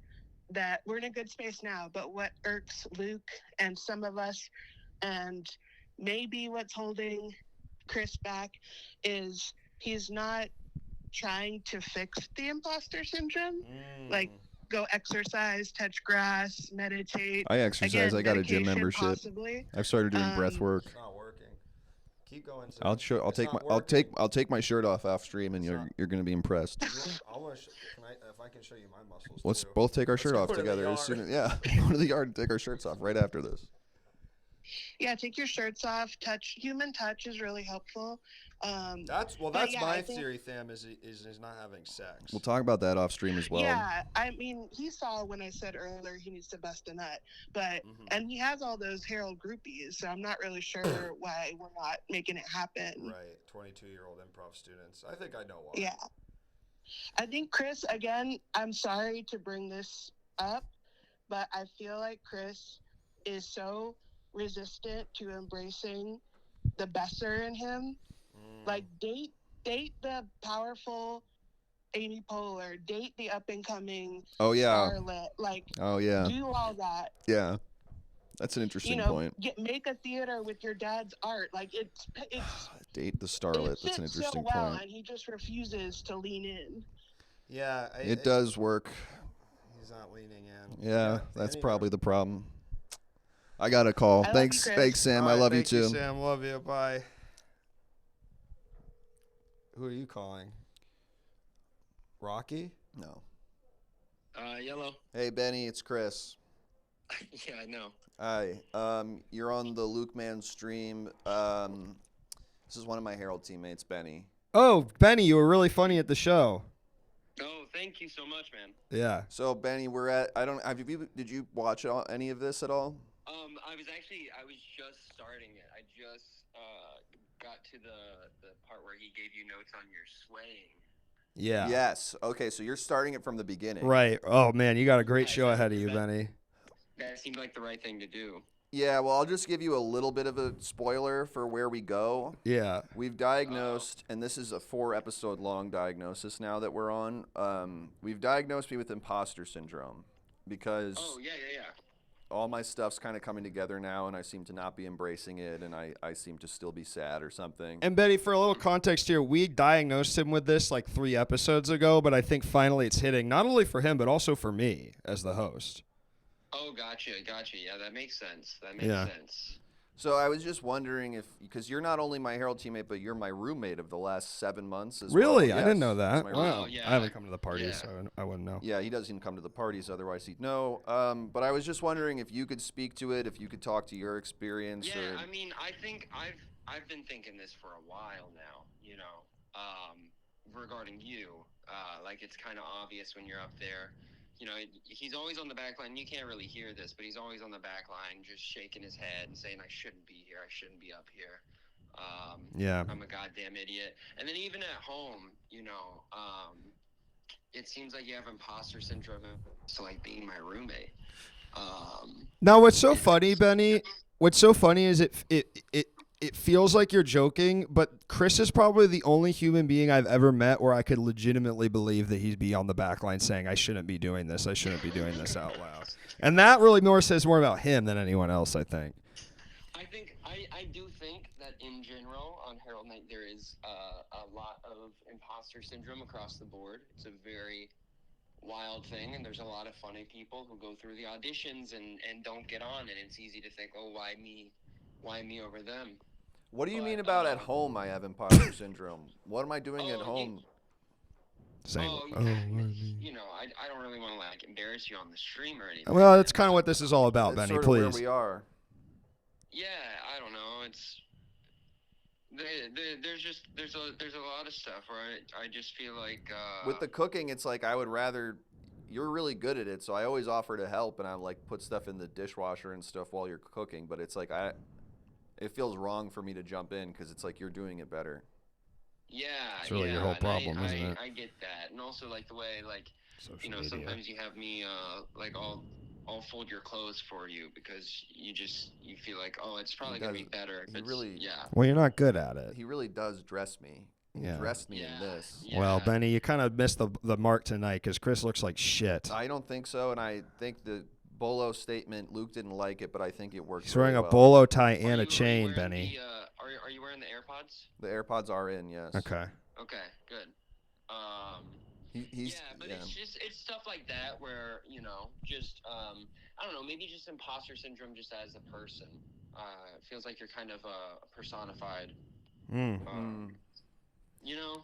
I: that we're in a good space now, but what irks Luke and some of us, and maybe what's holding Chris back, is he's not trying to fix the imposter syndrome. Like, go exercise, touch grass, meditate.
B: I exercise.
I: Again,
B: I got a gym
I: medication
B: membership.
I: possibly.
B: I've started doing breath work.
A: It's not working. Keep going. Sam.
B: I'll take my shirt off stream, and you're gonna be impressed.
A: If I can show you my muscles.
B: Let's
A: too.
B: both take our shirt
A: go
B: off
A: to the
B: together as
A: yard.
B: soon as go to the yard and take our shirts off right after this.
I: Yeah, take your shirts off. Human touch is really helpful.
A: That's
I: yeah,
A: my
I: I think-
A: theory, Tham, is not having sex.
B: We'll talk about that off stream as well.
I: Yeah, I mean, he saw when I said earlier he needs to bust a nut, but and he has all those Harold groupies, so I'm not really sure why we're not making it happen.
A: Right, 22-year-old improv students. I think I know why.
I: Yeah, I think Chris. Again, I'm sorry to bring this up, but I feel like Chris is so resistant to embracing the besser in him. Like date the powerful Amy Poehler, date the up and coming
B: Oh yeah.
I: Scarlett, like
B: Oh yeah.
I: do all that.
B: Yeah. That's an interesting point.
I: Make a theater with your dad's art. Like it's
B: Date the
I: it
B: starlet. That's an
I: fits
B: interesting
I: so well,
B: point.
I: and he just refuses to lean in.
A: Yeah.
B: It does work.
A: He's not leaning in.
B: Yeah, that's probably the problem. I got a call.
I: I love
B: Thanks,
I: you, Chris.
B: thanks, Sam.
A: All
B: I
A: right,
B: love you
A: thank
B: too.
A: Sam, love you. Bye. Who are you calling? Rocky?
B: No.
J: Yellow.
B: Hey, Benny, it's Chris.
J: Yeah, I know.
B: Hi. You're on the Luke Man stream. This is one of my Herald teammates, Benny.
A: Oh, Benny, you were really funny at the show.
J: Oh, thank you so much, man.
A: Yeah.
B: So, Benny, we're at. Did you watch any of this at all?
J: I was just starting it. I just got to the part where he gave you notes on your swaying.
A: Yeah.
B: Yes. Okay, so you're starting it from the beginning.
A: Right. Oh man, you got a great show ahead of you, Benny.
J: That seemed like the right thing to do.
B: Yeah, well, I'll just give you a little bit of a spoiler for where we go.
A: Yeah.
B: We've diagnosed, and this is a 4-episode long diagnosis now that we're on. We've diagnosed me with imposter syndrome because
J: Oh, yeah.
B: all my stuff's kind of coming together now, and I seem to not be embracing it, and I seem to still be sad or something.
A: And Betty, for a little context here, we diagnosed him with this like 3 episodes ago, but I think finally it's hitting not only for him but also for me as the host.
J: Oh, gotcha. Yeah, that makes sense. Sense.
B: So I was just wondering because you're not only my Herald teammate, but you're my roommate of the last 7 months as
A: Really?
B: well.
A: I didn't know that.
B: Wow.
A: Wow.
J: Yeah.
A: I haven't come to the parties, so I wouldn't know.
B: Yeah, he doesn't come to the parties, otherwise he'd know. But I was just wondering if you could speak to it, if you could talk to your experience.
J: Yeah, I mean, I think I've been thinking this for a while now, regarding you. Like, it's kind of obvious when you're up there. He's always on the back line. You can't really hear this, but he's always on the back line just shaking his head and saying, I shouldn't be here. I shouldn't be up here.
A: Yeah.
J: I'm a goddamn idiot. And then even at home, it seems like you have imposter syndrome to, like, being my roommate.
A: Now, what's so funny, Benny? What's so funny is it feels like you're joking, but Chris is probably the only human being I've ever met where I could legitimately believe that he'd be on the back line saying, I shouldn't be doing this. I shouldn't be doing this out loud. And that really says more about him than anyone else, I think.
J: I do think that in general on Herald Night there is a lot of imposter syndrome across the board. It's a very wild thing, and there's a lot of funny people who go through the auditions and don't get on, and it's easy to think, oh, why me over them?
B: What do you mean about at home I have imposter syndrome? What am I doing at home?
A: Saying,
J: I don't really want to, like, embarrass you on the stream or anything.
A: Well, that's kind of what this is all about,
B: That's
A: Benny,
B: sort of
A: please.
B: where we are.
J: Yeah, I don't know. It's there's a lot of stuff where I just feel like
B: with the cooking, it's like I would rather. You're really good at it, so I always offer to help, and I like put stuff in the dishwasher and stuff while you're cooking. But it's like it feels wrong for me to jump in because it's like you're doing it better.
J: Yeah,
A: it's really your whole problem, isn't it?
J: I get that, and also like the way like
A: Social media.
J: Sometimes you have me like I'll fold your clothes for you because you feel like, oh, it's probably gonna be better.
A: Well, you're not good at it.
B: He really does dress me. He dressed me in this.
J: Yeah.
A: Well, Benny, you kind of missed the mark tonight because Chris looks like shit.
B: I don't think so, and I think the bolo statement, Luke didn't like it, but I think it works.
A: He's wearing
B: really
A: a
B: well.
A: bolo tie and a chain, Benny.
J: Are you wearing the AirPods?
B: The AirPods are in, yes.
A: Okay.
J: Okay, good.
B: But
J: it's stuff like that where just I don't know, maybe just imposter syndrome just as a person. It feels like you're kind of personified.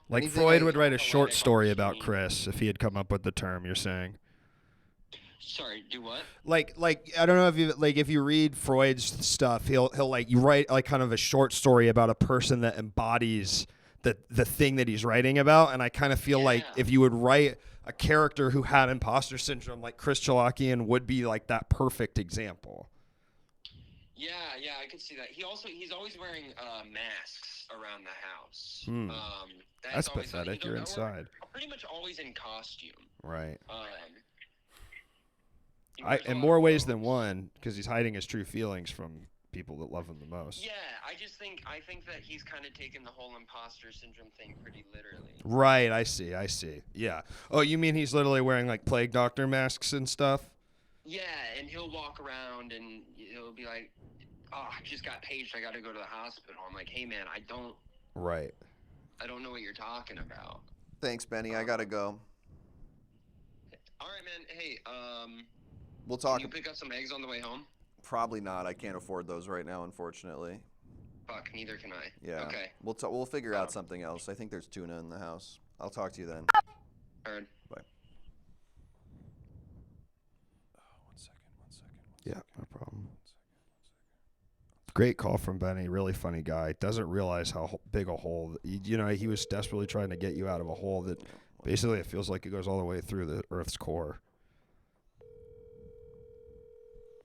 A: Like Freud would write a short story about Chris if he had come up with the term. You're saying.
J: Sorry, do what?
A: Like I don't know if you read Freud's stuff, he'll like you write like kind of a short story about a person that embodies the thing that he's writing about, and I kind of feel like if you would write a character who had imposter syndrome, like Chris Chalakian would be like that perfect example.
J: Yeah, I could see that. He's always wearing masks around the house.
A: That's pathetic. You're inside.
J: Pretty much always in costume.
A: Right. In more ways than one, because he's hiding his true feelings from people that love him the most.
J: Yeah, I think that he's kind of taken the whole imposter syndrome thing pretty literally.
A: Right, I see. Yeah. Oh, you mean he's literally wearing like plague doctor masks and stuff?
J: Yeah, and he'll walk around and he'll be like, "Oh, I just got paged. I got to go to the hospital." I'm like, "Hey, man, I don't know what you're talking about."
B: Thanks, Benny. I gotta go.
J: All right, man. Hey,
B: we'll talk.
J: Can you pick up some eggs on the way home?
B: Probably not. I can't afford those right now, unfortunately.
J: Fuck, neither can I.
B: Yeah.
J: Okay.
B: We'll figure out something else. I think there's tuna in the house. I'll talk to you then.
J: Heard.
B: Bye. One second.
A: Yeah, no problem. Great call from Benny. Really funny guy. Doesn't realize how big a hole. He was desperately trying to get you out of a hole that basically it feels like it goes all the way through the Earth's core.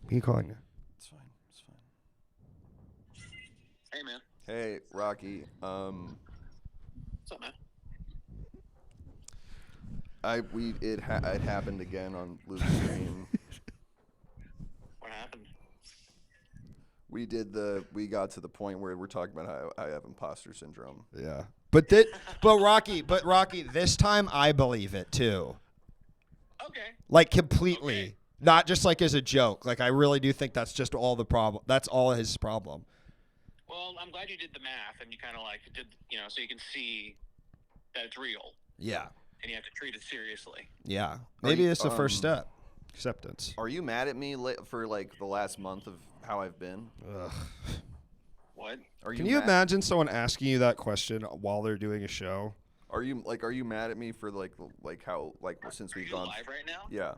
A: Who are you calling me?
B: It's fine.
J: Hey, man.
B: Hey, Rocky.
J: What's up, man?
B: It happened again on Luke's stream.
J: What happened?
B: We got to the point where we're talking about how I have imposter syndrome.
A: Yeah. But Rocky, this time I believe it too.
J: Okay.
A: Like completely.
J: Okay.
A: Not just like as a joke. Like I really do think that's just all the problem. That's all his problem.
K: Well, I'm glad you did the math and you kind of like did, so you can see that it's real.
A: Yeah.
K: And you have to treat it seriously.
A: Yeah. Maybe it's the first step. Acceptance.
B: Are you mad at me for like the last month of how I've been?
A: Ugh.
K: What?
A: Can you imagine someone asking you that question while they're doing a show?
B: Are you mad at me for like how since we've gone
K: live right now?
B: Yeah.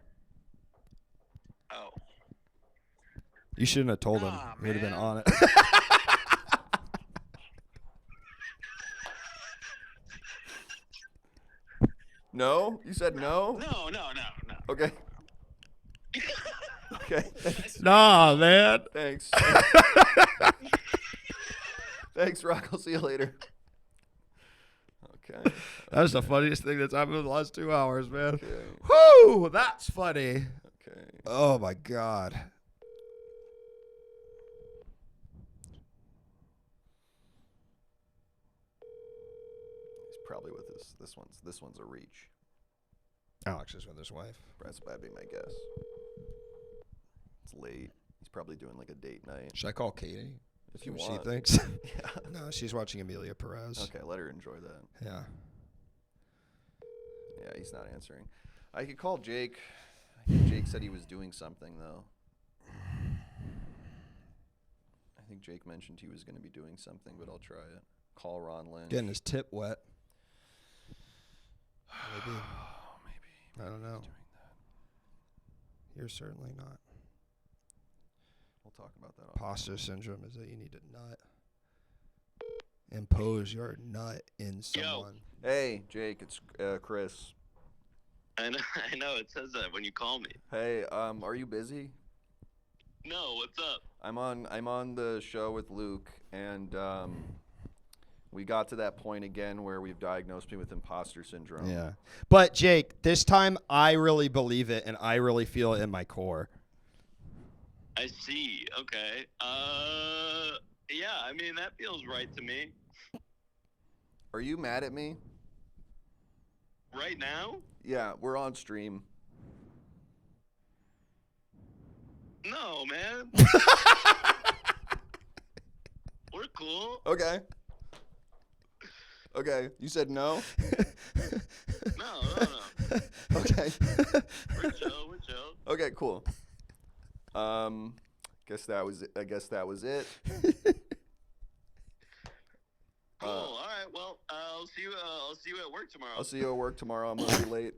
K: Oh.
A: You shouldn't have told him. He would have been on it.
B: No? You said no?
K: No.
B: Okay. Okay.
A: Nah, man.
B: Thanks. Thanks, Rock. I'll see you later. Okay.
A: That's the funniest thing that's happened in the last 2 hours, man.
B: Okay.
A: Whoo! That's funny.
B: Okay.
A: Oh, my God.
B: He's probably with this one's a reach.
A: Alex is with his wife.
B: That'd be my guess. It's late. He's probably doing like a date night.
A: Should I call Katie?
B: If you
A: See
B: want.
A: what she thinks.
B: Yeah.
A: No, she's watching Amelia Perez.
B: Okay, let her enjoy that.
A: Yeah.
B: Yeah, he's not answering. I could call Jake. I think Jake said he was doing something though. I think Jake mentioned he was going to be doing something, but I'll try it. Call Ron Lynch.
A: Getting his tip wet. Maybe.
B: Maybe.
A: I don't know.
B: He's doing that.
A: You're certainly not.
B: We'll talk about that.
A: Imposter syndrome is that you need to nut. Impose your nut in someone.
B: Hey, Jake, it's Chris.
J: I know. It says that when you call me.
B: Hey, are you busy?
J: No, what's up?
B: I'm on the show with Luke, and we got to that point again where we've diagnosed me with imposter syndrome.
A: Yeah. But Jake, this time I really believe it and I really feel it in my core.
J: I see. Okay. Yeah, I mean, that feels right to me.
B: Are you mad at me?
J: Right now?
B: Yeah, we're on stream.
J: No, man. We're cool.
B: Okay. Okay, you said no?
J: No.
B: Okay.
J: We're chill.
B: Okay, cool. Guess that was it.
J: Cool. All right. Well, I'll see you at work tomorrow.
B: I'll see you at work tomorrow. I'm gonna be late.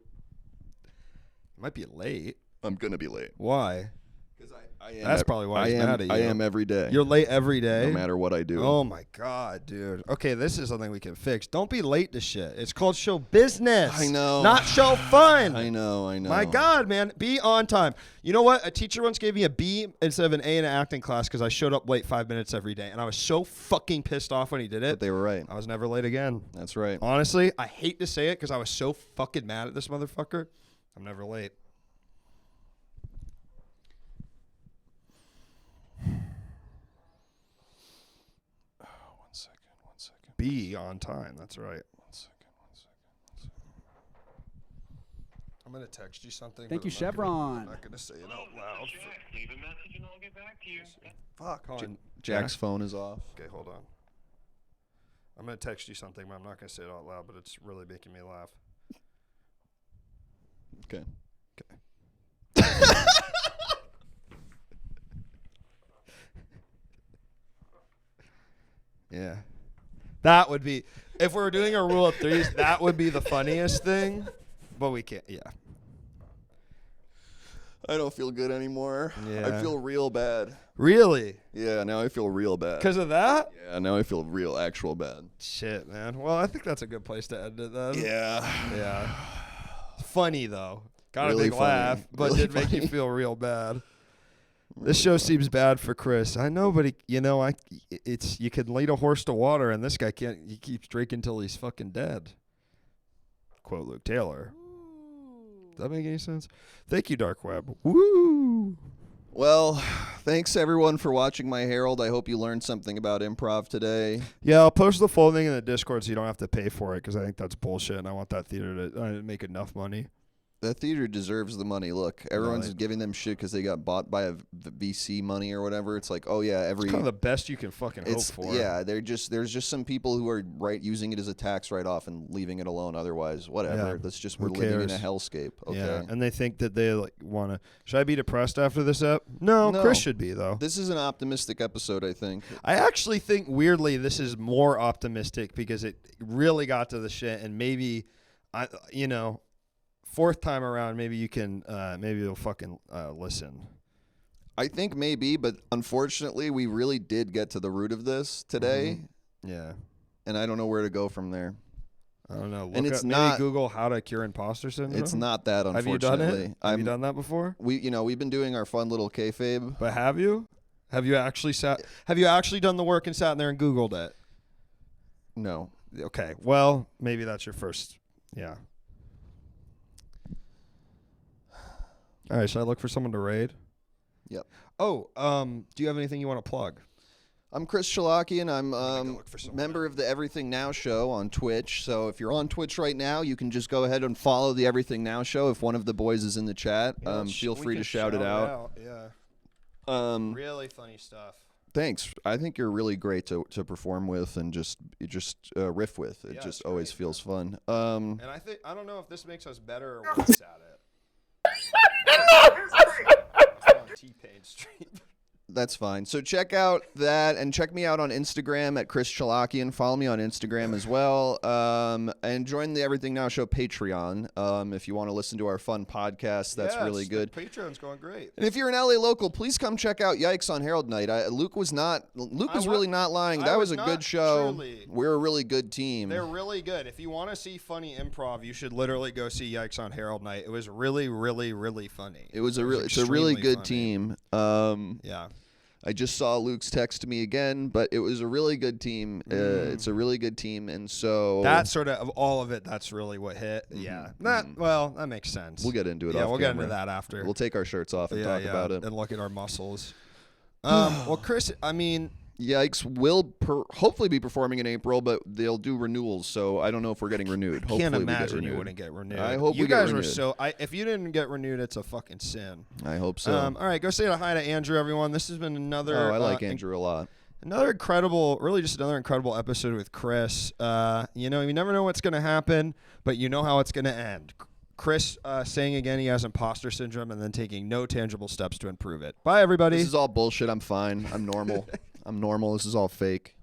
A: Might be late.
B: I'm gonna be late.
A: Why?
B: Because I am.
A: That's probably why he's mad at you.
B: I am every day.
A: You're late every day?
B: No matter what I do.
A: Oh, my God, dude. Okay, this is something we can fix. Don't be late to shit. It's called show business.
B: I know.
A: Not show fun.
B: I know.
A: My God, man. Be on time. You know what? A teacher once gave me a B instead of an A in an acting class because I showed up late 5 minutes every day. And I was so fucking pissed off when he did it.
B: But they were right.
A: I was never late again.
B: That's right.
A: Honestly, I hate to say it because I was so fucking mad at this motherfucker. I'm never late.
B: One second.
A: Be on time. That's right.
B: One second.
A: I'm going to text you something.
L: Thank
A: but
L: you, Chevron.
A: I'm not going to say it out loud.
K: Leave a message and I'll get back to you.
A: Fuck. Hold on.
B: Jack's phone is off.
A: Okay, hold on. I'm going to text you something, but I'm not going to say it out loud, but it's really making me laugh.
B: Okay.
A: Yeah. That would be, if we were doing a rule of threes, that would be the funniest thing, but we can't, yeah.
B: I don't feel good anymore.
A: Yeah.
B: I feel real bad.
A: Really?
B: Yeah, now I feel real bad.
A: Because of that?
B: Yeah, now I feel actual bad.
A: Shit, man. Well, I think that's a good place to end it then.
B: Yeah.
A: Yeah. Funny, though. Got
B: Really
A: a big
B: funny.
A: laugh, but
B: Really
A: did make you
B: funny.
A: feel real bad.
B: Really
A: This show
B: funny.
A: seems bad for Chris. I know, but you can lead a horse to water, and this guy can't. He keeps drinking till he's fucking dead. Quote Luke Taylor. Does that make any sense? Thank you, Dark Web. Woo!
B: Well, thanks everyone for watching my Herald. I hope you learned something about improv today.
A: Yeah, I'll post the full thing in the Discord so you don't have to pay for it because I think that's bullshit, and I want that theater to make enough money.
B: That theater deserves the money. Look, everyone's
A: Right.
B: giving them shit because they got bought by a VC money or whatever. It's like, oh yeah,
A: It's kind of the best you can fucking hope for.
B: Yeah, there's just some people who are using it as a tax write-off and leaving it alone. Otherwise, whatever.
A: Yeah.
B: That's just
A: Who
B: we're living in a
A: cares?
B: hellscape. Okay.
A: Yeah, and they think that they like want to. Should I be depressed after this ep? No,
B: No.
A: Chris should be though.
B: This is an optimistic episode, I think.
A: I actually think weirdly this is more optimistic because it really got to the shit, and maybe, fourth time around, maybe you can, maybe you'll fucking listen.
B: I think maybe, but unfortunately, we really did get to the root of this today.
A: Yeah,
B: and I don't know where to go from there.
A: I don't know.
B: And
A: Look
B: it's
A: up, maybe
B: not
A: Google how to cure imposter syndrome.
B: It's not that,
A: Have you done
B: unfortunately.
A: it? Have you done that before?
B: We've been doing our fun little kayfabe.
A: But have you? Have you actually done the work and sat in there and Googled it?
B: No.
A: Okay. Well, maybe that's your first. Yeah. All right. Should I look for someone to raid?
B: Yep.
A: Oh, do you have anything you want to plug?
B: I'm Chris Chalakian. I'm member of the Everything Now show on Twitch. So if you're on Twitch right now, you can just go ahead and follow the Everything Now show. If one of the boys is in the chat, feel free to shout it out.
A: Yeah. Really funny stuff.
B: Thanks. I think you're really great to perform with and just riff with. It
A: Yeah,
B: just
A: it's
B: always
A: great,
B: feels fun.
A: And I don't know if this makes us better or worse at it. It's on T-Pain Street.
B: That's fine. So check out that and check me out on Instagram at Chris Chalakian. Follow me on Instagram as well. And join the Everything Now show Patreon if you want to listen to our fun podcast. That's really good.
A: Patreon's going great.
B: And if you're an LA local, please come check out Yikes on Herald Night. Luke was really not lying. That was a good show.
A: Truly.
B: We're a really good team.
A: They're really good. If you want to see funny improv, you should literally go see Yikes on Herald Night. It was really, really, really funny.
B: It's a really good team.
A: Yeah.
B: I just saw Luke's text to me again, but it was a really good team. It's a really good team, and so
A: that sort of all of it. That's really what hit. Yeah, that makes sense.
B: We'll get into it.
A: Yeah,
B: off
A: we'll get
B: camera.
A: into that after.
B: We'll take our shirts off and talk about it
A: and look at our muscles. Well, Chris, I mean,
B: Yikes will hopefully be performing in April, but they'll do renewals, so I don't know if we're getting renewed.
A: I can't
B: Hopefully
A: imagine you wouldn't get renewed.
B: I hope
A: you
B: we
A: guys
B: get
A: were
B: renewed.
A: so. If you didn't get renewed, it's a fucking sin.
B: I hope so.
A: All right, go say hi to Andrew, everyone. This has been another.
B: I like Andrew a lot.
A: Another incredible episode with Chris. You never know what's going to happen, but you know how it's going to end. Chris saying again he has imposter syndrome and then taking no tangible steps to improve it. Bye, everybody.
B: This is all bullshit. I'm fine. I'm normal. I'm normal. This is all fake.